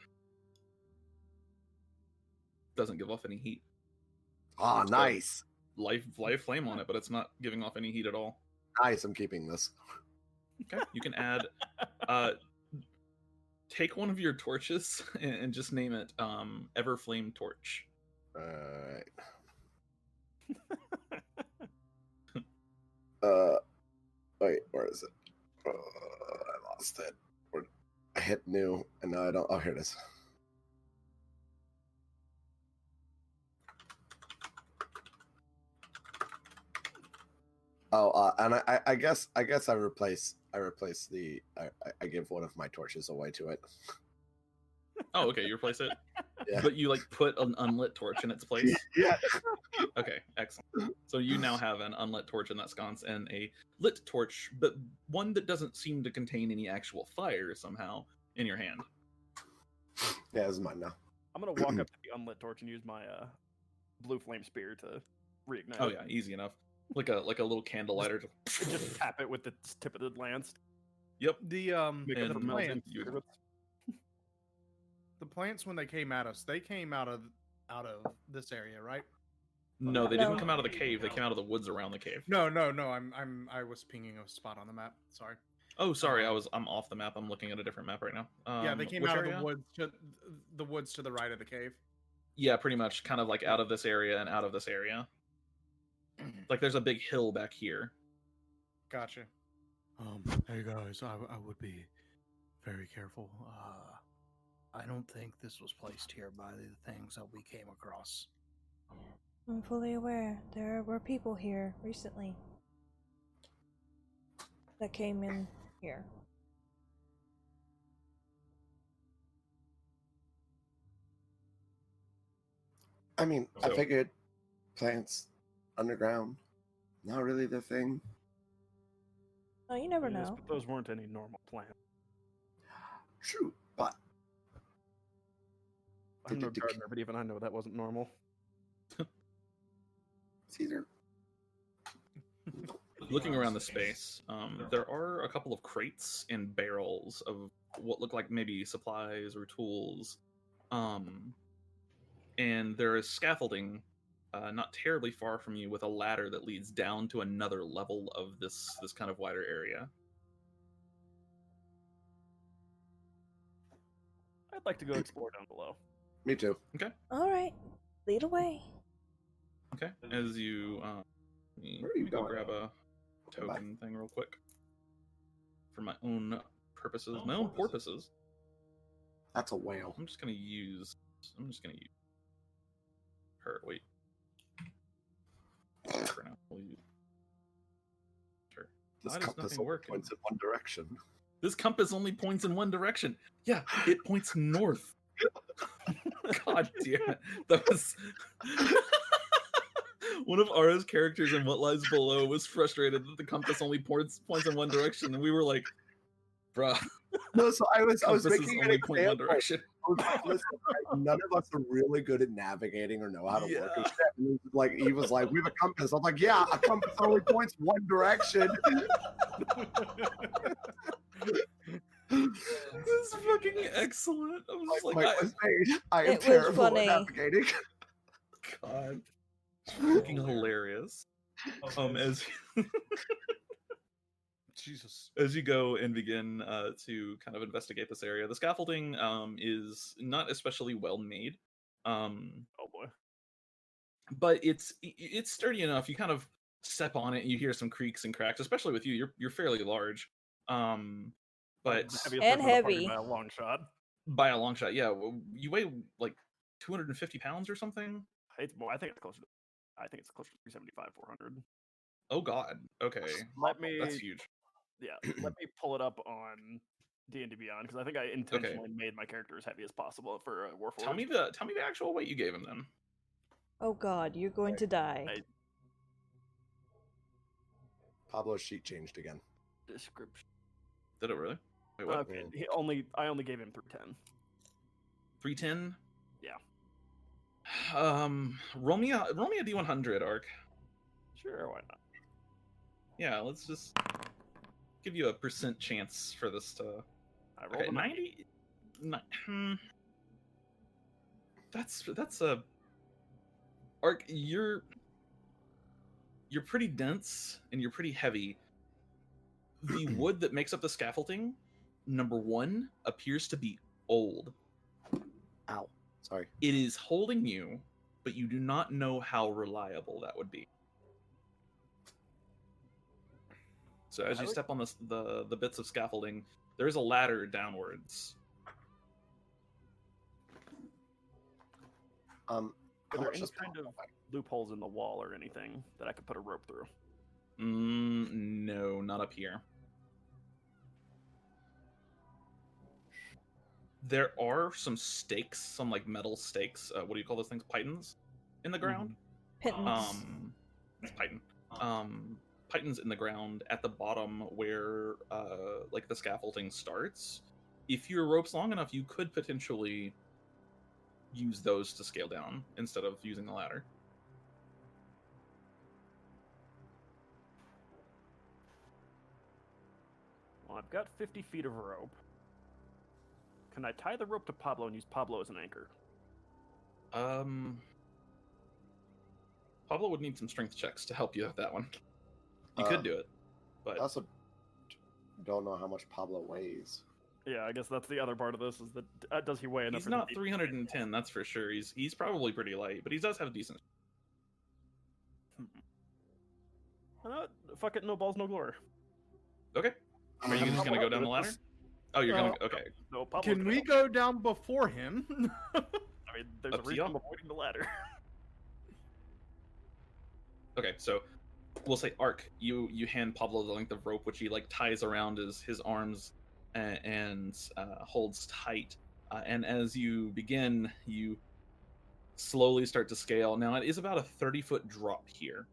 Doesn't give off any heat. Ah, It's nice. Live flame on it, but it's not giving off any heat at all. Nice. I'm keeping this. Okay, you can add. Take one of your torches and just name it Everflame Torch. Alright. Wait, where is it? I lost it. I hit new, and now I don't. Oh, here it is. Oh, and I guess I replace the I give one of my torches away to it. Oh, okay, you replace it, Yeah. but you like put an unlit torch in its place. Yeah. Okay, excellent. So you now have an unlit torch in that sconce and a lit torch, but one that doesn't seem to contain any actual fire somehow in your hand. Yeah, this is mine now. I'm gonna walk up to the unlit torch and use my blue flame spear to reignite. Oh it. yeah, easy enough. Like a little candle lighter. Just tap it with the tip of the lance. Yep. The Make it And melt plants, into it. the plants when they came at us, they came out of this area, right? No, they No. didn't come out of the cave. They came out of the woods around the cave. No. I was pinging a spot on the map. Sorry. Oh, sorry, I'm off the map. I'm looking at a different map right now. Yeah, they came which out area? of the woods to the right of the cave. Yeah, pretty much, kind of like out of this area and out of this area. Like there's a big hill back here. Gotcha. Hey guys, I would be very careful. I don't think this was placed here by the things that we came across. I'm fully aware. There were people here recently that came in here. I mean, I So- figured plants underground, not really the thing. Oh, you never Yes, know. but those weren't any normal plants. True, but I'm no Did- gardener, but even I know that wasn't normal. it's either Looking around the space, there are a couple of crates and barrels of what look like maybe supplies or tools. And there is scaffolding not terribly far from you with a ladder that leads down to another level of this kind of wider area. I'd like to go explore down below. me too. All right, lead away. Okay, as you Where are let you me go going? grab a Okay, bye. token thing real quick for my own purposes, my own porpoises. That's a whale. I'm just gonna use her. Wait. For now, we'll use her. This Why does compass nothing only work? points in one direction. This compass only points in one direction. Yeah, it points north. God damn it. That was one of Ara's characters in What Lies Below was frustrated that the compass only points in one direction, and we were like, bruh, No, so I was compasses making an only point one example. direction. Listen, none of us are really good at navigating or know how to work. Yeah. And shit. And he was like, we have a compass. I'm like, yeah, a compass only points one direction. This is fucking excellent. I was just My like, point was made. I am It was terrible funny. at navigating. God, it's fucking hilarious. As Jesus. as you go and begin to kind of investigate this area, the scaffolding is not especially well made, Oh boy. but it's sturdy enough. You kind of step on it, and you hear some creaks and cracks. Especially with you, you're fairly large, but The heaviest And person in the party heavy. by a long shot. by a long shot, yeah. You weigh like 250 pounds or something. It's more. I think it's closer. I think it's closer to 375, 400. Oh God. Okay, Let me. that's huge. Yeah. Let me pull it up on D&D Beyond because I think I intentionally made my character as heavy as possible for Warforged. Tell me the actual weight you gave him then. Oh God, you're going to die. Pablo's sheet changed again. description. Did it really? Wait, what? Okay. I only gave him 310. 310. Yeah. Roll me a D100, Arc. Sure, why not? Yeah, let's just give you a % chance for this to. I rolled Okay, a 90. 90. That's a. Arc, you're pretty dense and you're pretty heavy. The wood that makes up the scaffolding, number one, appears to be old. Ow. Sorry. It is holding you, but you do not know how reliable that would be. So as you step on the bits of scaffolding, there is a ladder downwards. Are how there much any does kind Pablo of loopholes in the wall or anything that I could put a rope through? No, not up here. There are some stakes, some like metal stakes. What do you call those things? Pythons in the ground. Pittance. It's Python. Pythons in the ground at the bottom where like the scaffolding starts. If your rope's long enough, you could potentially use those to scale down instead of using the ladder. Well, I've got 50 feet of rope. Can I tie the rope to Pablo and use Pablo as an anchor? Pablo would need some strength checks to help you with that one. You could do it, but I also don't know how much Pablo weighs. Yeah, I guess that's the other part of this, is that does he weigh enough? he's not 310, that's for sure. He's probably pretty light, but he does have decent. Fuck it, no balls, no glory. Okay. Are you just gonna go down the ladder? Oh, you're gonna. Okay. No, Pablo's Can gonna we help. go down before him? I mean, there's Up a to reason I'm y'all. avoiding the ladder. Okay, so we'll say Arc. You hand Pablo the length of rope, which he like ties around his arms and holds tight. And as you begin, you slowly start to scale. Now it is about a 30-foot drop here.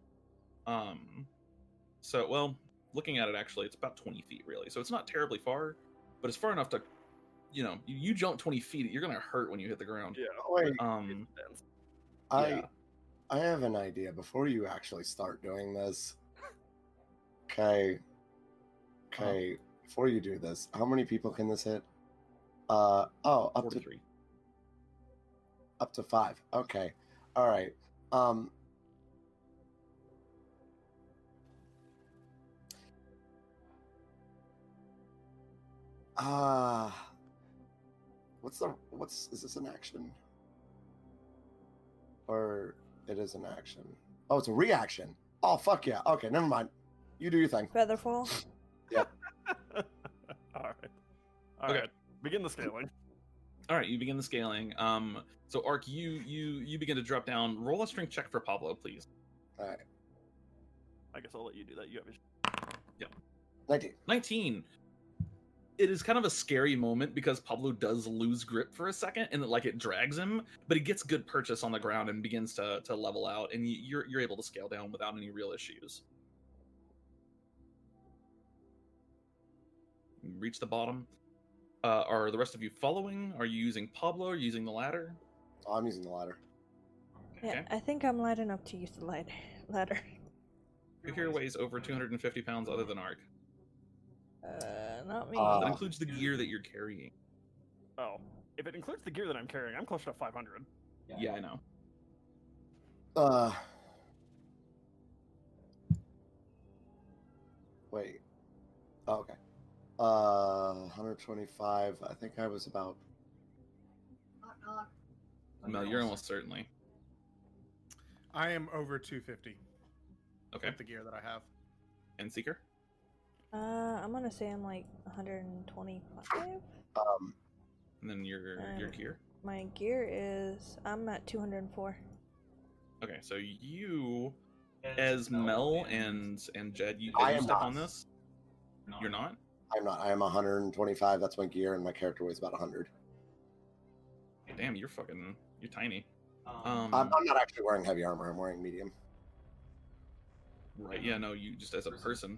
So well, looking at it, actually, it's about 20 feet really. So it's not terribly far, but it's far enough to, you jump 20 feet, you're gonna hurt when you hit the ground. Yeah. Wait, Yeah. I have an idea before you actually start doing this. Okay. Before you do this, how many people can this hit? Up 43. to 5. Okay. All right. Is this an action? Or it is an action? Oh, it's a reaction. Oh, fuck yeah. Okay, never mind. You do your thing. Featherfall. All right. Begin the scaling. All right, you begin the scaling. So Arc, you begin to drop down. Roll a strength check for Pablo, please. All right. I guess I'll let you do that. You have 19. It is kind of a scary moment because Pablo does lose grip for a second, and it drags him, but he gets good purchase on the ground and begins to level out, and you're able to scale down without any real issues. You reach the bottom. Are the rest of you following? Are you using Pablo? Are you using the ladder? Oh, I'm using the ladder. Yeah, Okay. I think I'm light enough to use the ladder. Who here weighs over 250 pounds other than Arc? Not me. That includes the gear that you're carrying. Oh, if it includes the gear that I'm carrying, I'm close to 500. Yeah, I know. Wait. Oh, okay. 125. I think I was about. Mel, you're almost certainly. I am over 250 Okay. with the gear that I have. And Seeker? I'm gonna say I'm like 125. And then your gear? My gear is I'm at 204. Okay, so you, as Mel and Jed, you I you am step not. on this? You're not? I'm not. I am 125. That's my gear, and my character weighs about 100. Damn, you're tiny. I'm not actually wearing heavy armor. I'm wearing medium. Right, yeah, no, you just as a person.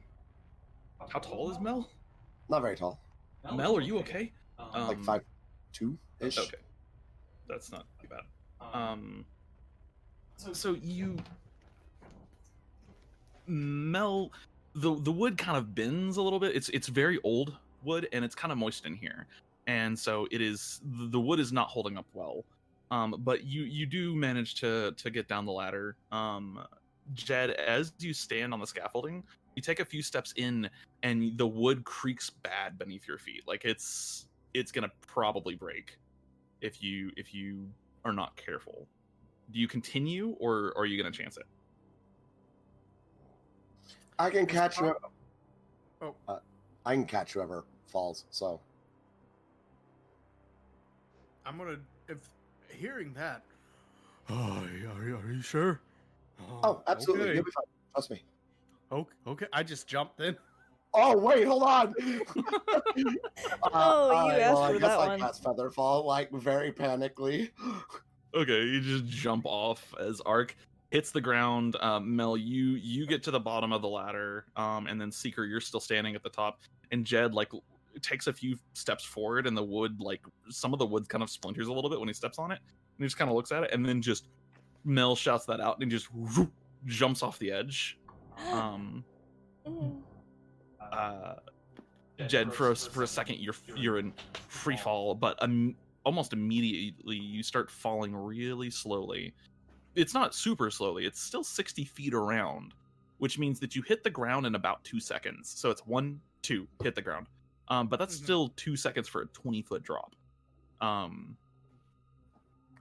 How tall is Mel? Not very tall. Mel, are you okay? Like 5'2" ish. Okay. That's not too bad. So you, Mel, the wood kind of bends a little bit. It's very old wood, and it's kind of moist in here, and so the wood is not holding up well. But you do manage to get down the ladder. Jed, as you stand on the scaffolding, you take a few steps in, and the wood creaks bad beneath your feet. Like it's gonna probably break if you are not careful. Do you continue, or are you gonna chance it? I can catch whoever. Oh. I can catch whoever falls. So I'm gonna, if hearing that. Oh, are you sure? Oh, absolutely. Okay. You'll be fine. Trust me. Okay. I just jumped in. Oh wait, hold on. Oh, you alright, asked I for guess that I one. cast Featherfall like very panically. Okay, you just jump off as Arc hits the ground. Mel, you get to the bottom of the ladder, and then Seeker, you're still standing at the top, and Jed like takes a few steps forward, and the wood, like some of the wood kind of splinters a little bit when he steps on it, and he just kind of looks at it, and then just Mel shouts that out and just whoop, jumps off the edge. Mm. Jed, for a second, you're in free fall, but almost immediately you start falling really slowly. It's not super slowly; it's still 60 feet around, which means that you hit the ground in about 2 seconds. So it's 1, 2, hit the ground. But that's still 2 seconds for a 20-foot drop. God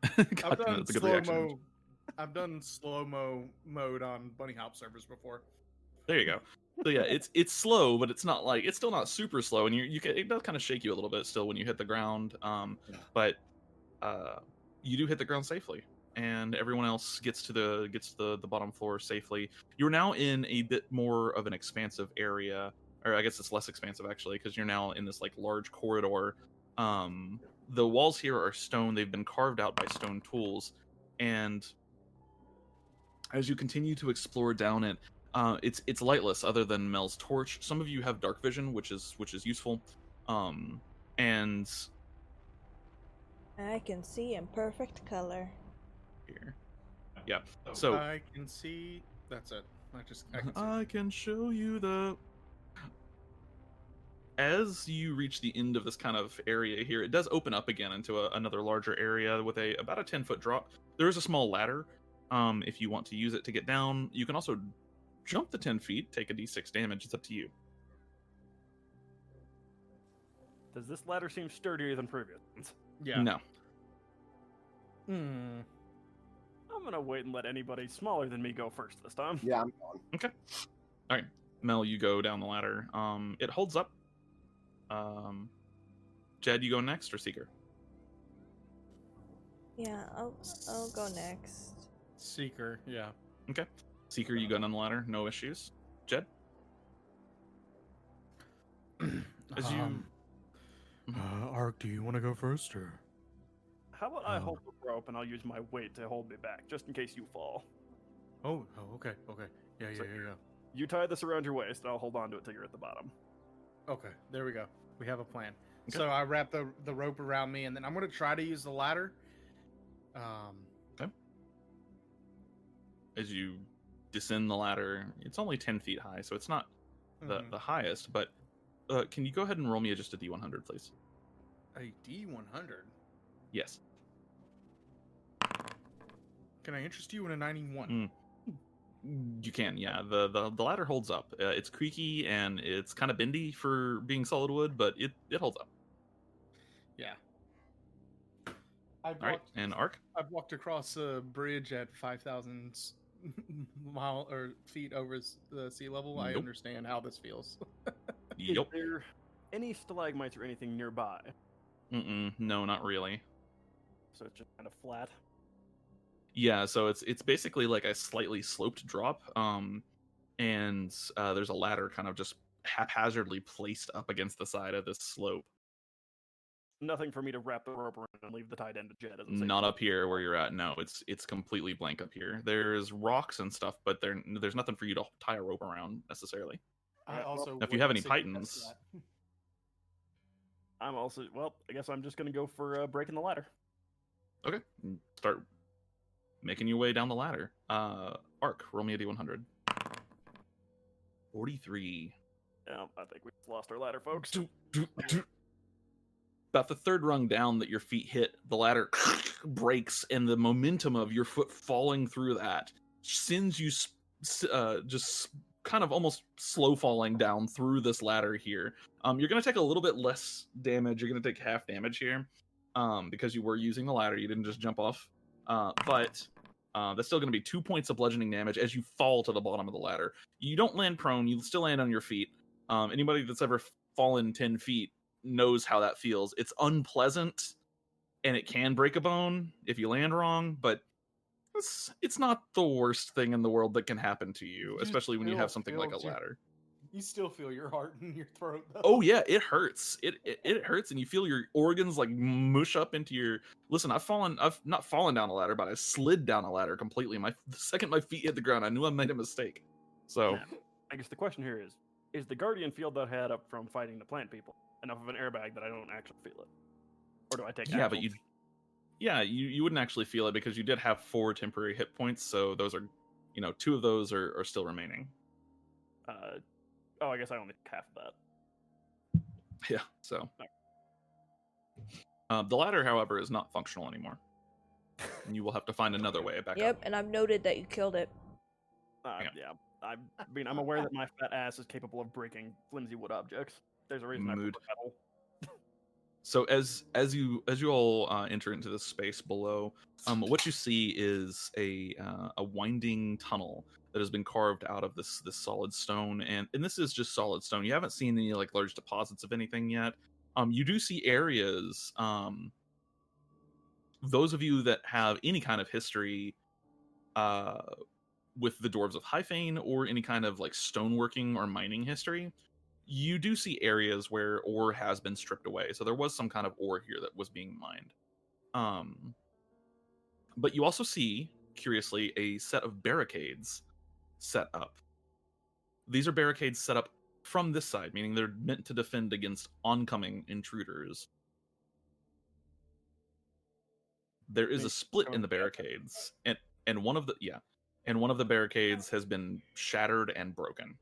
I've damn it, done that's a good slow reaction. mo. I've done slow-mo mode on bunny hop servers before. There you go. So yeah, it's slow, but it's still not super slow, and it does kind of shake you a little bit still when you hit the ground. But you do hit the ground safely, and everyone else gets to the bottom floor safely. You're now in a bit more of an expansive area, or I guess it's less expansive actually, because you're now in this like large corridor. The walls here are stone; they've been carved out by stone tools, and as you continue to explore down it, it's lightless other than Mel's torch. Some of you have dark vision, which is useful, and I can see in perfect color. here, yeah. So I can see. That's it. I can see. I can show you the. As you reach the end of this kind of area here, it does open up again into another larger area with about a 10-foot drop. There is a small ladder. If you want to use it to get down, you can also jump the 10 feet, take a d6 damage. It's up to you. Does this ladder seem sturdier than previous ones? Yeah. No. Hmm. I'm gonna wait and let anybody smaller than me go first this time. Yeah, I'm going. Okay. All right, Mel, you go down the ladder. It holds up. Jed, you go next, or Seeker? Yeah, I'll go next. Seeker. Yeah. Okay. Seeker, you go down the ladder. No issues. Jed? As you... Ark, do you want to go first, or? How about I hold the rope and I'll use my weight to hold me back, just in case you fall. Oh, okay. Yeah. You tie this around your waist, and I'll hold on to it till you're at the bottom. Okay, there we go. We have a plan. Okay. So I wrap the rope around me, and then I'm going to try to use the ladder. Okay. As you descend the ladder, it's only 10 feet high, so it's not the highest, but can you go ahead and roll me just a D100, please? A D100? Yes. Can I interest you in a 91? You can, yeah. The ladder holds up. It's creaky and it's kind of bendy for being solid wood, but it holds up. Yeah. All right, and Arc? I've walked across a bridge at 5,000 feet over the sea level. I Nope. understand how this feels. Yep. Is there any stalagmites or anything nearby? No, not really. So it's just kind of flat. Yeah, so it's basically like a slightly sloped drop, and there's a ladder kind of just haphazardly placed up against the side of this slope. Nothing for me to wrap the rope around and leave the tied end to Jed. As a Not up here where you're at. No, it's completely blank up here. There's rocks and stuff, but there's nothing for you to tie a rope around necessarily. I also if you have any wouldn't say pythons, yes to that. I'm also, well, I guess I'm just going to go for breaking the ladder. okay, start making your way down the ladder. Arc, roll me a d100. 43. Yeah, I think we just lost our ladder, folks. About the third rung down that your feet hit, the ladder breaks, and the momentum of your foot falling through that sends you just kind of almost slow falling down through this ladder here. You're going to take a little bit less damage. You're going to take half damage here because you were using the ladder. You didn't just jump off. But that's still going to be 2 points of bludgeoning damage as you fall to the bottom of the ladder. You don't land prone. You still land on your feet. Anybody that's ever fallen 10 feet knows how that feels. It's unpleasant, and it can break a bone if you land wrong, but It's not the worst thing in the world that can happen to you, You especially when you have still something like a feel your- ladder. You still feel your heart in your throat, though. Oh yeah, it hurts. It hurts, and you feel your organs like mush up into your. Listen, I've not fallen down a ladder, but I slid down a ladder completely. The second my feet hit the ground, I knew I made a mistake. So Now, I guess the question here is the guardian field that I had up from fighting the plant people enough of an airbag that I don't actually feel it? Or do I take yeah, but actual- you wouldn't actually feel it because you did have 4 temporary hit points, so those are, 2 of those are still remaining. Oh, I guess I only took half of that. Yeah, so. The ladder, however, is not functional anymore. And you will have to find another way back Yep, up. and I've noted that you killed it. Yeah. I'm aware that my fat ass is capable of breaking flimsy wood objects. There's a reason I Mood. prefer metal. So as you all enter into this space below, what you see is a winding tunnel that has been carved out of this solid stone, and this is just solid stone. You haven't seen any like large deposits of anything yet. You do see areas. Those of you that have any kind of history with the dwarves of Hyphane or any kind of like stoneworking or mining history, you do see areas where ore has been stripped away. So there was some kind of ore here that was being mined. But you also see, curiously, a set of barricades set up. These are barricades set up from this side, meaning they're meant to defend against oncoming intruders. There is a split in the barricades, and one of the barricades has been shattered and broken.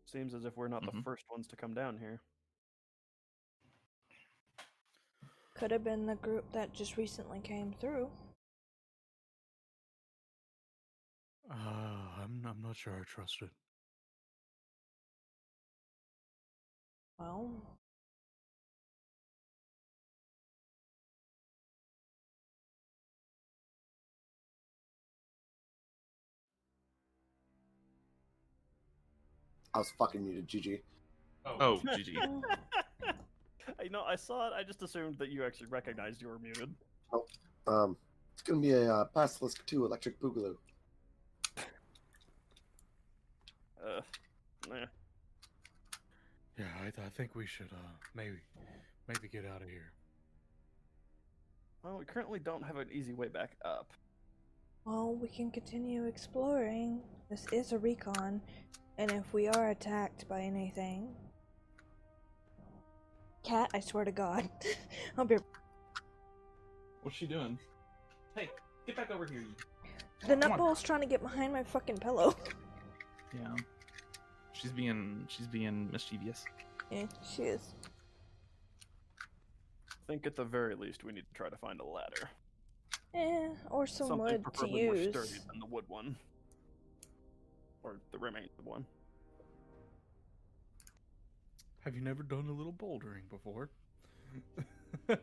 Seems as if we're not the first ones to come down here. Could have been the group that just recently came through. I'm not sure I trust it. Well, I was fucking muted, GG. Oh, GG. I saw it. I just assumed that you actually recognized you were muted. It's gonna be a Basilisk 2 Electric Boogaloo. Nah. Yeah, I think we should maybe get out of here. Well, we currently don't have an easy way back up. well, we can continue exploring. This is a recon, and if we are attacked by anything... Cat, I swear to God. I'll be... What's she doing? Hey, get back over here. The nutball's trying to get behind my fucking pillow. Yeah. She's being mischievous. Yeah, she is. I think at the very least we need to try to find a ladder. Or some Something wood to preferably more use. sturdy than the wood one. Or the remains of one. Have you never done a little bouldering before? You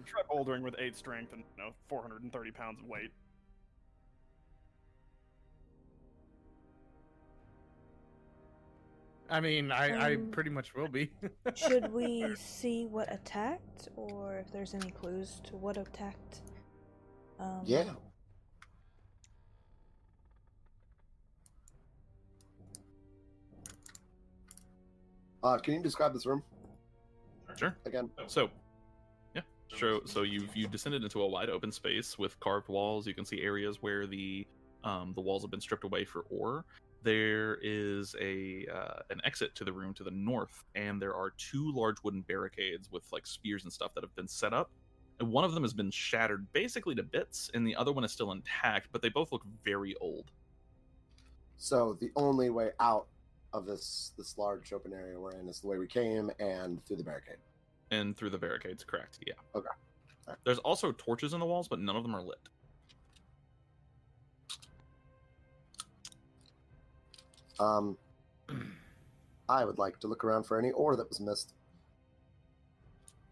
try bouldering with 8 strength and 430 pounds of weight. I mean, I pretty much will be. Should we see what attacked, or if there's any clues to what attacked? Yeah. Can you describe this room Sure. again? So you've descended into a wide open space with carved walls. You can see areas where the walls have been stripped away for ore. There is an exit to the room to the north, and there are 2 large wooden barricades with like spears and stuff that have been set up. And one of them has been shattered basically to bits, and the other one is still intact, but they both look very old. So the only way out of this large open area we're in is the way we came and through the barricade. And through the barricades, correct? Yeah. Okay. Right. There's also torches in the walls, but none of them are lit. I would like to look around for any ore that was missed.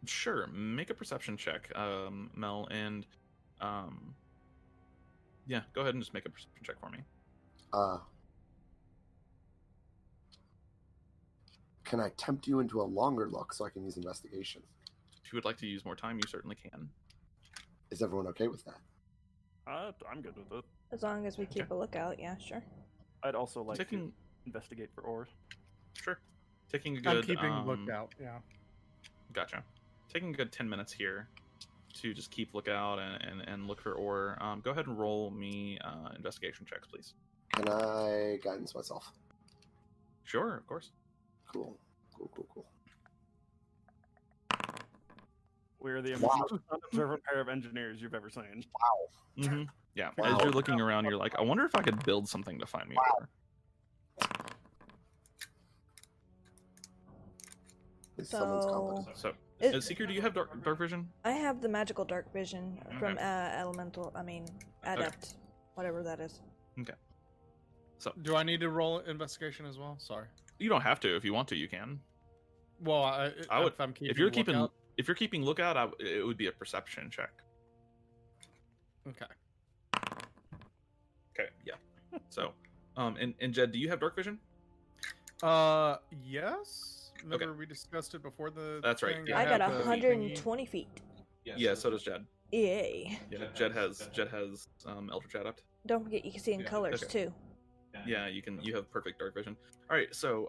Sure, make a perception check, Mel, and yeah, go ahead and just make a perception check for me. Can I tempt you into a longer look so I can use investigation? If you would like to use more time, you certainly can. Is everyone okay with that? I'm good with it. As long as we keep a lookout, yeah, sure. I'd also like Taking- to investigate for ores. Sure. Taking a good. I'm keeping lookout. Yeah. Gotcha. Taking a good 10 minutes here to just keep lookout and look for ore. Go ahead and roll me investigation checks, please. Can I guidance myself? Sure, of course. Cool. We're the Wow. most unobservant pair of engineers you've ever seen. Mm-hmm. Yeah. Wow. As you're looking around, you're like, I wonder if I could build something to find me ore. Is someone's competent? So, It- Seeker, do you have dark vision? I have the magical dark vision from Okay. elemental. I mean, adept, whatever that is. Do I need to roll investigation as well? Sorry. You don't have to. If you want to, you can. Well, I would- if I'm keeping If you're keeping lookout- lookout, it would be a perception check. Okay. Okay. Yeah. So, and Jed, do you have dark vision? Yes. Remember we discussed it before the. That's right, thing? yeah. I got have the 120 feet. Yeah. So does Jed. Yay! Yeah. Jed has Eldritch Adept. Don't forget you can see in colors okay. too. Yeah, you have perfect dark vision. All right, so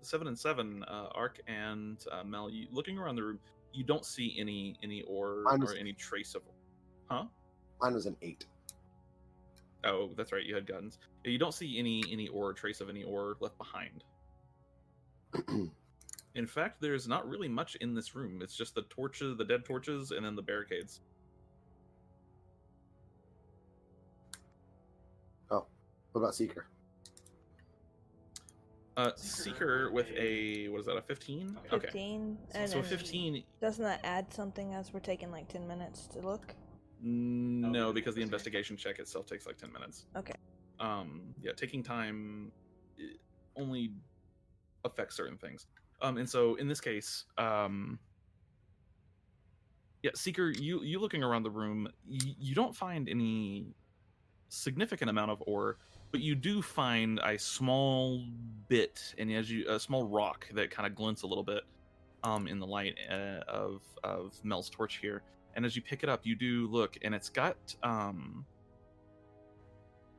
7 and 7, Arc and Mel, looking around the room, you don't see any ore or any trace of, huh? Mine was an 8. Oh, that's right, you had guns. Yeah, you don't see any ore, trace of any ore left behind. In fact, there's not really much in this room. It's just the torches, the dead torches, and then the barricades. Oh, what about Seeker? Seeker with a, what is that, a 15? 15. Okay. And So then 15, doesn't that add something as we're taking like 10 minutes to look? no, because the investigation check itself takes like 10 minutes. Okay. Yeah, taking time only affects certain things. And so in this case, yeah, Seeker, you looking around the room, you don't find any significant amount of ore, but you do find a small bit, and a small rock that kind of glints a little bit in the light of Mel's torch here. And as you pick it up, you do look, and it's got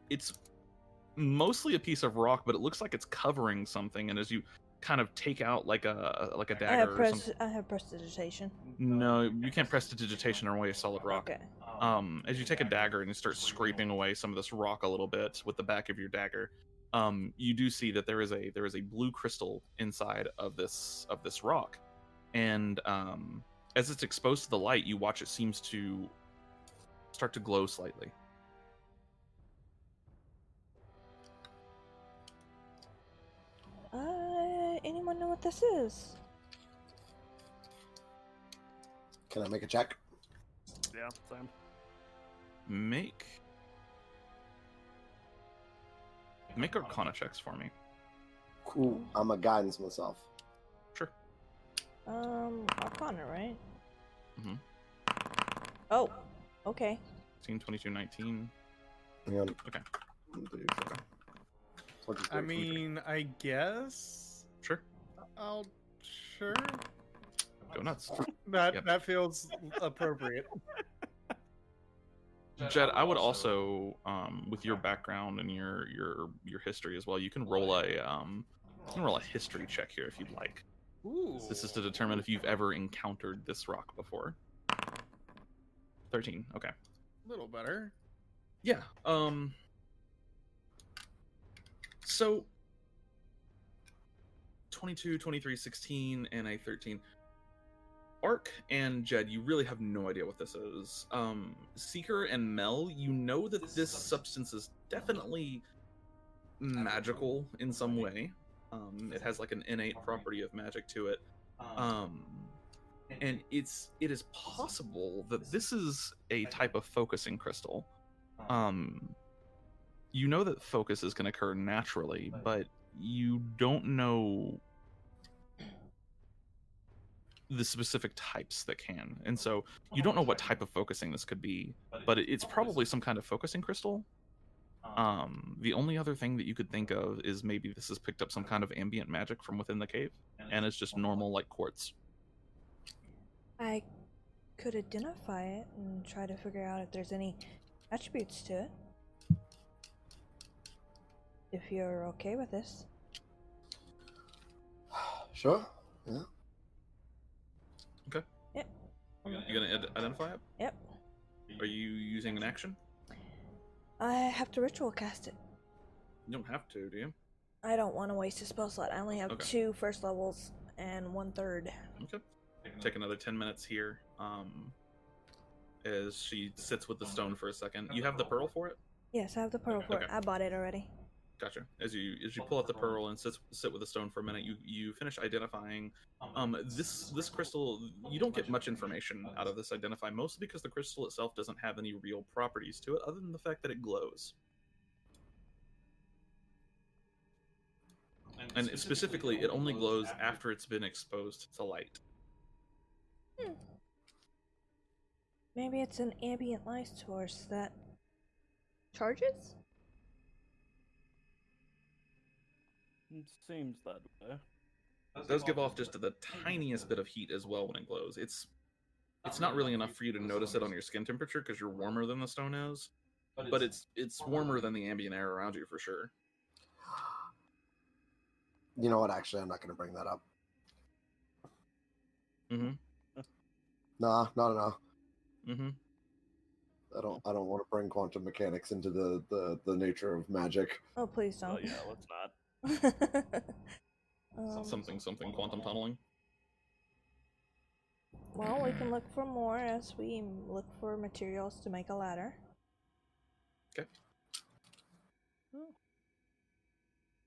it's mostly a piece of rock, but it looks like it's covering something. And as you kind of take out like a dagger or something. I have prestidigitation. No, you can't prestidigitation away a solid rock. Okay. As you take a dagger and you start scraping away some of this rock a little bit with the back of your dagger, you do see that there is a blue crystal inside of this rock, and as it's exposed to the light, you watch it seems to start to glow slightly. Anyone know what this is? Can I make a check? Yeah, same. Make Arcana checks for me. Cool. I'm a guidance myself. Sure. Arcana, right? Mhm. Oh, okay. 16, 22, 19. Hang on. Okay. I mean, I guess. Sure. I'll. Sure. Go nuts. That feels appropriate. Jed, I would also, with your background and your history as well, you can roll a history check here if you'd like. Ooh. This is to determine if you've ever encountered this rock before. 13. Okay. A little better. Yeah. So 22, 23, 16, and a 13. Arc and Jed, you really have no idea what this is. Seeker and Mel, you know that this substance is definitely magical in some way. It has like an innate property of magic to it. And it is possible that this is a type of focusing crystal. You know that focus is going to occur naturally, but you don't know the specific types that can. And so you don't know what type of focusing this could be, but it's probably some kind of focusing crystal. The only other thing that you could think of is maybe this has picked up some kind of ambient magic from within the cave, and it's just normal like quartz. I could identify it and try to figure out if there's any attributes to it. If you're okay with this. Sure. Yeah. Okay. Yep. You gonna identify it? Yep. Are you using an action? I have to ritual cast it. You don't have to, do you? I don't want to waste a spell slot. I only have Okay. 2 first levels and 1/3. Okay. Take another 10 minutes here. As she sits with the stone for a second. You have the pearl for it? Yes, I have the pearl for it. Okay. I bought it already. Gotcha. As you pull out the pearl and sit with the stone for a minute, you finish identifying this crystal. You don't get much information out of this identify, mostly because the crystal itself doesn't have any real properties to it other than the fact that it glows. And specifically, it only glows after it's been exposed to light. Maybe it's an ambient light source that charges? It seems that way. It does give off just the tiniest bit of heat as well when it glows. It's not really enough for you to notice it on your skin temperature because you're warmer than the stone is, but it's warmer than the ambient air around you for sure. You know what? Actually, I'm not going to bring that up. Mm-hmm. Nah, not enough. Mm-hmm. I don't want to bring quantum mechanics into the nature of magic. Oh, please don't. Oh yeah, let's not. Something quantum tunneling. Well, we can look for more as we look for materials to make a ladder. Okay.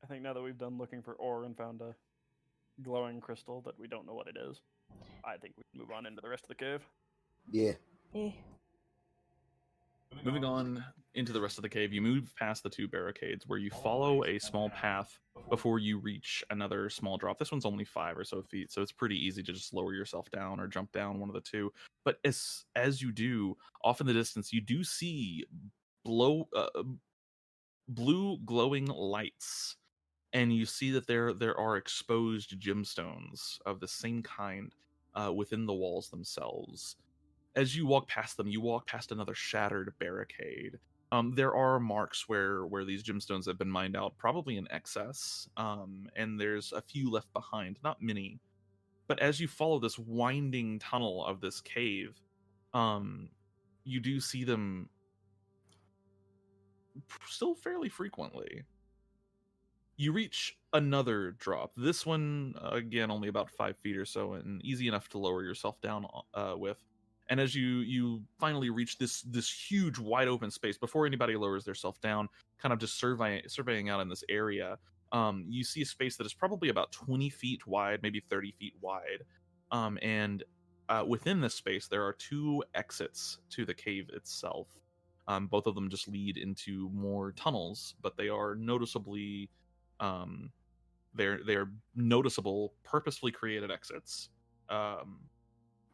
I think now that we've done looking for ore and found a glowing crystal that we don't know what it is, I think we can move on into the rest of the cave. Yeah. Eh. Moving on into the rest of the cave, you move past the 2 barricades where you follow a small path before you reach another small drop. This one's only 5 or so feet, so it's pretty easy to just lower yourself down or jump down one of the 2. But as you do, off in the distance, you do see blue glowing lights, and you see that there are exposed gemstones of the same kind within the walls themselves. As you walk past them, you walk past another shattered barricade. There are marks where these gemstones have been mined out, probably in excess, and there's a few left behind, not many. But as you follow this winding tunnel of this cave, you do see them still fairly frequently. You reach another drop. This one, again, only about 5 feet or so, and easy enough to lower yourself down with. And as you finally reach this huge wide open space, before anybody lowers themselves down, kind of just surveying out in this area, you see a space that is probably about 20 feet wide, maybe 30 feet wide. And within this space, there are 2 exits to the cave itself. Both of them just lead into more tunnels, but they are noticeably they're noticeable, purposefully created exits.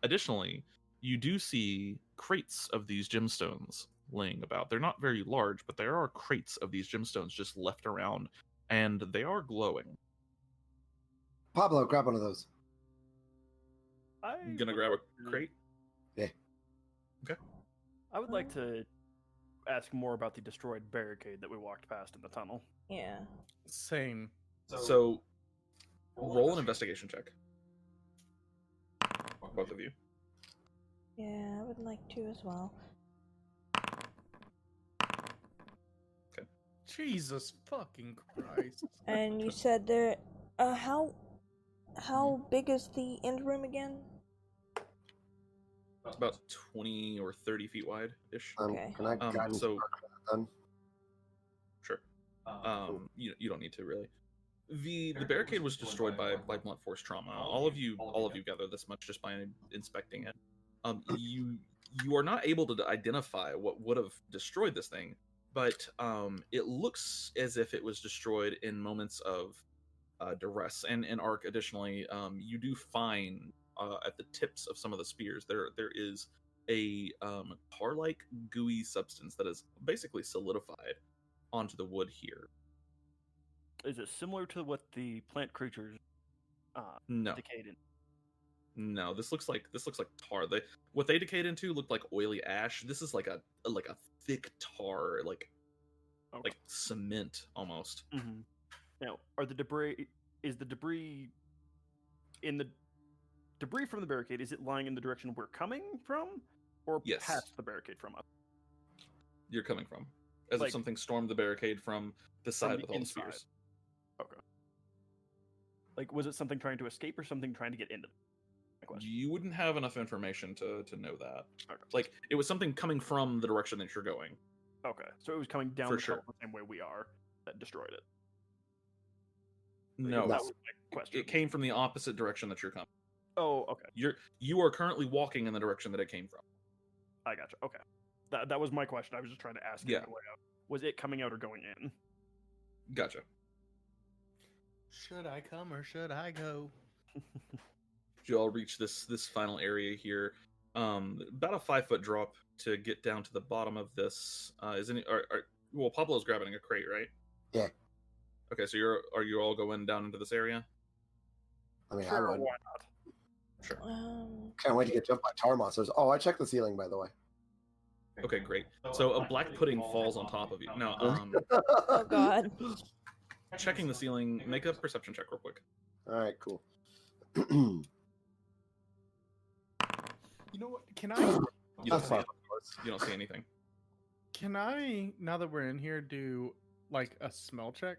Additionally, you do see crates of these gemstones laying about. They're not very large, but there are crates of these gemstones just left around, and they are glowing. Pablo, grab one of those. I'm gonna grab a crate. Yeah. Okay. I would like to ask more about the destroyed barricade that we walked past in the tunnel. Yeah. Same. So roll an investigation check. Both of you. Yeah, I would like to as well. Okay. Jesus fucking Christ. And you said there. How big is the end room again? About 20 or 30 feet wide ish. Okay. Can I guide So then? sure. You don't need to really. The barricade was destroyed by blunt force trauma. All of you gather this much just by inspecting it. You are not able to identify what would have destroyed this thing, but it looks as if it was destroyed in moments of duress. And in Arc, additionally, you do find at the tips of some of the spears there is a tar-like gooey substance that is basically solidified onto the wood here. Is it similar to what the plant creatures No. decayed in? No, this looks like tar. What they decayed into looked like oily ash. This is like a thick tar, like cement almost. Mm-hmm. Now, is the debris in the debris from the barricade? Is it lying in the direction we're coming from, or Yes. past the barricade from us? You're coming from, as if something stormed the barricade from the side with all the spears. Okay. Like, was it something trying to escape or something trying to get into? You wouldn't have enough information to know that. Okay. Like, it was something coming from the direction that you're going. Okay, so it was coming down For the sure. tunnel the same way we are that destroyed it. No, that was my question. It came from the opposite direction that you're coming. Oh, okay. You are currently walking in the direction that it came from. I gotcha. Okay, that was my question. I was just trying to ask. Yeah. Was it coming out or going in? Gotcha. Should I come or should I go? You all reach this final area here. About a 5-foot drop to get down to the bottom of this. Well, Pablo's grabbing a crate, right? Yeah. Okay, so are you all going down into this area? I mean, Sure, I would. why not? Sure. Can't wait to get jumped by tar monsters. Oh, I checked the ceiling, by the way. Okay, great. So a black pudding falls on top of you. Now, Oh God. checking the ceiling, make a perception check real quick. All right, cool. You know what? Can I? You don't That's see fine. it. You don't see anything. Can I? Now that we're in here, do like a smell check?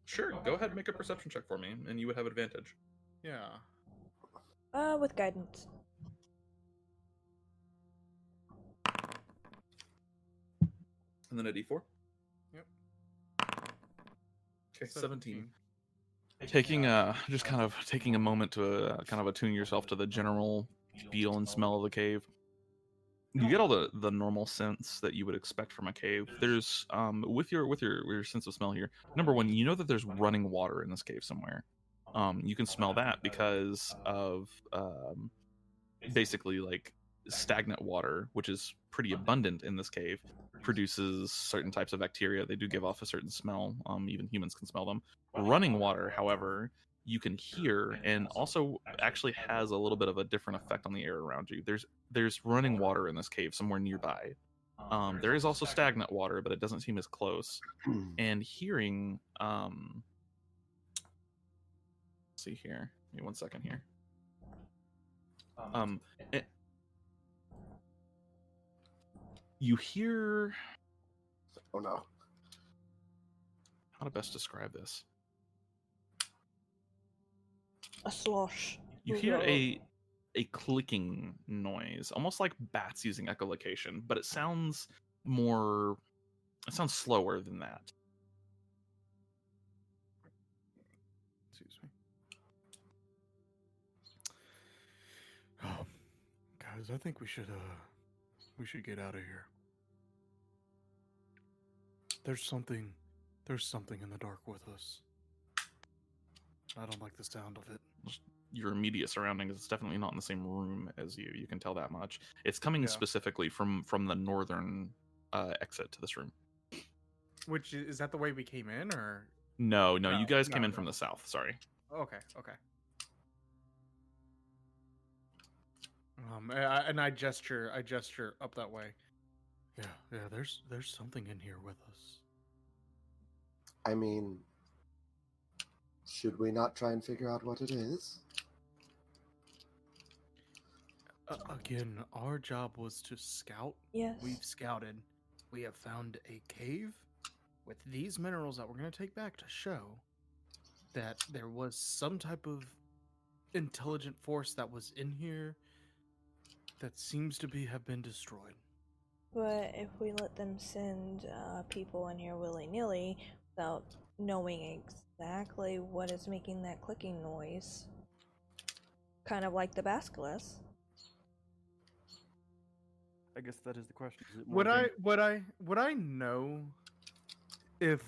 Sure, go ahead and make a perception check for me, and you would have advantage. Yeah. With guidance. And then a d4. Yep. Okay, 17. Taking just kind of taking a moment to kind of attune yourself to the general feel and smell of the cave. You get all the normal scents that you would expect from a cave. There's with your sense of smell here. Number one, you know that there's running water in this cave somewhere. You can smell that because of basically like stagnant water, which is pretty abundant in this cave, produces certain types of bacteria. They do give off a certain smell. Even humans can smell them. Running water, however, you can hear, and also actually has a little bit of a different effect on the air around you. There's running water in this cave somewhere nearby. There is also stagnant water, but it doesn't seem as close. And hearing, let's see here. Give me 1 second here. You hear. Oh no. How to best describe this? A slosh. You hear a clicking noise, almost like bats using echolocation, but it sounds slower than that. Excuse me. Oh, guys, I think we should get out of here. There's something in the dark with us. I don't like the sound of it. Your immediate surroundings, it's definitely not in the same room as you. You can tell that much. It's coming specifically from the northern exit to this room. Which is that the way we came in, or? No, you guys came in from the south. Sorry. Okay. And I gesture up that way. Yeah. There's something in here with us. I mean, should we not try and figure out what it is? Again, our job was to scout. Yes. We've scouted. We have found a cave with these minerals that we're going to take back to show that there was some type of intelligent force that was in here that seems to have been destroyed. But if we let them send people in here willy-nilly without knowing exactly what is making that clicking noise, kind of like the basilisk. I guess that is the question. Is it more Would I know if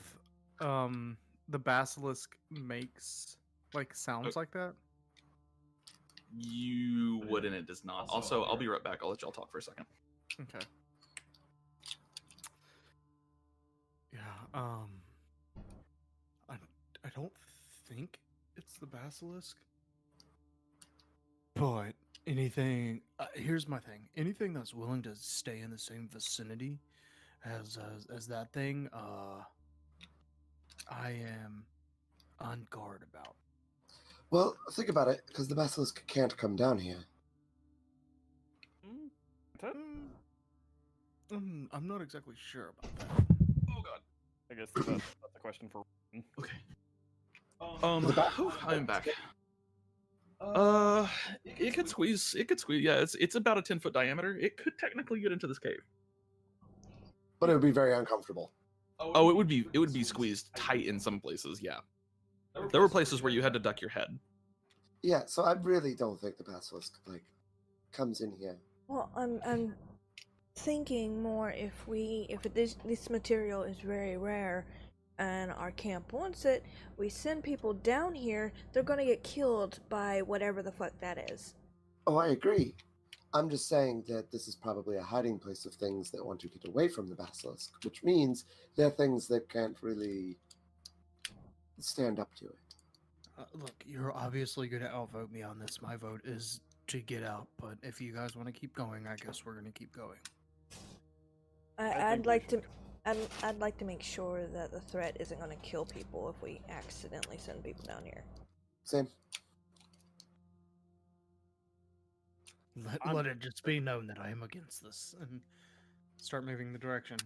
the basilisk makes like sounds like that? You would, and it does not. Also, I'll be right back. I'll let y'all talk for a second. Okay. Yeah. I don't think it's the basilisk. But anything, here's my thing. Anything that's willing to stay in the same vicinity as that thing, I am on guard about. Well, think about it, because the basilisk can't come down here. I'm not exactly sure about that. Oh god. I guess that's a question for. Okay. The I'm back. It could squeeze. It could squeeze. Yeah, it's about a 10-foot diameter. It could technically get into this cave. But it would be very uncomfortable. Oh, it would be squeezed tight in some places. Yeah, there were places where you had to duck your head. Yeah, so I really don't think the basilisk comes in here. Well, I'm thinking more if this material is very rare and our camp wants it, we send people down here, they're gonna get killed by whatever the fuck that is. Oh, I agree. I'm just saying that this is probably a hiding place of things that want to get away from the basilisk, which means they're things that can't really stand up to it. Look, you're obviously going to outvote me on this. My vote is to get out, but if you guys want to keep going, I guess we're going to keep going. I'd like to make sure that the threat isn't gonna kill people if we accidentally send people down here. Same. Let it just be known that I am against this, and start moving the direction.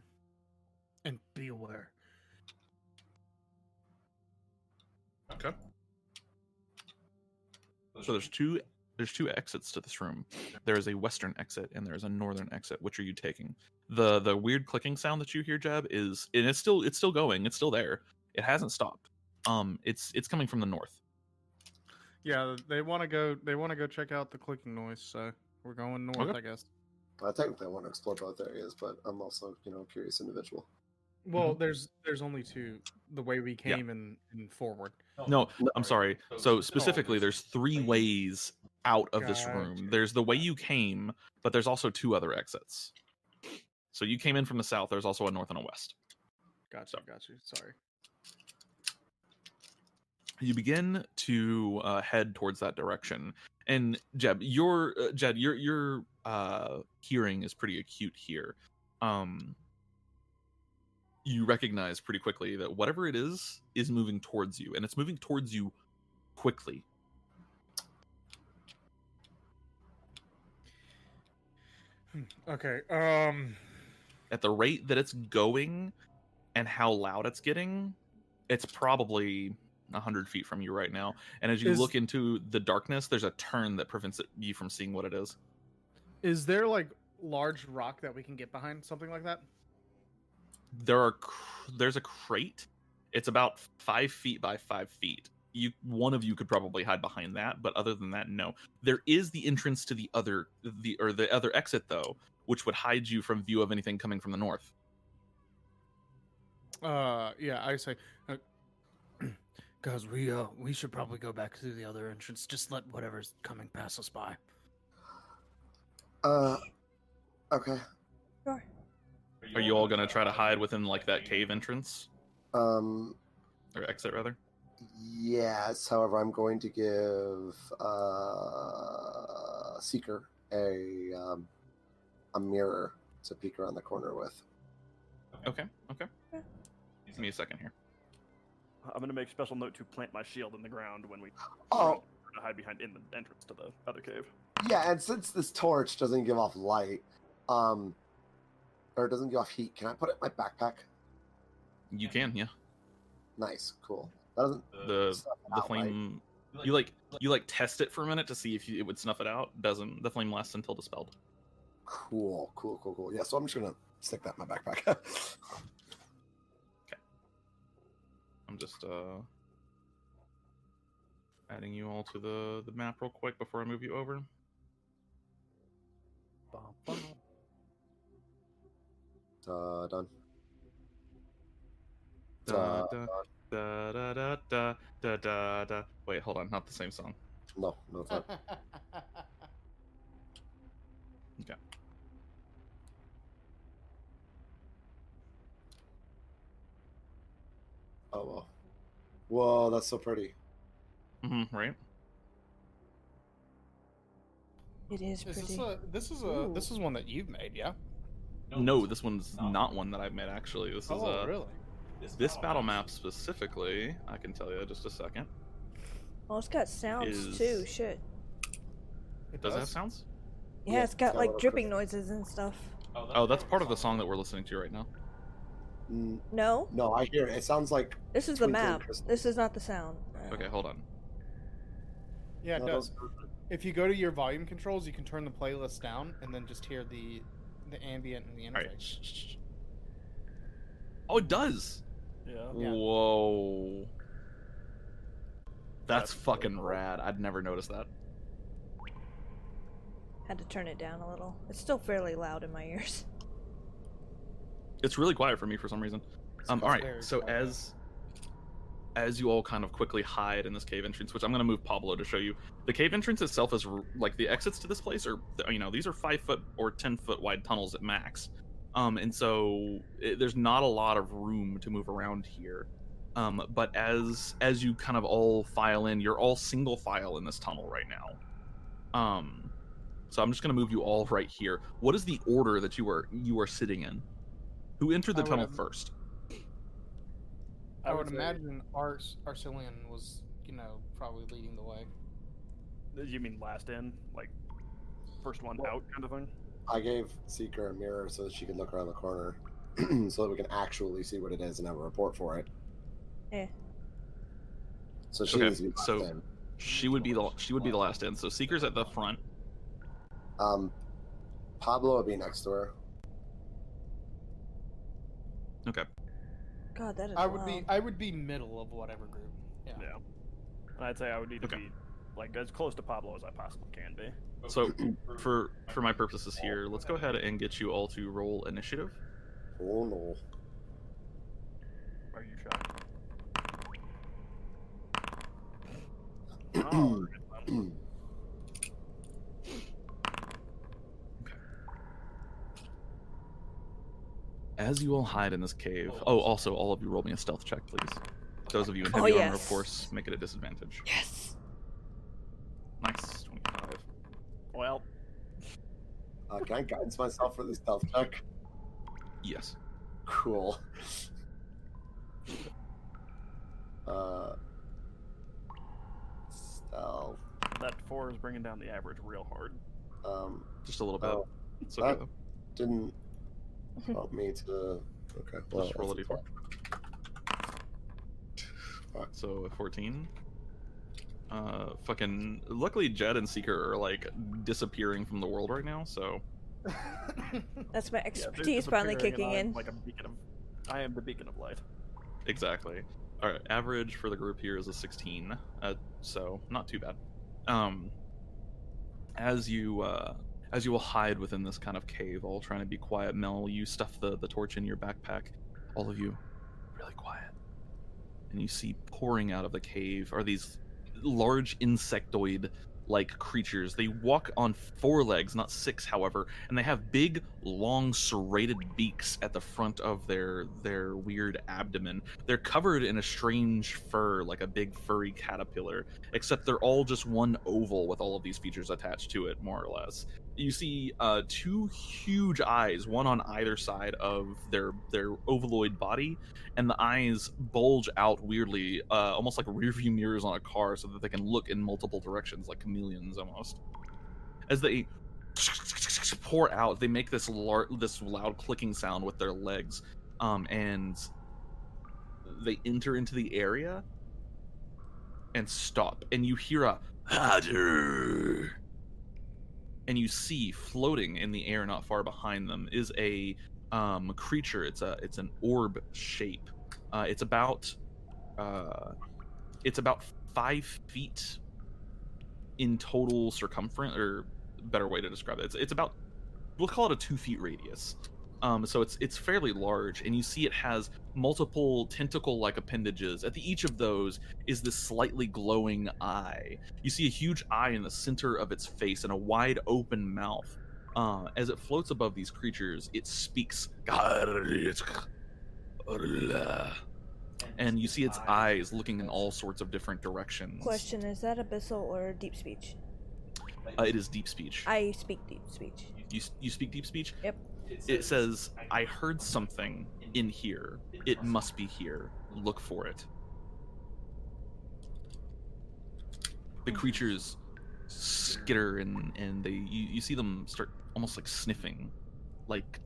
And be aware. Okay. So there's two exits to this room. There is a western exit and there is a northern exit. Which are you taking? The weird clicking sound that you hear, Jeb, it's still going. It's still there. It hasn't stopped. It's coming from the north. Yeah, they want to go. They want to go check out the clicking noise. So we're going north, Okay. I guess. I technically want to explore both areas, but I'm also, a curious individual. Well, there's only two. The way we came and forward. No, I'm sorry. So specifically, there's 3 ways out of this room. Gotcha. There's the way you came, but there's also 2 other exits. So you came in from the south. There's also a north and a west. Gotcha. Sorry. You begin to head towards that direction, and Jed, your hearing is pretty acute here. You recognize pretty quickly that whatever it is moving towards you, and it's moving towards you quickly. Okay. At the rate that it's going and how loud it's getting, it's probably 100 feet from you right now. And as you look into the darkness, there's a turn that prevents you from seeing what it is. Is there large rock that we can get behind, something like that? There's a crate. It's about 5 feet by 5 feet. One of you could probably hide behind that, but other than that, no. There is the entrance to the other exit though, which would hide you from view of anything coming from the north. Yeah, I say, guys, we should probably go back through the other entrance. Just let whatever's coming pass us by. Okay. Sure. Are you all gonna try to hide within that cave entrance Or exit rather? Yes. However, I'm going to give Seeker a mirror to peek around the corner with. Okay. Give me a second here. I'm going to make special note to plant my shield in the ground when we Oh, to hide behind in the entrance to the other cave. yeah. And since this torch doesn't give off light, or it doesn't give off heat, can I put it in my backpack? You can, yeah. Nice, cool. That doesn't The snuff it out, flame, right? you test it for a minute to see if it would snuff it out. Doesn't. The flame lasts until dispelled. Cool. Yeah, so I'm just gonna stick that in my backpack. Okay. I'm just adding you all to the map real quick before I move you over. Done. Da, da, da, da, da, da, da, da, da. Wait, hold on, not the same song. No, it's not. Okay. Oh well. Whoa, that's so pretty. Right. It is Is pretty. this is one that you've made, yeah? No, this one's not one that I've made, actually. This is Oh, really? this battle map specifically, I can tell you just a second. Oh, it's got sounds is- too. Shit. Does it have sounds? Yeah, Yeah, it's got like little dripping crystals. noises and stuff. Oh, that's part of the song that we're listening to right now. No, No, I hear it. It sounds like this is the twinkling map. crystals. This is not the sound. Okay, hold on. Yeah, it No, does. those- If you go to your volume controls, you can turn the playlist down and then just hear the ambient and the All right. interface. Shh, shh, shh. Oh, it does. Yeah. Yeah. Whoa. That's That's fucking cool. rad. I'd never noticed that. Had to turn it down a little. It's still fairly loud in my ears. It's really quiet for me for some reason. All right. very So quiet. as you all kind of quickly hide in this cave entrance, which I'm going to move Pablo to show you. The cave entrance itself is like the exits to this place are, these are 5 foot or 10 foot wide tunnels at max. And so there's not a lot of room to move around here. But as you kind of all file in, you're all single file in this tunnel right now. So I'm just going to move you all right here. What is the order that you are sitting in? Who entered the I would tunnel have- first? I would say- imagine Arcelion was, probably leading the way. You mean last in, like first one Well- out, kind of thing? I gave Seeker a mirror so that she could look around the corner, so that we can actually see what it is and have a report for it. Yeah. So she Okay, needs to be so- locked in. She would be the last in. So Seeker's at the front. Pablo would be next to her. Okay. God, that is I loud. would be middle of whatever group. Yeah. Yeah. And I'd say I would need to Okay. be like as close to Pablo as I possibly can be. So for my purposes here, let's go ahead and get you all to roll initiative. Oh no. Are you shy? Oh, As you all hide in this cave. Oh, also, all of you roll me a stealth check, please. Those of you in Oh, heavy armor, of yes. course, make it a disadvantage. Yes. Nice, 25. well, Can I guidance myself for this stealth check? Yes. Cool. Stealth. that 4 is bringing down the average real hard. Just a little bit. Oh, It's okay, that- though. Didn't want me to. Okay. Well, Just roll a that's d4. Fuck. So, a 14. Fucking... Luckily, Jed and Seeker are, like, disappearing from the world right now, so... That's my Yeah, they're expertise finally disappearing, kicking and I'm in. Like a beacon of, I am the beacon of light. Exactly. All right, average for the group here is a 16, so not too bad. As you will hide within this kind of cave, all trying to be quiet. Mel, you stuff the torch in your backpack. All of you, really quiet. And you see pouring out of the cave are these large insectoid-like creatures. They walk on 4 legs, not 6, however, and they have big, long, serrated beaks at the front of their weird abdomen. They're covered in a strange fur, like a big furry caterpillar, except they're all just one oval with all of these features attached to it, more or less. You see 2 huge eyes, one on either side of their ovaloid body, and the eyes bulge out weirdly, almost like rearview mirrors on a car, so that they can look in multiple directions, like chameleons almost. As they pour out, they make this loud clicking sound with their legs, and they enter into the area and stop, and you hear a "Hatter!" and you see floating in the air not far behind them is a creature. It's an orb shape. It's about 5 feet in total circumference, or better way to describe it. It's about, we'll call it a 2 feet radius. So it's fairly large, and you see it has multiple tentacle-like appendages. At each of those is this slightly glowing eye. You see a huge eye in the center of its face and a wide open mouth. As it floats above these creatures, it speaks, and you see its eyes looking in all sorts of different directions. Question: is that abyssal or deep speech? It is deep speech. I speak deep speech. You speak deep speech? Yep. It says, I heard something in here. It must be here. Look for it. The creatures skitter and you see them start almost like sniffing, like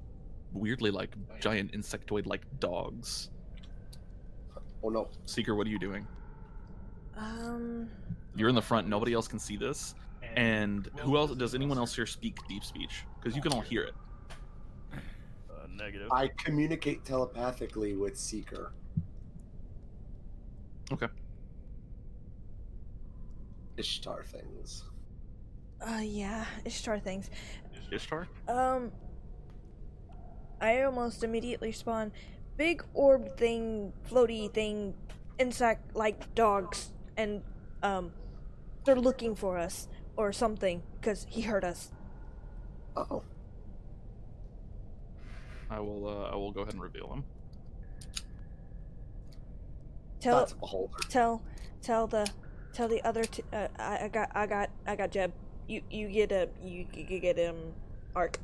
weirdly like giant insectoid like dogs. Oh no. Seeker, what are you doing? You're in the front, nobody else can see this. And who else, does anyone else here speak deep speech? Because you can all hear it. Negative. I communicate telepathically with Seeker. Okay. Ishtar things. Yeah, Ishtar things. Ishtar? I almost immediately spawn big orb thing, floaty thing, insect like dogs, and they're looking for us or something because he heard us. Oh. I will go ahead and reveal them. Tell Beholder. tell the other I got Jeb. You get Arc.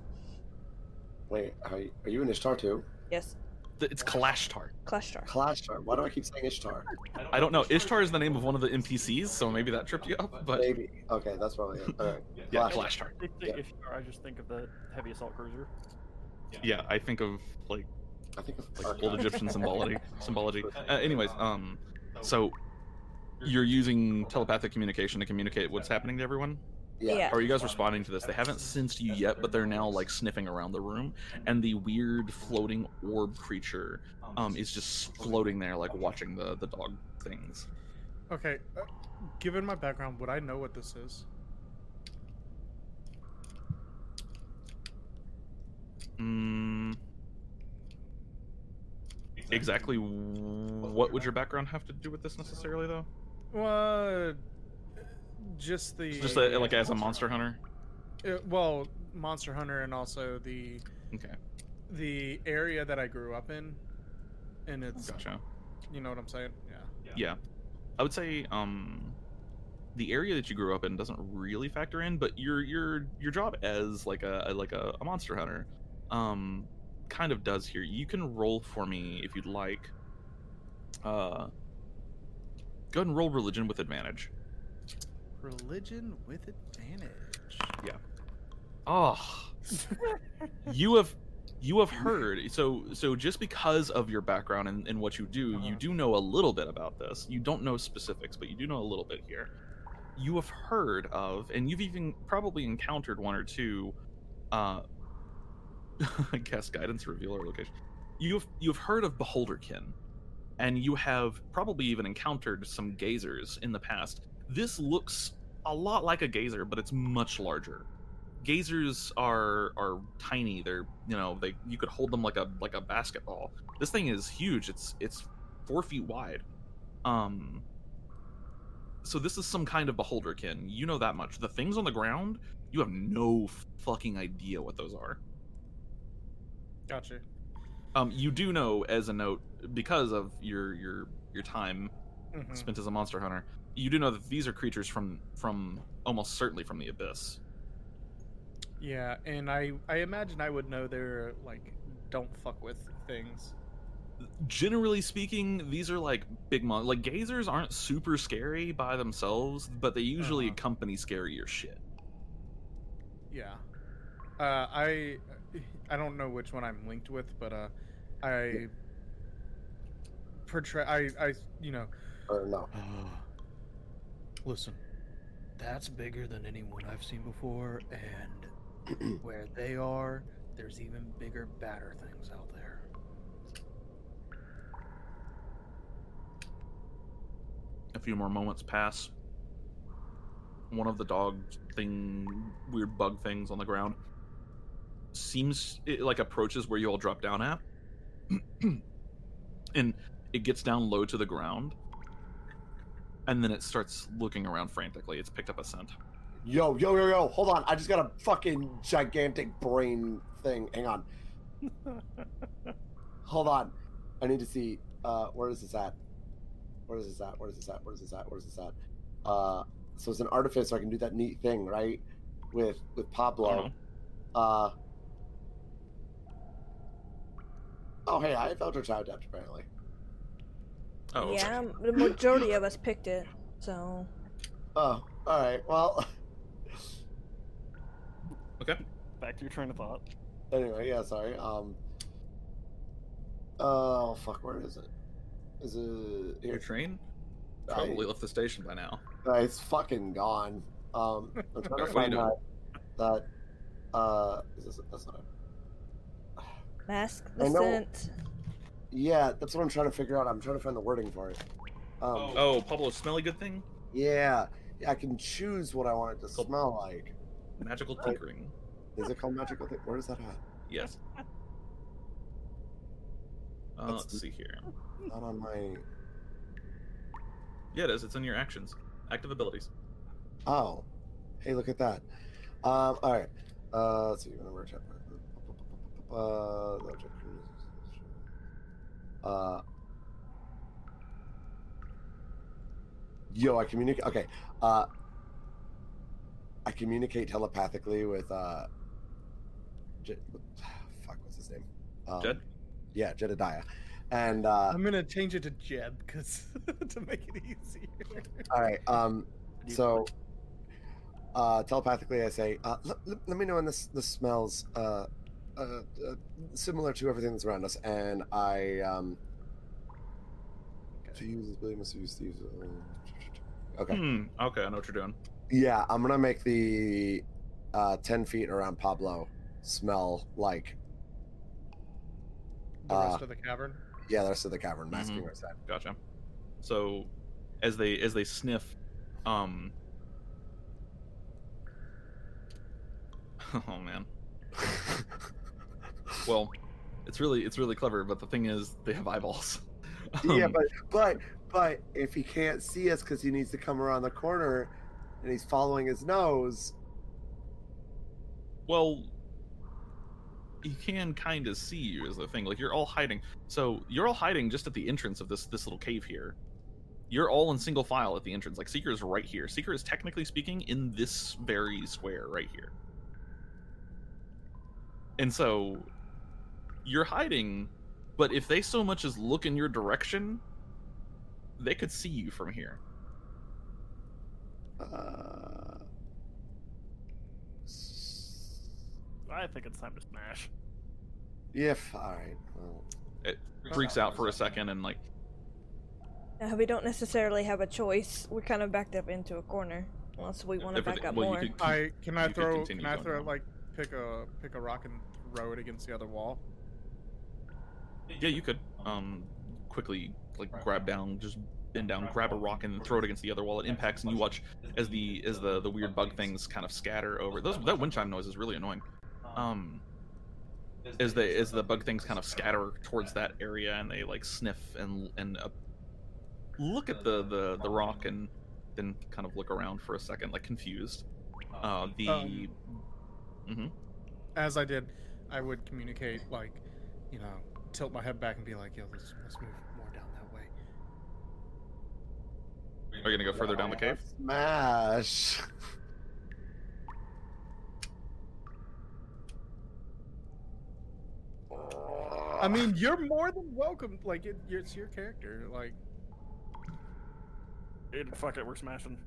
Wait, are you in Ishtar too? Yes. It's Kalashtar. Kalashtar. Kalashtar. Why do I keep saying Ishtar? I don't know. Ishtar is the name of one of the NPCs, so maybe that tripped you up. But Maybe. Okay, that's probably it. All right. yeah, Kalashtar. Kalashtar. I just think of the heavy assault cruiser. Yeah, I think of like I think of old Egyptian symbology. Anyways, so you're using telepathic communication to communicate what's happening to everyone? Yeah. Are you guys responding to this? They haven't sensed you yet, but they're now like sniffing around the room, and the weird floating orb creature is just floating there, like watching the dog things. Okay, given my background, would I know what this is? Exactly what would your background have to do with this necessarily, though? Just like as a monster hunter? Well, monster hunter, and also Okay. the area that I grew up in, and it's Gotcha. You know what I'm saying? Yeah. Yeah. I would say the area that you grew up in doesn't really factor in, but your job as like a monster hunter kind of does here. You can roll for me if you'd like. Go ahead and roll religion with advantage. Religion with advantage. Yeah. Oh. You have heard, so just because of your background and what you do, you do know a little bit about this. You don't know specifics, but you do know a little bit here. You have heard of, and you've even probably encountered one or two cast guidance, reveal our location. You've heard of Beholderkin, and you have probably even encountered some gazers in the past. This looks a lot like a gazer, but it's much larger. Gazers are tiny. They're, you could hold them like a basketball. This thing is huge. It's 4 feet wide. So this is some kind of Beholderkin. You know that much. The things on the ground, you have no fucking idea what those are. Gotcha. You do know, as a note, because of your time spent as a monster hunter, you do know that these are creatures from almost certainly from the abyss. Yeah, and I imagine I would know they're like don't fuck with things. Generally speaking, these are like big like gazers aren't super scary by themselves, but they usually accompany scarier shit. Yeah. I don't know which one I'm linked with, but I portray No. Listen, that's bigger than anyone I've seen before, and where they are, there's even bigger, badder things out there. A few more moments pass. One of the weird bug things on the ground it approaches where you all drop down at, and it gets down low to the ground, and then it starts looking around frantically. It's picked up a scent. Yo, hold on. I just got a fucking gigantic brain thing. Hang on. Hold on. I need to see, where is this at? Where is this at? So it's an artifice, so I can do that neat thing, right? with Oh, Pablo. no. Oh, hey, I have Eldritch Adept apparently. Oh, okay. Yeah, the majority of us picked it, so. Oh, all right. Well, Okay. Back to your train of thought. anyway, yeah. Sorry. Oh fuck, where is it? Is it Your here? train probably left the station by now. It's fucking gone. I'm trying to Okay, what are find you doing? is this? That's not it. Mask I the know- scent. Yeah, that's what I'm trying to figure out. I'm trying to find the wording for it. Oh, Pablo's smelly good thing? Yeah, I can choose what I want it to Cool. smell like. Magical tinkering. Is it called magical? Where is that at? Yes. That's- Let's see here. Not on my. Yeah, it is. It's in your actions. Active abilities. Oh, hey, look at that. All right. Let's see. Yo, I communicate. Okay. I communicate telepathically with fuck, what's his name? Jed? Yeah, Jedediah. And I'm gonna change it to Jeb because to make it easier. all right. So telepathically, I say, let me know when this smells similar to everything that's around us, and I to use this ability must use these. Okay. Okay, I know what you're doing. Yeah, I'm gonna make the 10 feet around Pablo smell like The rest of the cavern. yeah, the rest of the cavern, masking our side. Gotcha. So, as they sniff, oh man. Well, it's really clever, but the thing is, they have eyeballs. Yeah, but if he can't see us because he needs to come around the corner, and he's following his nose. Well, he can kind of see you is the thing. Like you're all hiding. So you're all hiding just at the entrance of this little cave here. You're all in single file at the entrance. Like Seeker is right here. Seeker is technically speaking in this very square right here. And so you're hiding, but if they so much as look in your direction, they could see you from here. I think it's time to smash. All right. Well, It freaks out for a second and like We don't necessarily have a choice. We're kind of backed up into a corner, unless we want to back up more. you could Can I throw continue going down. like pick a rock and throw it against the other wall? Yeah, you could quickly like grab down, just bend down, grab a rock and throw it against the other wall. It impacts, and you watch as the weird bug things kind of scatter over. That wind chime noise is really annoying. As the bug things kind of scatter towards that area, and they like sniff and look at the rock, and then kind of look around for a second, like confused. As I did, I would communicate, like, tilt my head back and be like, yo, let's move more down that way. Are you gonna go further down the cave? smash. I mean, you're more than welcome. Like, it's your character. Like, Dude, fuck it, we're smashing.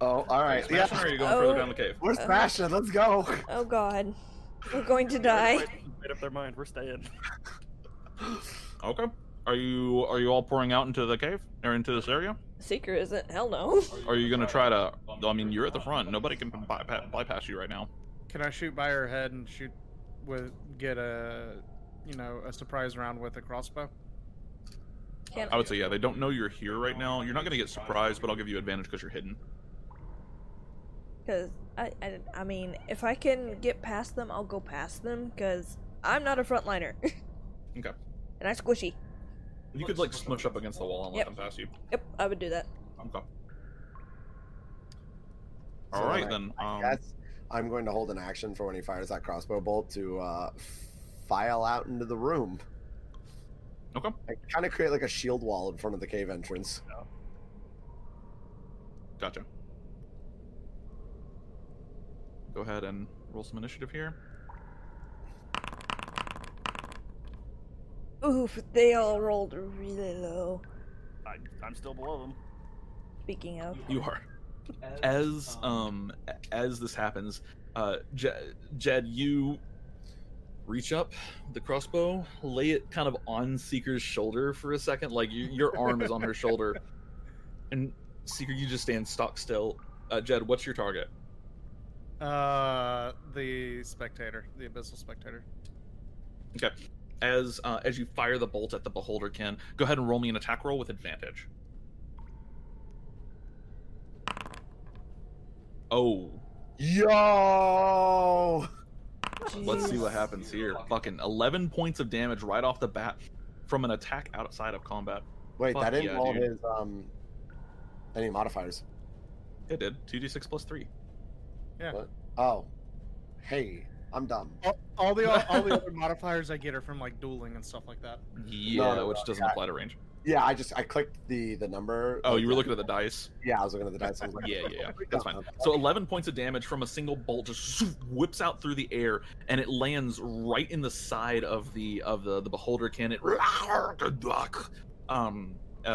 Oh, all right. Yeah, Smashing, or are you going further down the cave? we're smashing. Let's go. Oh god. We're going to die. Made up their mind. We're staying. Okay. Are you all pouring out into the cave or into this area? Seeker isn't. Hell no. Or are you gonna try to? I mean, you're at the front. Nobody can bypass you right now. can I shoot by her head and get a surprise round with a crossbow? Can I would say yeah. They don't know you're here right now. You're not gonna get surprised, but I'll give you advantage because you're hidden. Because I mean, if I can get past them, I'll go past them. Because I'm not a frontliner, Okay. and I'm squishy. You could like smush up against the wall and let Yep. them pass you. Yep, I would do that. Okay. So All right then. I guess I'm going to hold an action for when he fires that crossbow bolt to file out into the room. Okay. I kind of create like a shield wall in front of the cave entrance. Gotcha. go ahead and roll some initiative here. Oof, they all rolled really low. I'm still below them. Speaking of. You are. As this happens, Jed, you reach up the crossbow, lay it kind of on Seeker's shoulder for a second, like your arm is on her shoulder, and Seeker, you just stand stock still. Jed, what's your target? The spectator, the abyssal spectator. Okay. As you fire the bolt at the beholderkin, go ahead and roll me an attack roll with advantage. Oh. Yo! Let's see what Jeez. happens here. Fucking 11 points of damage right off the bat from an attack outside of combat. Wait, Fuck that didn't yeah, roll dude. his any modifiers. It did. 2d6 plus 3. Yeah. What? Oh. Hey, I'm dumb. All the other modifiers I get are from like dueling and stuff like that. Yeah, No, which doesn't apply to range. Yeah, I clicked the number. Oh, like, you were looking at the dice? Yeah, I was looking at the dice. I was like, Yeah. That's fine. So 11 points of damage from a single bolt just whips out through the air, and it lands right in the side of the beholderkin. It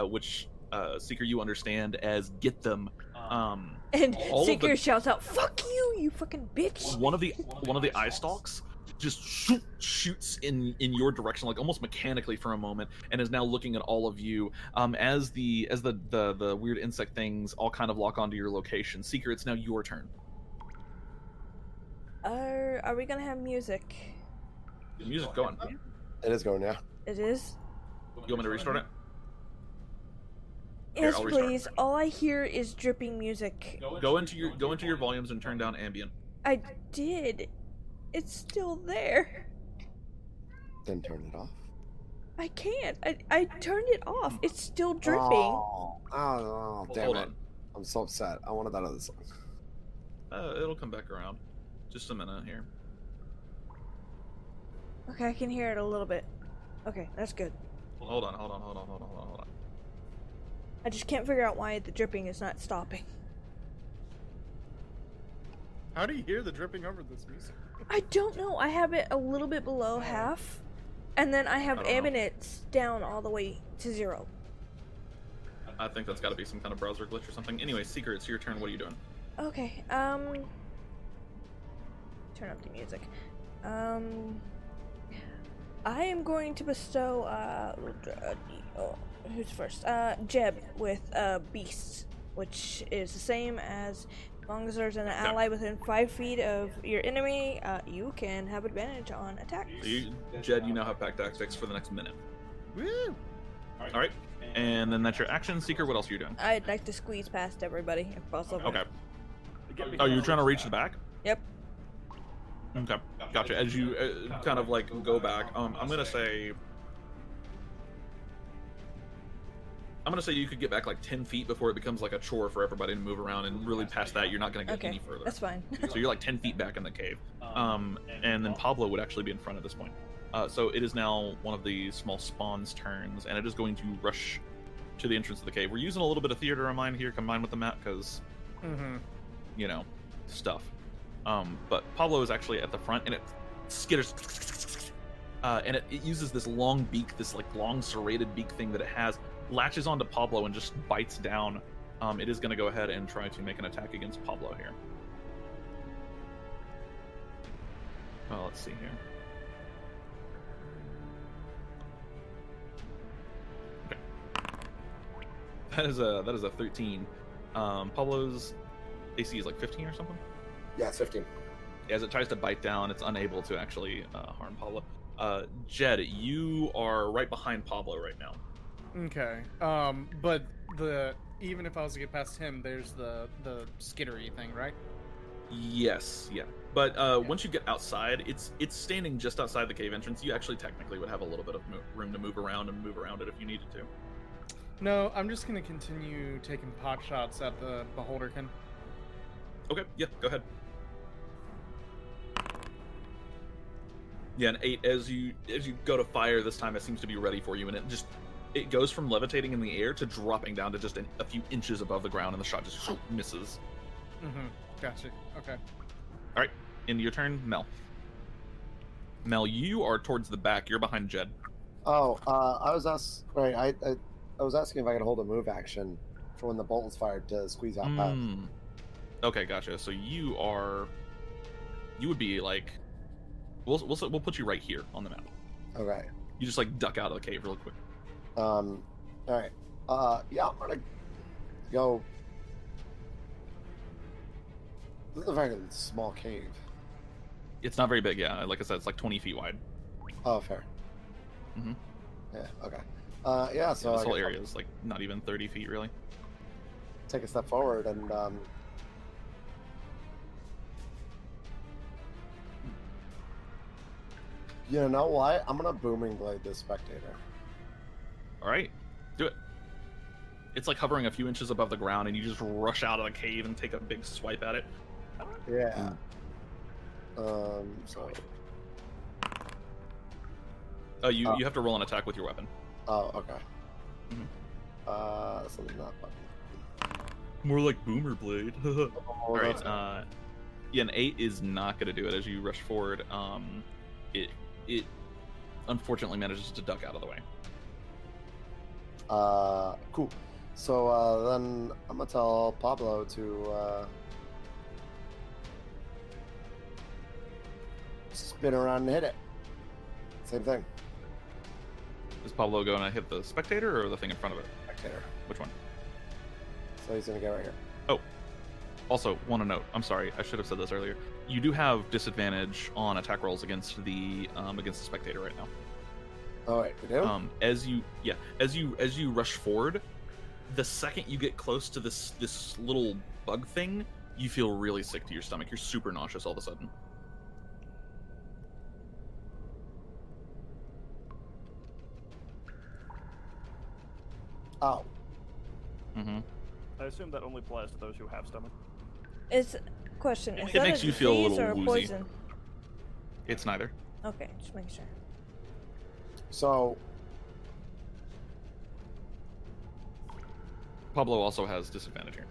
which Seeker, you understand as get them. And all of Seeker the- shouts out, "Fuck you, you fucking bitch!" One of the eye stalks just shoots in your direction, like almost mechanically for a moment, and is now looking at all of you. As the weird insect things all kind of lock onto your location. Seeker, it's now your turn. Are we gonna have music? The music's going. It is going, yeah. It is? You want me to restart it? Yes, I'll restart. please. All I hear is dripping music. Go into your volumes and turn down ambient. I did. It's still there. Then turn it off. I can't. I turned it off. It's still dripping. Oh, damn Hold it. on. I'm so upset. I wanted that other song. It'll come back around. Just a minute here. Okay, I can hear it a little bit. Okay, that's good. Hold on. I just can't figure out why the dripping is not stopping. How do you hear the dripping over this music? I don't know. I have it a little bit below half, and then I have I don't know. ambient down all the way to 0. I think that's got to be some kind of browser glitch or something. Anyway, Seeker, it's your turn. What are you doing? Okay, turn up the music. I am going to bestow, who's first? Jeb with, Beast, which is the same as long as there's an ally within 5 feet of your enemy, you can have advantage on attacks. So Jed, you now have pack tactics for the next minute. Woo! All right, and then that's your action. Seeker, what else are you doing? I'd like to squeeze past everybody if possible. Okay. Oh, you're trying to reach the back? Yep. Okay, gotcha. As you kind of like go back, I'm gonna say you could get back like 10 feet before it becomes like a chore for everybody to move around, and really past that, you're not gonna get Okay, any further. that's fine. So you're like 10 feet back in the cave. And then Pablo would actually be in front at this point. So it is now one of the small spawn's turns, and it is going to rush to the entrance of the cave. We're using a little bit of theater of mind here combined with the map because, you know, stuff. But Pablo is actually at the front, and it skitters, and it uses this long beak, this like long serrated beak thing that it has, latches onto Pablo and just bites down. It is going to go ahead and try to make an attack against Pablo here. Well, let's see here. Okay. That is a 13. Pablo's AC is like 15 or something. Yeah, it's 15. As it tries to bite down, it's unable to actually harm Pablo. Jed, you are right behind Pablo right now. Okay. But even if I was to get past him, there's the skittery thing, right? Yes, yeah. But once you get outside, it's standing just outside the cave entrance. You actually technically would have a little bit of room to move around it if you needed to. No, I'm just gonna continue taking pot shots at the beholderkin. Okay, yeah, go ahead. Yeah, an 8 as you go to fire this time, it seems to be ready for you, and it goes from levitating in the air to dropping down to just a few inches above the ground, and the shot just misses. Gotcha. Okay. All right, into your turn, Mel. Mel, you are towards the back. You're behind Jed. Oh, I was asking if I could hold a move action for when the bolt is fired to squeeze out past. Okay, gotcha. So you would be like, we'll put you right here on the map. Okay. You just like duck out of the cave real quick. All right. Yeah, I'm gonna go. This is a very small cave. It's not very big, yeah. Like I said, it's like 20 feet wide. Oh, fair. Mm-hmm. Yeah. Okay. Yeah. So this I whole guess area I'll is like not even 30 feet, really. take a step forward and you know what? I'm gonna booming blade this spectator. All right, do it. It's like hovering a few inches above the ground, and you just rush out of the cave and take a big swipe at it. Yeah. So. You have to roll an attack with your weapon. Oh, okay. Mm-hmm. So not button. More like boomer blade. All right. that's- Yeah, an 8 is not going to do it as you rush forward. It unfortunately manages to duck out of the way. Cool. So then I'm gonna tell Pablo to spin around and hit it. Same thing. Is Pablo going to hit the spectator or the thing in front of it? Spectator. Which one? So he's gonna get right here. Oh, also, want to note, I'm sorry, I should have said this earlier. You do have disadvantage on attack rolls against the spectator right now. Oh wait, we do? As you rush forward, the second you get close to this little bug thing, you feel really sick to your stomach. You're super nauseous all of a sudden. Oh. Mm-hmm. I assume that only applies to those who have stomach. Is question? Is It that makes a you feel a disease little or a woozy. poison? It's neither. Okay, just making sure. So Pablo also has disadvantage here.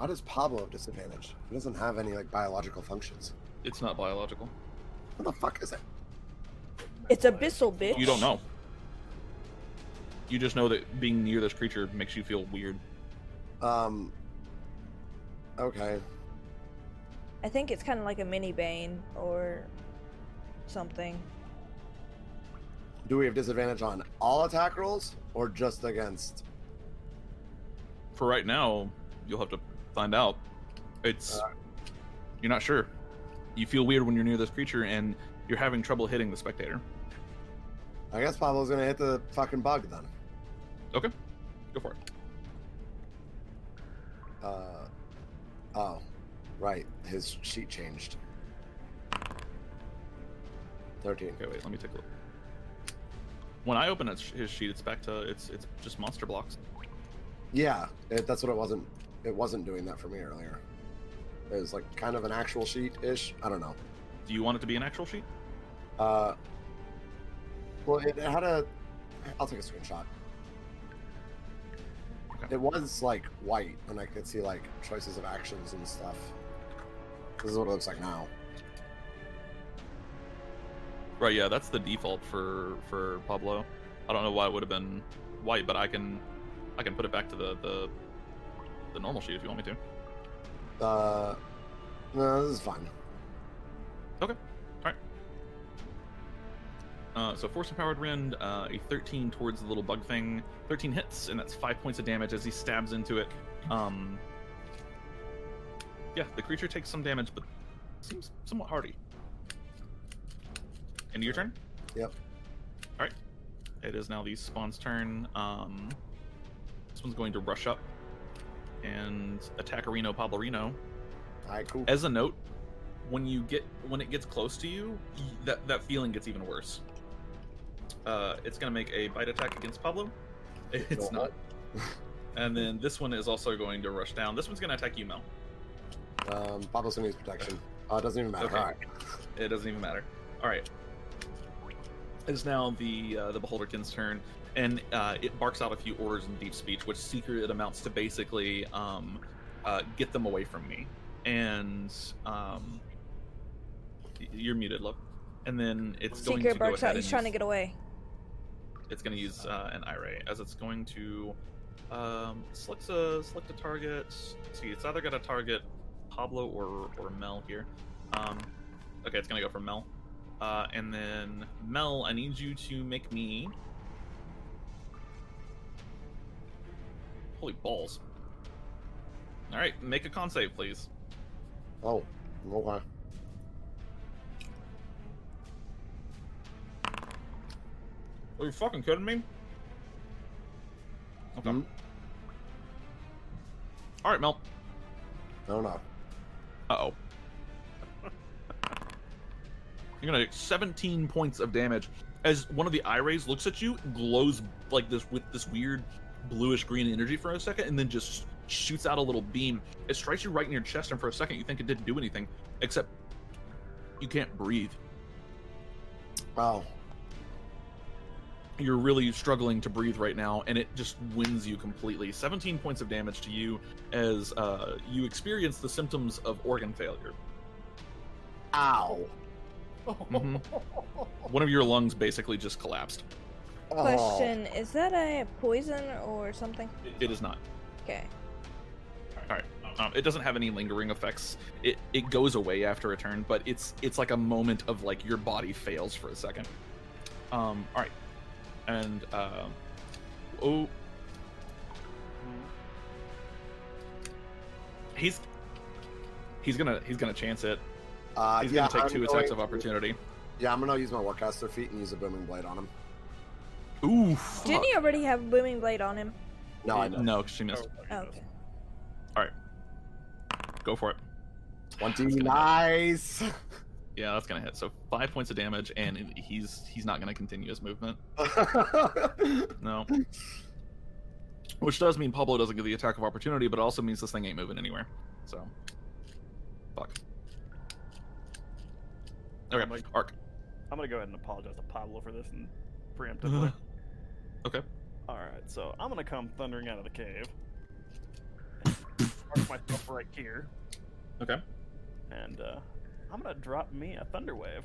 how does Pablo have disadvantage? He doesn't have any like biological functions. It's not biological. What the fuck is it? It's abyssal, bitch. You don't know. You just know that being near this creature makes you feel weird. Okay. I think it's kind of like a mini bane or something. Do we have disadvantage on all attack rolls or just against? For right now, you'll have to find out. It's you're not sure. You feel weird when you're near this creature, and you're having trouble hitting the spectator. I guess Pablo's gonna hit the fucking bug then. Okay, go for it. Oh, right. His sheet changed. 13. Okay, wait. Let me take a look. When I open his sheet, it's back to it's just monster blocks. Yeah, that's what it wasn't. It wasn't doing that for me earlier. It was like kind of an actual sheet-ish. I don't know. Do you want it to be an actual sheet? Well, it had a. I'll take a screenshot. Okay. It was like white, and I could see like choices of actions and stuff. This is what it looks like now. Right. Yeah, that's the default for Pablo. I don't know why it would have been white, but I can put it back to the normal sheet if you want me to. No, this is fine. Okay. All right. So Force Empowered Rend, a 13 towards the little bug thing. 13 hits, and that's 5 points of damage as he stabs into it. Yeah, the creature takes some damage, but seems somewhat hardy. End of your turn? Yep. All right. It is now the spawn's turn. This one's going to rush up and attack Areno Pablarino. Alright, cool. As a note, when it gets close to you, that feeling gets even worse. It's gonna make a bite attack against Pablo. It's not. And then this one is also going to rush down. This one's gonna attack you, Mel. Pablo's gonna use protection. It doesn't even matter. Okay. Alright. It doesn't even matter. All right. It's now the Beholderkin's turn, and it barks out a few orders in deep speech, which secret amounts to basically get them away from me. And You're muted, love. And then it's going Seeker to go barks ahead out. and He's trying to get away. It's going to use an irate, as it's going to select a target. See, it's either going to target Pablo or Mel here. Okay, it's going to go for Mel. And then Mel, I need you to make me. Holy balls! All right, make a con save, please. Oh, okay. Are you fucking kidding me? Okay. Mm-hmm. All right, Mel. No, no. Uh-oh. You're gonna take 17 points of damage as one of the eye rays looks at you, glows like this with this weird bluish green energy for a second, and then just shoots out a little beam. It strikes you right in your chest, and for a second you think it didn't do anything, except you can't breathe. Wow. You're really struggling to breathe right now, and it just wins you completely. 17 points of damage to you as you experience the symptoms of organ failure. Ow. Mm-hmm. One of your lungs basically just collapsed. Oh. Question: is that a poison or something? It is not. Okay. All right. It doesn't have any lingering effects. It goes away after a turn, but it's like a moment of like your body fails for a second. All right. And he's gonna chance it. He's gonna take two attacks of opportunity. Yeah, I'm gonna use my Warcaster feat and use a booming blade on him. Ooh. Didn't he already have a booming blade on him? No, I don't. No, she missed. Oh, okay. All right. Go for it. 20, nice. Yeah, that's gonna hit. So 5 points of damage, and he's not gonna continue his movement. No. Which does mean Pablo doesn't get the attack of opportunity, but it also means this thing ain't moving anywhere. So, fuck. Okay, Arc. I'm gonna go ahead and apologize to Pablo for this and preemptively. Okay. All right, so I'm gonna come thundering out of the cave. And mark myself right here. Okay. And I'm gonna drop me a thunder wave.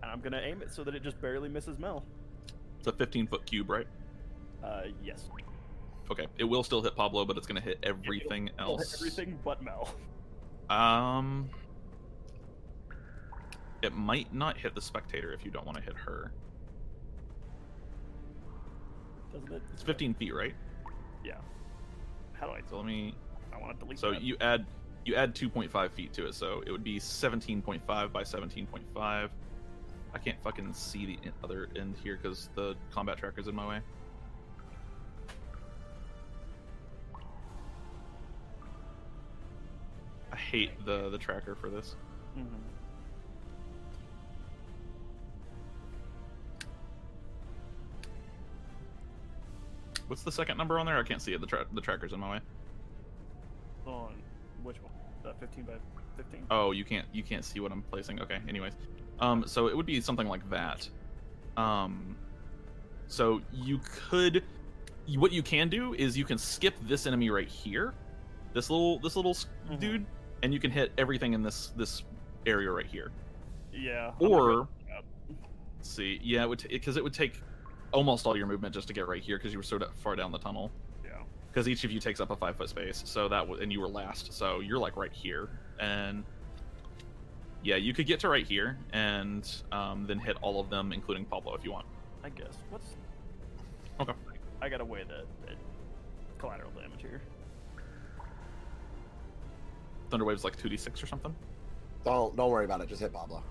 And I'm gonna aim it so that it just barely misses Mel. It's a 15-foot cube, right? Yes. Okay. It will still hit Pablo, but it's gonna hit everything It'll else. hit everything but Mel. It might not hit the spectator if you don't want to hit her. Doesn't it? It's 15 feet, right? Yeah. How do I? So let me. I want to delete. So that. you add 2.5 feet to it, so it would be 17.5 by 17.5. I can't fucking see the other end here because the combat tracker's in my way. I hate the tracker for this. Mhm. What's the second number on there? I can't see it. The tracker's in my way. On which one? 15 by 15. Oh, you can't see what I'm placing. Okay. Anyways, so it would be something like that. So you could, what you can do is you can skip this enemy right here, this little dude, and you can hit everything in this area right here. Yeah. Or, let's see, yeah, it would because it would take almost all your movement just to get right here because you were so far down the tunnel. Yeah. Because each of you takes up a 5-foot space, so and you were last, so you're like right here, and yeah, you could get to right here and then hit all of them, including Pablo, if you want. I guess. What's? Okay. I gotta weigh the collateral damage here. Thunderwave's like 2d6 or something. Don't worry about it. Just hit Pablo.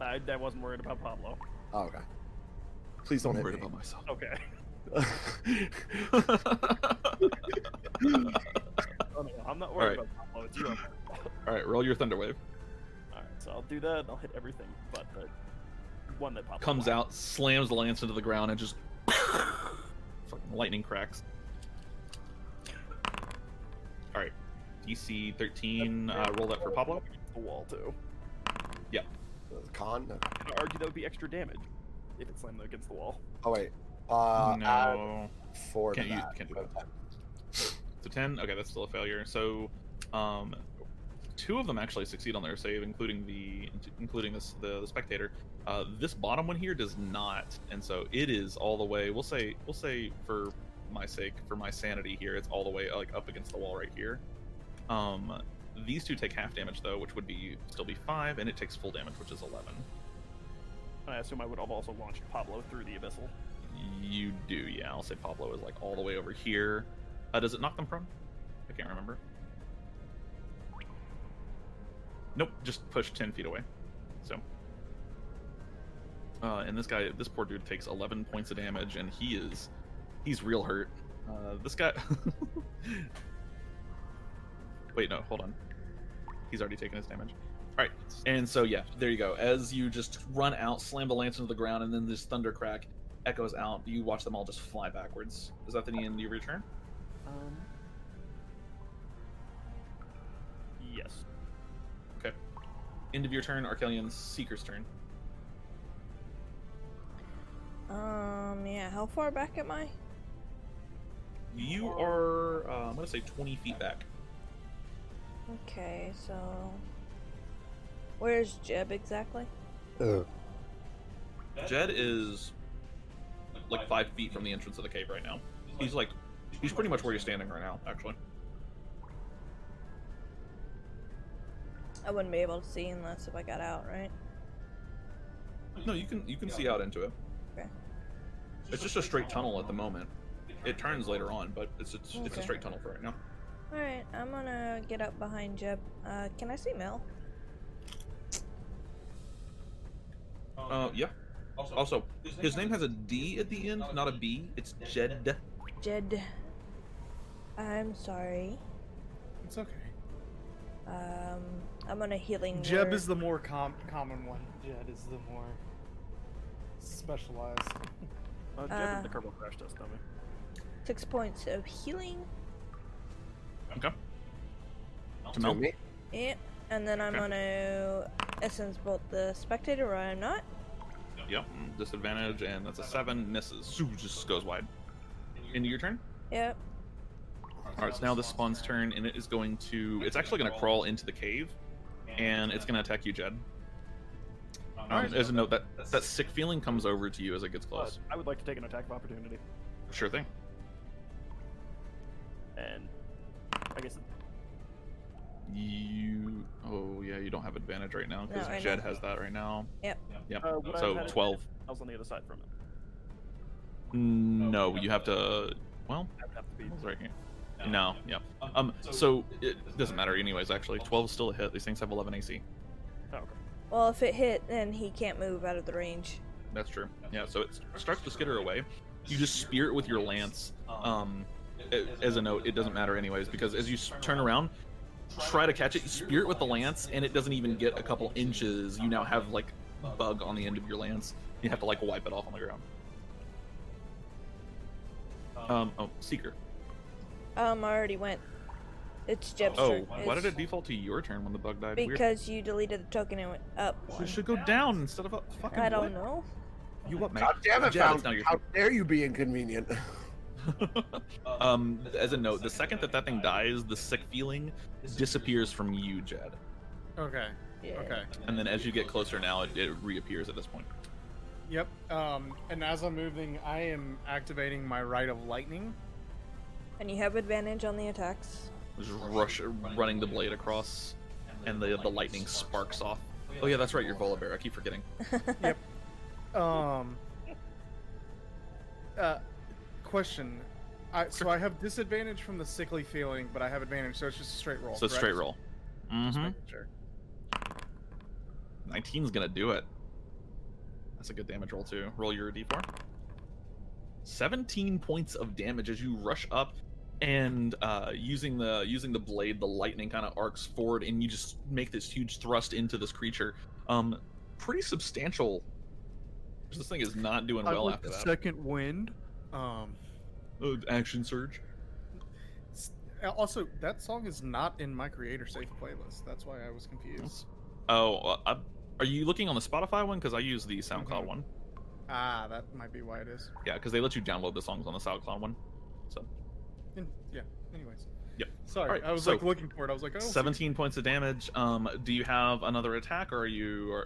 I wasn't worried about Pablo. Oh, okay. Please don't hit worried me. about myself. Okay. Oh, no, I'm not worried about Pablo. It's you. I'm worried about. All right, roll your Thunderwave. All right, so I'll do that. And I'll hit everything but the one that Pablo Comes out, slams the lance into the ground, and just fucking lightning cracks. All right, DC 13. Roll that for Pablo. The wall too. Yeah. Con? No. I'd argue that would be extra damage if it slammed against the wall. Oh, wait. No. Add 4 to Can't that. do that. So 10. Okay, that's still a failure. So, 2 of them actually succeed on their save, including the spectator. This bottom one here does not, and so it is all the way. We'll say for my sake, for my sanity here, it's all the way like up against the wall right here. These 2 take half damage though, which would still be 5, and it takes full damage, which is 11. I assume I would have also launched Pablo through the abyssal. You do, yeah. I'll say Pablo is like all the way over here. Does it knock them prone? I can't remember. Nope, just push 10 feet away. So, and this poor dude takes 11 points of damage, and he's real hurt. This guy. Wait, no, hold on. He's already taken his damage. All right, and so yeah, there you go. As you just run out, slam the lance into the ground, and then this thunder crack echoes out. You watch them all just fly backwards. Is that the end of your turn? Yes. Okay. End of your turn, Arcelion. Seeker's turn. Yeah. How far back am I? You are, I'm gonna say 20 feet back. Okay, so where's Jeb exactly? Jed is like 5 feet from the entrance of the cave right now. He's pretty much where you're standing right now, actually. I wouldn't be able to see unless if I got out, right? No, you can see out into it. Okay. It's just a straight tunnel at the moment. It turns later on, but it's a straight tunnel for right now. Alright, I'm gonna get up behind Jeb. Can I see Mel? Yeah. Also, his name has a D at the end, not a B. It's Jed. Jed. I'm sorry. It's okay. I'm on a healing Jeb word. is the more common one. Jed is the more specialized. Jeb is the Kerbal Crash Test dummy. 6 points of healing. Okay. To Mel. me? Yep. And then I'm Okay. gonna Essence Bolt the Spectator, or I'm not. Yep. Disadvantage, and that's a 7. Misses. Just goes wide. Into your turn. Yep. All right. So now this spawn's turn, and it is going to. It's actually going to crawl into the cave, and it's going to attack you, Jed. As a note, that sick feeling comes over to you as it gets close. I would like to take an attack of opportunity. Sure thing. And I guess You don't have advantage right now because No, I Jed know. has that right now. Yep. Yep. would I So have had 12. I was on the other side from it. No, you have to. Well, I would have to be. it's right here. No. Yep. So it doesn't matter anyways. Actually, 12 is still a hit. These things have 11 AC. Oh, okay. Well, if it hit, then he can't move out of the range. That's true. Yeah. So it starts to skitter away. You just spear it with your lance. As a note, it doesn't matter anyways because as you turn around, try to catch it, you spear it with the lance, and it doesn't even get a couple inches. You now have like bug on the end of your lance. You have to like wipe it off on the ground. Seeker. I already went. It's Jeb's Oh, turn. why did it default to your turn when the bug died? Weird. Because you deleted the token and went up one. It should go down instead of up. Fucking I what? don't know. You what, man? God damn it, Jed, Found. it's not your How dare you be inconvenient? As a note, the second that thing dies, the sick feeling disappears from you, Jed. Okay. Yeah. Okay. And then as you get closer now, it reappears at this point. Yep. And as I'm moving, I am activating my Rite of Lightning. And you have advantage on the attacks. Just running the blade across, and the lightning sparks off. Oh yeah, that's right, you're Volibear. I keep forgetting. Yep. Question. So I have disadvantage from the sickly feeling, but I have advantage, so it's just a straight roll. So correct? straight roll. Just Mm-hmm. making sure. 19's gonna do it. That's a good damage roll too. Roll your d4. 17 points of damage as you rush up, and using the blade, the lightning kind of arcs forward, and you just make this huge thrust into this creature. Pretty substantial. This thing is not doing well after that. Second wind. Action surge. Also, that song is not in my creator safe playlist. That's why I was confused. Oh, are you looking on the Spotify one? Because I use the SoundCloud one. Ah, that might be why it is. Yeah, because they let you download the songs on the SoundCloud one. So. Yeah. Anyways. Yep. Sorry, Alright, I was so like looking for it. I was like, oh, 17 points of damage. Do you have another attack, or are you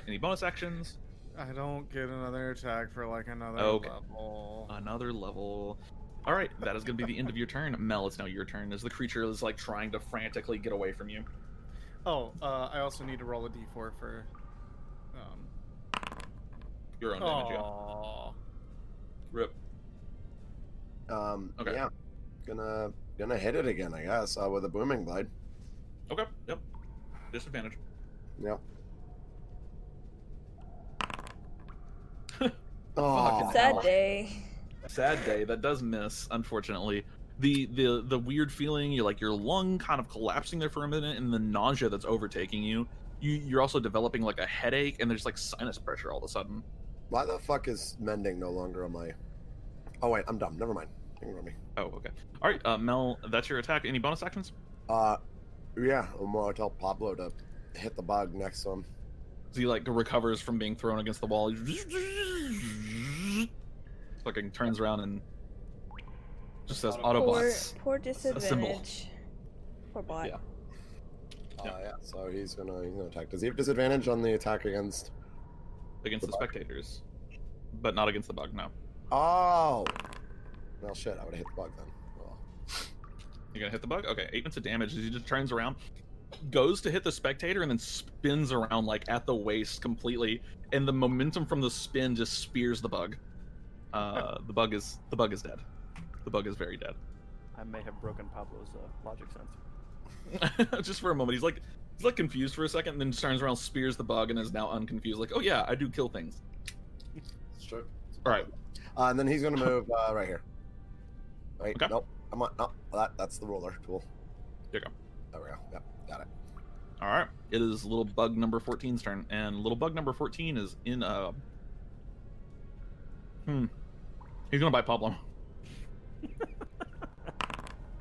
any bonus actions? I don't get another attack for like another Okay. level. Another level. All right, that is going to be the end of your turn. Mel, it's now your turn as the creature is like trying to frantically get away from you. Oh, I also need to roll a d4 for. Your own damage, yeah. Aw. Rip. Okay. Yeah, gonna hit it again, I guess, with a booming blade. Okay. Yep. Disadvantage. Yep. Fucking Oh, Sad hell. day. Sad day. That does miss, unfortunately. The weird feeling, you're like your lung kind of collapsing there for a minute, and the nausea that's overtaking you. You're also developing like a headache, and there's like sinus pressure all of a sudden. why the fuck is mending no longer on my? Oh wait, I'm dumb. Never mind. Ignore me. Oh, okay. All right, Mel, that's your attack. Any bonus actions? Yeah, I'm gonna tell Pablo to hit the bug next to him. So he like recovers from being thrown against the wall. Fucking turns around and just says Autobots. Poor disadvantage. Poor bot. Yeah. Yeah. So he's gonna attack. Does he have disadvantage on the attack against? Against the spectators, but not against the bug. No. Oh. Well, shit. I would have hit the bug then. Oh. You're gonna hit the bug. Okay, 8 minutes of damage. He just turns around, goes to hit the spectator, and then spins around like at the waist completely, and the momentum from the spin just spears the bug. The bug is dead. The bug is very dead. I may have broken Pablo's logic sense. Just for a moment, he's like confused for a second, and then just turns around, spears the bug, and is now unconfused. Like, oh yeah, I do kill things. It's true. All right. And then he's gonna move right here. Wait, Okay. nope. Come on, no. That's the ruler tool. There you go. There we go. Yep, got it. All right. It is little bug number 14's turn, and little bug number 14 is in He's gonna bite Pablo.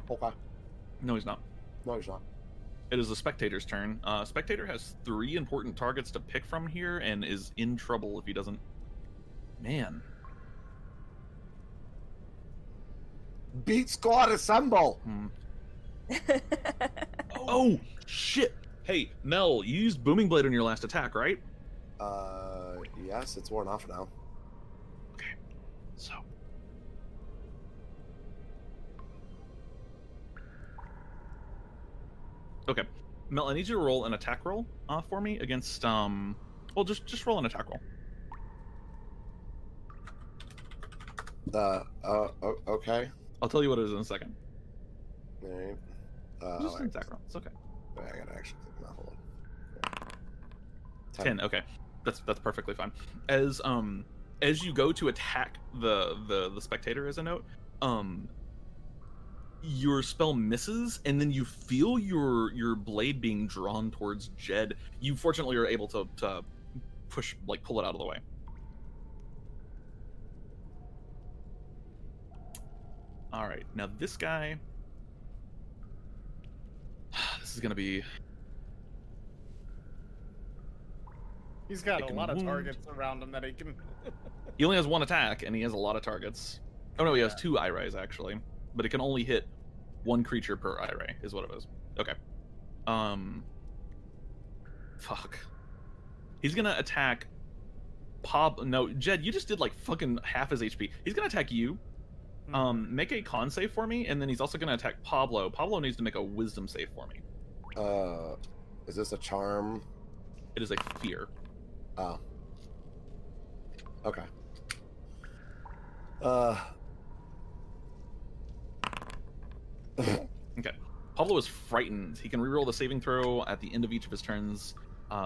Okay. No, he's not. No, he's not. It is the spectator's turn. Spectator has 3 important targets to pick from here, and is in trouble if he doesn't. Man. Beat squad assemble. Oh shit! Hey, Mel, you used Booming Blade on your last attack, right? Yes, it's worn off now. Okay. So. Okay, Mel, I need you to roll an attack roll for me against well, just roll an attack roll. Okay. I'll tell you what it is in a second. All right. Just an attack roll. It's okay. I gotta actually think about. Hold on. 10. Okay, that's perfectly fine. As you go to attack the spectator, as a note, your spell misses, and then you feel your blade being drawn towards Jed. You fortunately are able to pull it out of the way. All right, now this guy. This is gonna be. He's got a Taking lot of wound. targets around him that he can. He only has 1 attack, and he has a lot of targets. Oh no, he has 2 eye rays actually, but it can only hit 1 creature per eye ray, is what it is. Okay. Fuck. He's gonna attack. No, Jed, you just did like fucking half his HP. He's gonna attack you. Make a con save for me, and then he's also gonna attack Pablo. Pablo needs to make a wisdom save for me. Is this a charm? It is a fear. Oh. Okay. Okay. Pablo is frightened. He can reroll the saving throw at the end of each of his turns.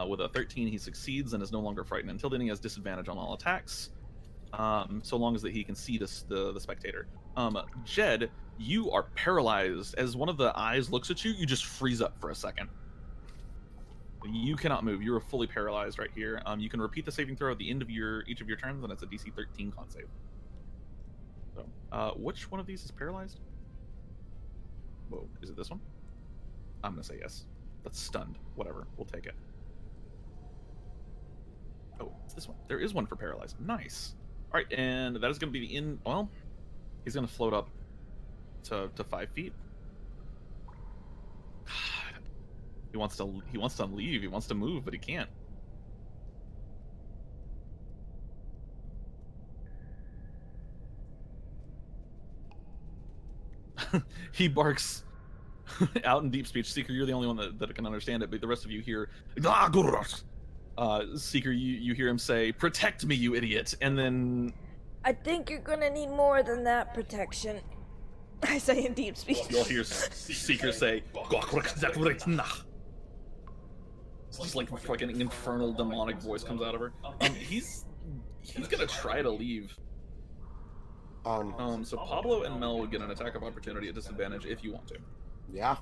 With a 13, he succeeds and is no longer frightened. Until then, he has disadvantage on all attacks, so long as that he can see the spectator. Jed, you are paralyzed. As one of the eyes looks at you, you just freeze up for a second. You cannot move. You are fully paralyzed right here. You can repeat the saving throw at the end of each of your turns, and it's a DC 13 con save. So, which one of these is paralyzed? Whoa, is it this one? I'm gonna say yes. That's stunned. Whatever, we'll take it. Oh, it's this one. There is one for paralyzed. Nice. All right, and that is going to be the end. Well, he's going to float up to 5 feet. He wants to leave. He wants to move, but he can't. He barks out in deep speech. Seeker, you're the only one that can understand it, but the rest of you hear Seeker, you hear him say, "Protect me, you idiot," and then I think you're gonna need more than that protection. I say in deep speech. you'll hear Seeker say, it's just like fucking infernal demonic voice comes out of her. He's gonna try to leave. So Pablo and Mel would get an attack of opportunity at disadvantage if you want to. Yeah.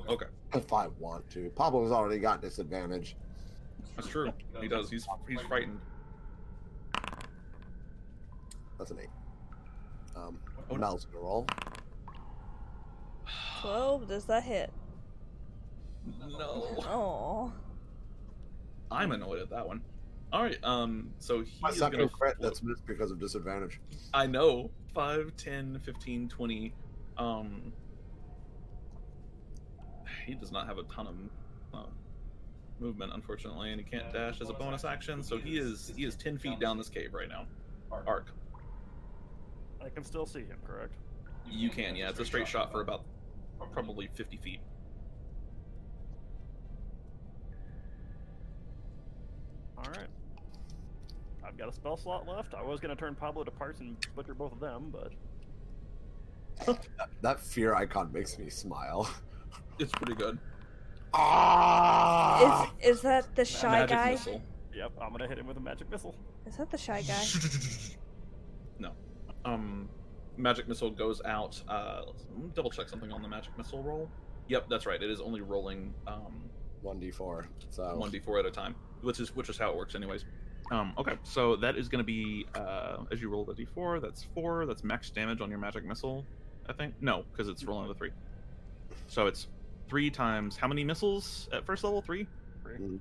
Okay. If I want to. Pablo's already got disadvantage. That's true. He does. He's frightened. That's an 8. Mel's gonna roll. 12. Does that hit? No. Oh. I'm annoyed at that one. All right. So he My is second gonna crit that's missed because of disadvantage. I know. 5, 10, 15, 20. He does not have a ton of movement, unfortunately, and he can't dash as a bonus action. So he is 10 feet down this cave right now. Arc. I can still see him, correct? You can, yeah. It's a straight shot for about probably 50 feet. All right. I've got a spell slot left. I was going to turn Pablo to parts and butcher both of them, but... That fear icon makes me smile. It's pretty good. Ah! Is that the shy Magic guy? missile. Yep, I'm going to hit him with a magic missile. Is that the shy guy? No. Magic missile goes out. Let me double check something on the magic missile roll. Yep, that's right. It is only rolling 1d4. So 1d4 at a time, which is how it works, anyways. Okay, so that is going to be as you roll the d4. That's 4. That's max damage on your magic missile, I think. No, because it's rolling the 3. So it's 3 times how many missiles at first level? 3. 3. mm,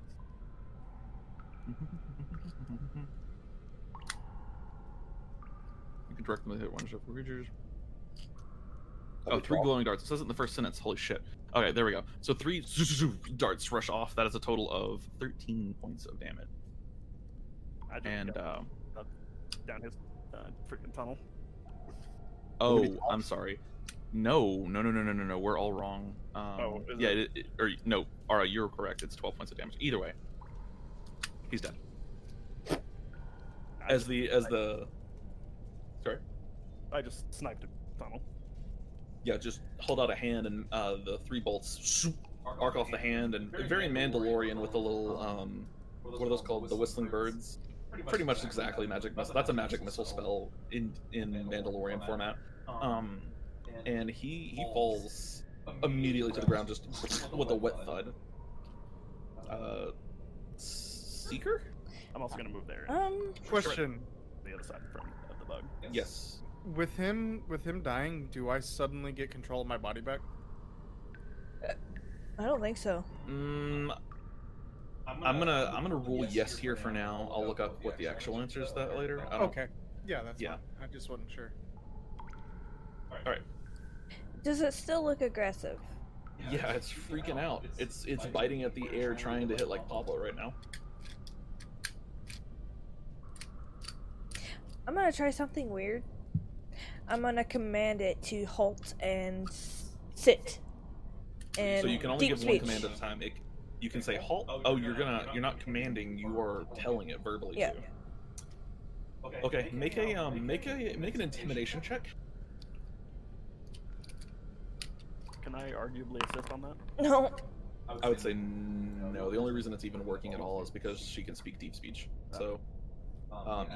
You can direct them to hit one shuffle creatures. that'd Oh, be 3 12. glowing darts. It says it in the first sentence. Holy shit. Okay, there we go. So 3 darts rush off. That is a total of 13 points of damage. I just And got down his freaking tunnel. oh, I'm sorry. No. We're all wrong. Is Yeah, or no, Ara, you're correct. It's 12 points of damage. Either way, he's dead. As the sorry. I just sniped a tunnel. Yeah, just hold out a hand and the 3 bolts arc off the hand, and very Mandalorian with the little what are those called? The whistling birds. Pretty much exactly magic missile. That's a magic missile spell in Mandalorian format. And he falls immediately to the ground just with a wet thud. Seeker? I'm also going to move there. Question: The other side of the bug. Yes. With him dying, do I suddenly get control of my body back? I don't think so. I'm gonna rule yes here for now. I'll look up what the actual answer is that later. I don't- Okay. Yeah, that's Yeah. fine. I just wasn't sure. All right. Does it still look aggressive? Yeah, it's freaking out. It's biting at the air, trying to hit like Pablo right now. I'm gonna try something weird. I'm gonna command it to halt and sit. And So you can only deep give one speech. command at a time. You can say halt. Oh, you're not commanding. You are telling it verbally Yeah. too. Okay, make an intimidation check. Can I arguably assist on that? No. I would say no. The only reason it's even working at all is because she can speak deep speech. So,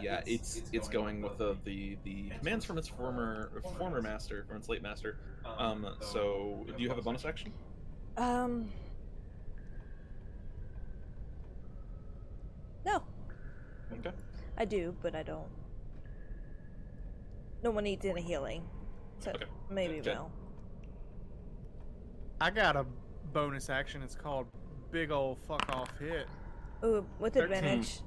yeah, it's going with the commands from its former master, from its late master. So do you have a bonus action? No. Okay. I do, but I don't. No one needs any healing. So Okay. maybe Okay. Mel. I got a bonus action. It's called Big Ol' Fuck Off Hit. Ooh, with 13. advantage.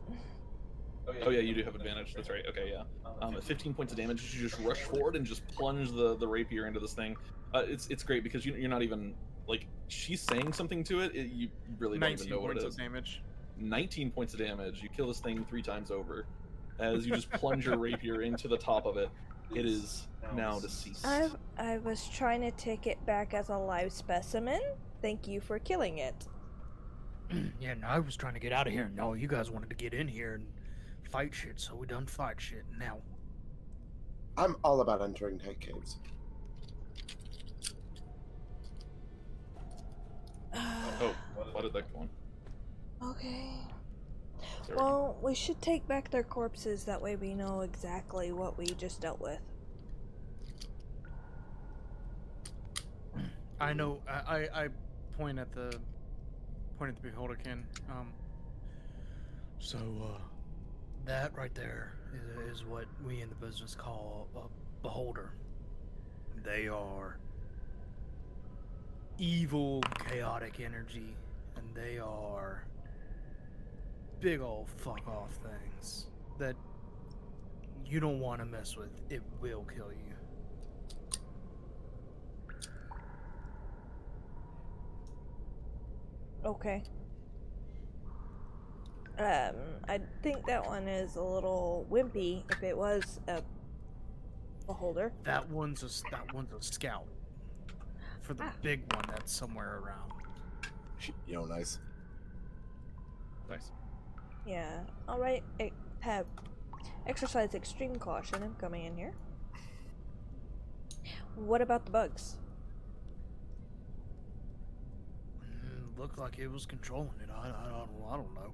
Oh yeah, you do have advantage. That's right. Okay, yeah. At 15 points of damage, you just rush forward and just plunge the rapier into this thing. It's great because you're not even like she's saying something to it. You really don't even 19 know what points it of is. damage. 19 points of damage. You kill this thing 3 times over. As you just plunge your rapier into the top of it, it is now deceased. I was trying to take it back as a live specimen. Thank you for killing it. Yeah, no, I was trying to get out of here. No, you guys wanted to get in here and fight shit, so we done fight shit. Now, I'm all about entering tight caves. Oh, why did that go on? Okay. Sorry. Well, we should take back their corpses. That way we know exactly what we just dealt with. I know. I point at the beholderkin. so that right there is what we in the business call a beholder. They are evil, chaotic energy, and they are big old fuck off things that you don't want to mess with. It will kill you. Okay. I think that one is a little wimpy if it was a beholder. That one's a scout. For the big one that's somewhere around. Nice. Nice. Yeah. Alright, have exercise extreme caution. I'm coming in here. What about the bugs? Looked like it was controlling it. I don't know.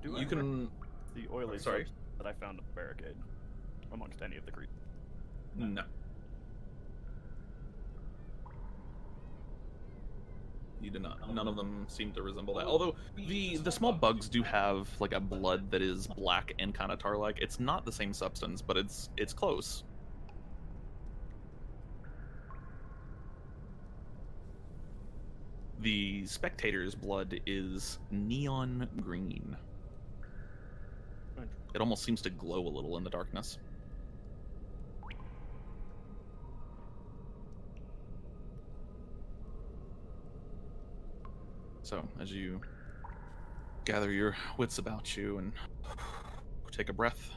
You can. The oily Sorry. substance that I found at the barricade amongst any of the creatures. No. You did not. None of them seem to resemble that. Although the small bugs do have like a blood that is black and kind of tar-like. It's not the same substance, but it's close. The spectator's blood is neon green. It almost seems to glow a little in the darkness. So, as you gather your wits about you and take a breath,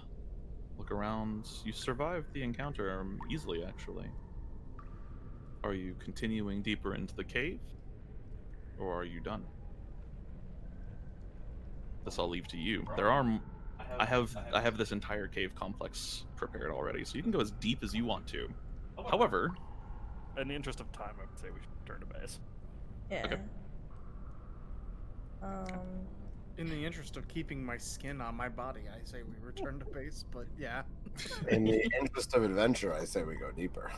look around, you survived the encounter easily, actually. Are you continuing deeper into the cave? Or are you done? This I'll leave to you. I have this entire cave complex prepared already, so you can go as deep as you want to. However, in the interest of time, I would say we should return to base. Yeah. Okay. In the interest of keeping my skin on my body, I say we return to base, but yeah. In the interest of adventure, I say we go deeper.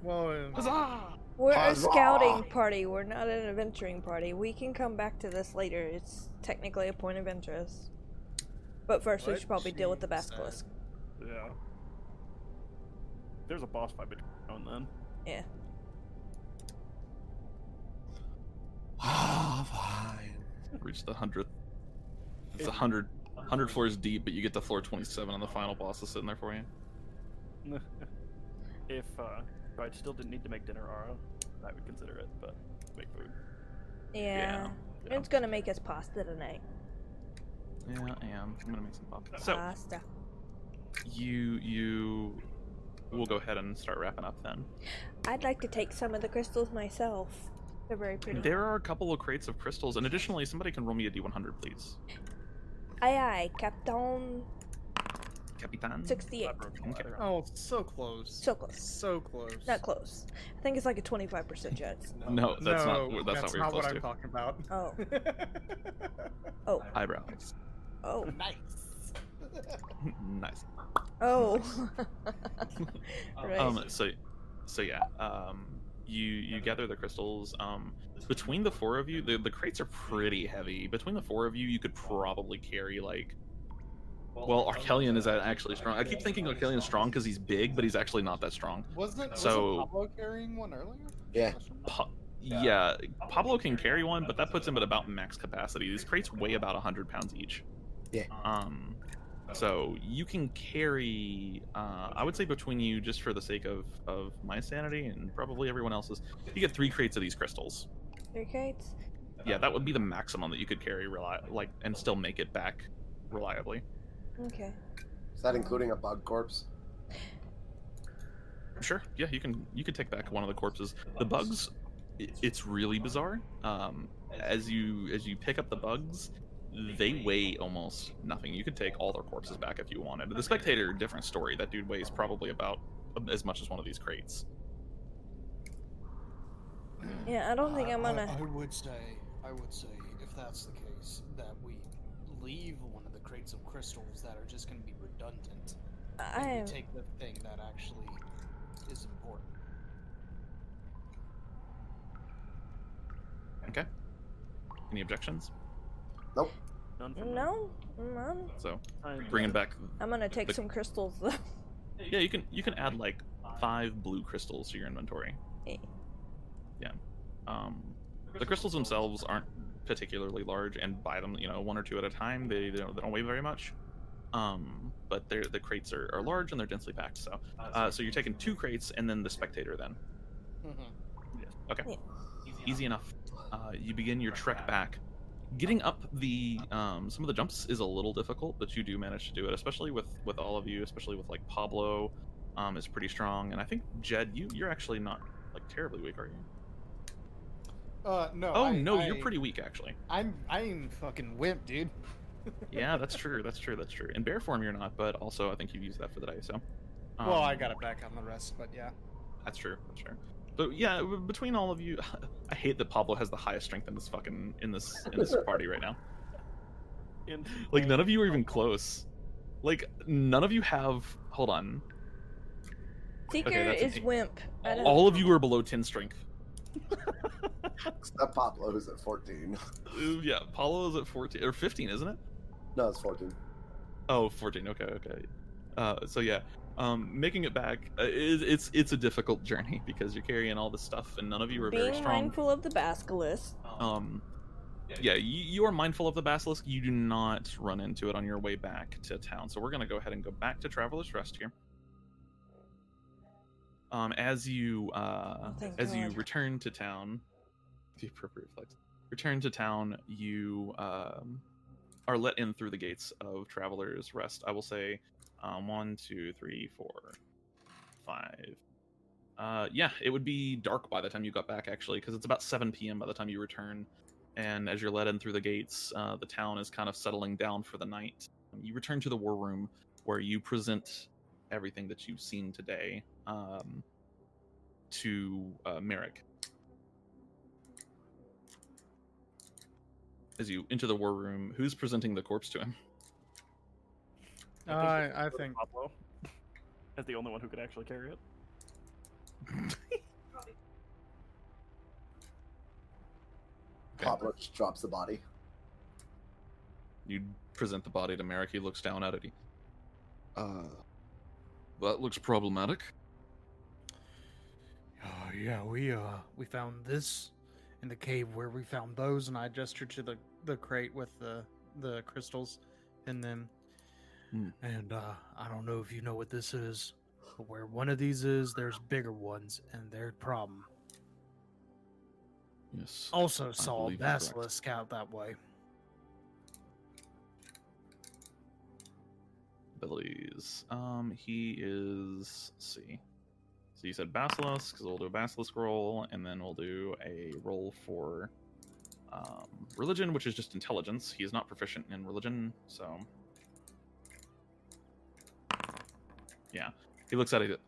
Well, We're a Huzzah! scouting party. We're not an adventuring party. We can come back to this later. It's technically a point of interest. But first, we What should probably deal with the she basilisk. Yeah. There's a boss fight between now and then. Yeah. Ah, fine. reach the 100th. It's 100 floors deep, but you get to floor 27 and the final boss is sitting there for you. If I still didn't need to make dinner, Ara, I would consider it, but make food. Yeah. Yeah. It's gonna make us pasta tonight. Yeah, I am. I'm gonna make some pasta. So Pasta. you we'll go ahead and start wrapping up then. I'd like to take some of the crystals myself. They're very pretty. There are a couple of crates of crystals, and additionally, somebody can roll me a D100, please. Aye aye, Captain Capitan. 68. Okay. oh, so close. So close. So close. Not close. I think it's like a 25% chance. No, that's not what that's you're not close what to. I'm talking about. Oh. Oh. Eyebrows. Oh. Nice. Nice. Oh. Right. So yeah, you gather the crystals. Between the four of you, the crates are pretty heavy. Between the four of you, you could probably carry like. Well, Arcelion is actually strong. I keep thinking Arcelion's strong because he's big, but he's actually not that strong. Wasn't Pablo carrying one earlier? Yeah. Yeah, Pablo can carry one, but that puts him at about max capacity. These crates weigh about 100 pounds each. Yeah. So you can carry, I would say between you, just for the sake of my sanity and probably everyone else's, you get 3 crates of these crystals. 3 crates? Yeah, that would be the maximum that you could carry, and still make it back reliably. Okay. Is that including a bug corpse? Sure. Yeah, you can take back one of the corpses. The bugs, it's really bizarre. As you pick up the bugs, they weigh almost nothing. You could take all their corpses back if you wanted. The spectator, different story. That dude weighs probably about as much as one of these crates. Yeah, I don't think I'm gonna. I would say, if that's the case, that we leave one of the crates of crystals that are just going to be redundant. And we take the thing that actually is important. Okay. Any objections? Nope. None from me. No, none. So I'm bringing back. I'm gonna take some crystals though. Yeah, you can add like 5 blue crystals to your inventory. Okay. Yeah. The crystals themselves aren't particularly large, and buy them, 1 or 2 at a time. They don't weigh very much. But the crates are large and they're densely packed. So so you're taking 2 crates and then the spectator then. Mm-hmm. Okay. Yeah. Easy enough. You begin your trek back. Getting up the some of the jumps is a little difficult, but you do manage to do it, especially with all of you, especially with like Pablo, is pretty strong, and I think Jed, you're actually not like terribly weak, are you? No. Oh no, you're pretty weak actually. I'm fucking wimp, dude. Yeah, that's true. That's true. In bear form, you're not, but also I think you've used that for the dice. So. Well, I got it back on the rest, but yeah. That's true. So yeah, between all of you, I hate that Pablo has the highest strength in this party right now. Like none of you are even close. Like none of you have. Hold on. Seeker Okay, is wimp. I don't- All of you are below 10 strength. Except Pablo, who's at 14. Yeah, Pablo is at 14 or 15, isn't it? No, it's 14. Oh, 14. Okay. So yeah, making it back, it's a difficult journey because you're carrying all this stuff and none of you are very Being strong. mindful of the basilisk. Yeah, you are mindful of the basilisk. You do not run into it on your way back to town. So we're gonna go ahead and go back to Traveler's Rest here. As you thank as you God. return to town, the appropriate flex. Return to town, you are let in through the gates of Traveler's Rest. I will say 1, 2, 3, 4, 5. Yeah, it would be dark by the time you got back, actually, because it's about 7 p.m. by the time you return. And as you're let in through the gates, the town is kind of settling down for the night. You return to the war room, where you present everything that you've seen today to Merrick. As you enter the war room, who's presenting the corpse to him? I think Pablo as the only one who could actually carry it. Pablo just drops the body. You present the body to Merrick. He looks down at it. That looks problematic. Yeah, we found this in the cave where we found those, and I gestured to the crate with the crystals in them. And I don't know if you know what this is, but where one of these is, there's bigger ones, and they're a problem. Yes. Also saw a believe you're correct. basilisk out that way. Abilities. He is. Let's see. So you said basilisk, so we'll do a basilisk roll, and then we'll do a roll for religion, which is just intelligence. He is not proficient in religion, so yeah. He looks at it.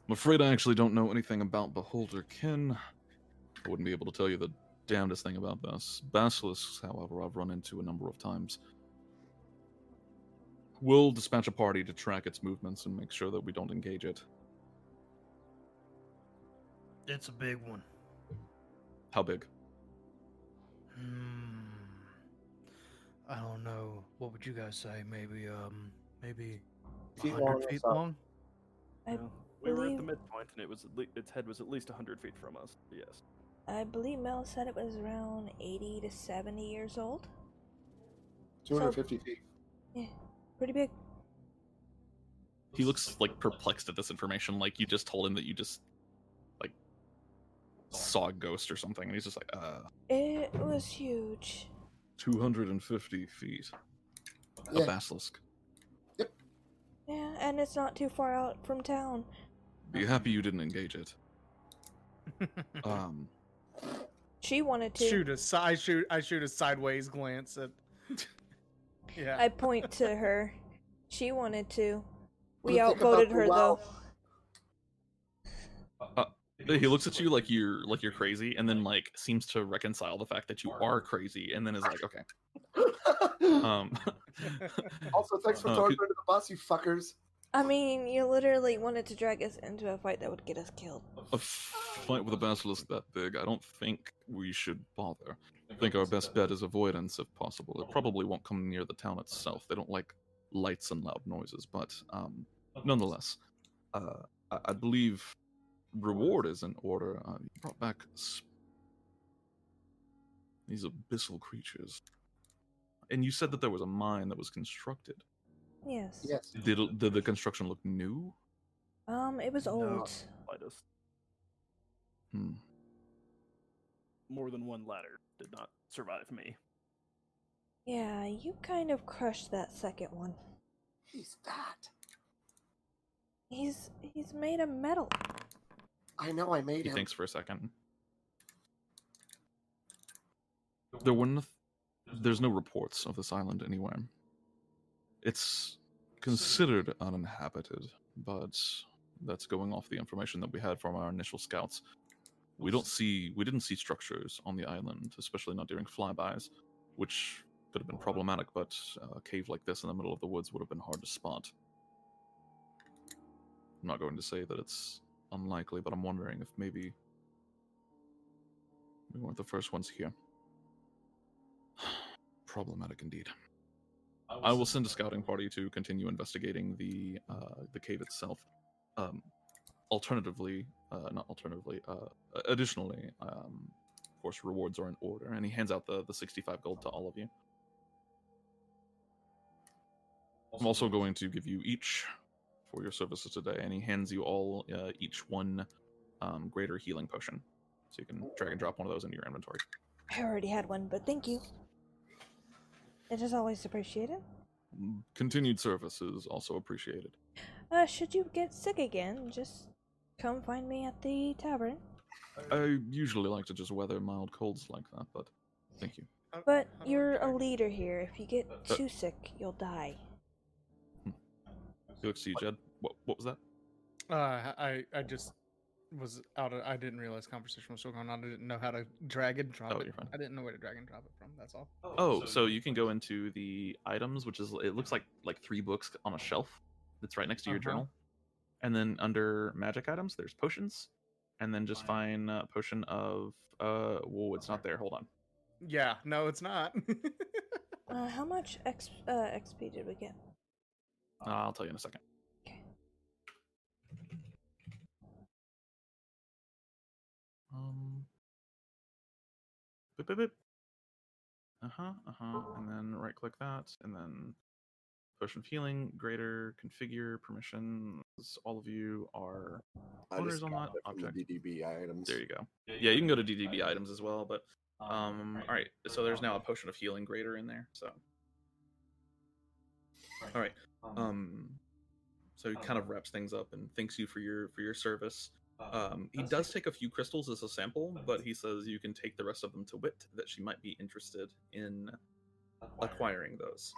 I'm afraid I actually don't know anything about Beholder Kin. I wouldn't be able to tell you the damnedest thing about this. Basilisks, however, I've run into a number of times. We'll dispatch a party to track its movements and make sure that we don't engage it. It's a big one. How big? I don't know. What would you guys say? Maybe Feet 100 long or feet so. long? We were at the believe- midpoint, and its head was at least 100 feet from us. Yes. I believe Mel said it was around 80 to 70 years old. 250 feet. Yeah, pretty big. He looks like perplexed at this information, like you just told him that you just like saw a ghost or something, and he's just like, It was huge. 250 feet. Yeah. A basilisk. Yeah, and it's not too far out from town. Be happy you didn't engage it. She wanted to. I shoot a sideways glance at. Yeah. I point to her. She wanted to. We Think about outvoted the her though. He looks at you like you're crazy, and then like seems to reconcile the fact that you are crazy, and then is like, okay. Also, thanks for throwing me under the bus, you fuckers. I mean, you literally wanted to drag us into a fight that would get us killed. A fight with a basilisk that big, I don't think we should bother. I think our best bet is avoidance if possible. It probably won't come near the town itself. They don't like lights and loud noises, but nonetheless, I believe reward is in order. You brought back these abyssal creatures, and you said that there was a mine that was constructed. Yes. Yes. Did the construction look new? It was old. Slightest. Hmm. More than one ladder did not survive me. Yeah, you kind of crushed that second one. He's fat. He's made of metal. I know, I made He him. thinks for a second. There were there's no reports of this island anywhere. It's considered uninhabited, but that's going off the information that we had from our initial scouts. We didn't see structures on the island, especially not during flybys, which could have been problematic, but a cave like this in the middle of the woods would have been hard to spot. I'm not going to say that it's unlikely, but I'm wondering if maybe we weren't the first ones here. Problematic indeed. I will send a scouting party to continue investigating the cave itself. Additionally, of course, rewards are in order, and he hands out the 65 gold to all of you. I'm also going to give you each for your services today, and he hands you all each one greater healing potion, so you can drag and drop one of those into your inventory. I already had one, but thank you. It is always appreciated. Continued service is also appreciated. Should you get sick again, just come find me at the tavern. I usually like to just weather mild colds like that, but thank you. But you're a leader here. If you get too sick, you'll die. He looks to you, Jed. What was that? I just was out of. I didn't realize conversation was still going on. I didn't know how to drag and drop it. You're fine. I didn't know where to drag and drop it from. That's all. Oh, so you can go into the items, which is it looks like 3 books on a shelf that's right next to your journal, and then under magic items, there's potions, and then just find potion of whoa, it's not there. Hold on. Yeah, no, it's not. How much XP did we get? I'll tell you in a second. Okay. Boop, boop, boop. And then right click that, and then potion of healing, greater, configure, permissions. All of you are owners on that object. DDB items. There you go. Yeah, you can go to DDB items as well, but all right. So there's now a potion of healing greater in there. So all right. So he kind of wraps things up and thanks you for your service. He does take a few crystals as a sample, but he says you can take the rest of them to Wit, that she might be interested in acquiring those.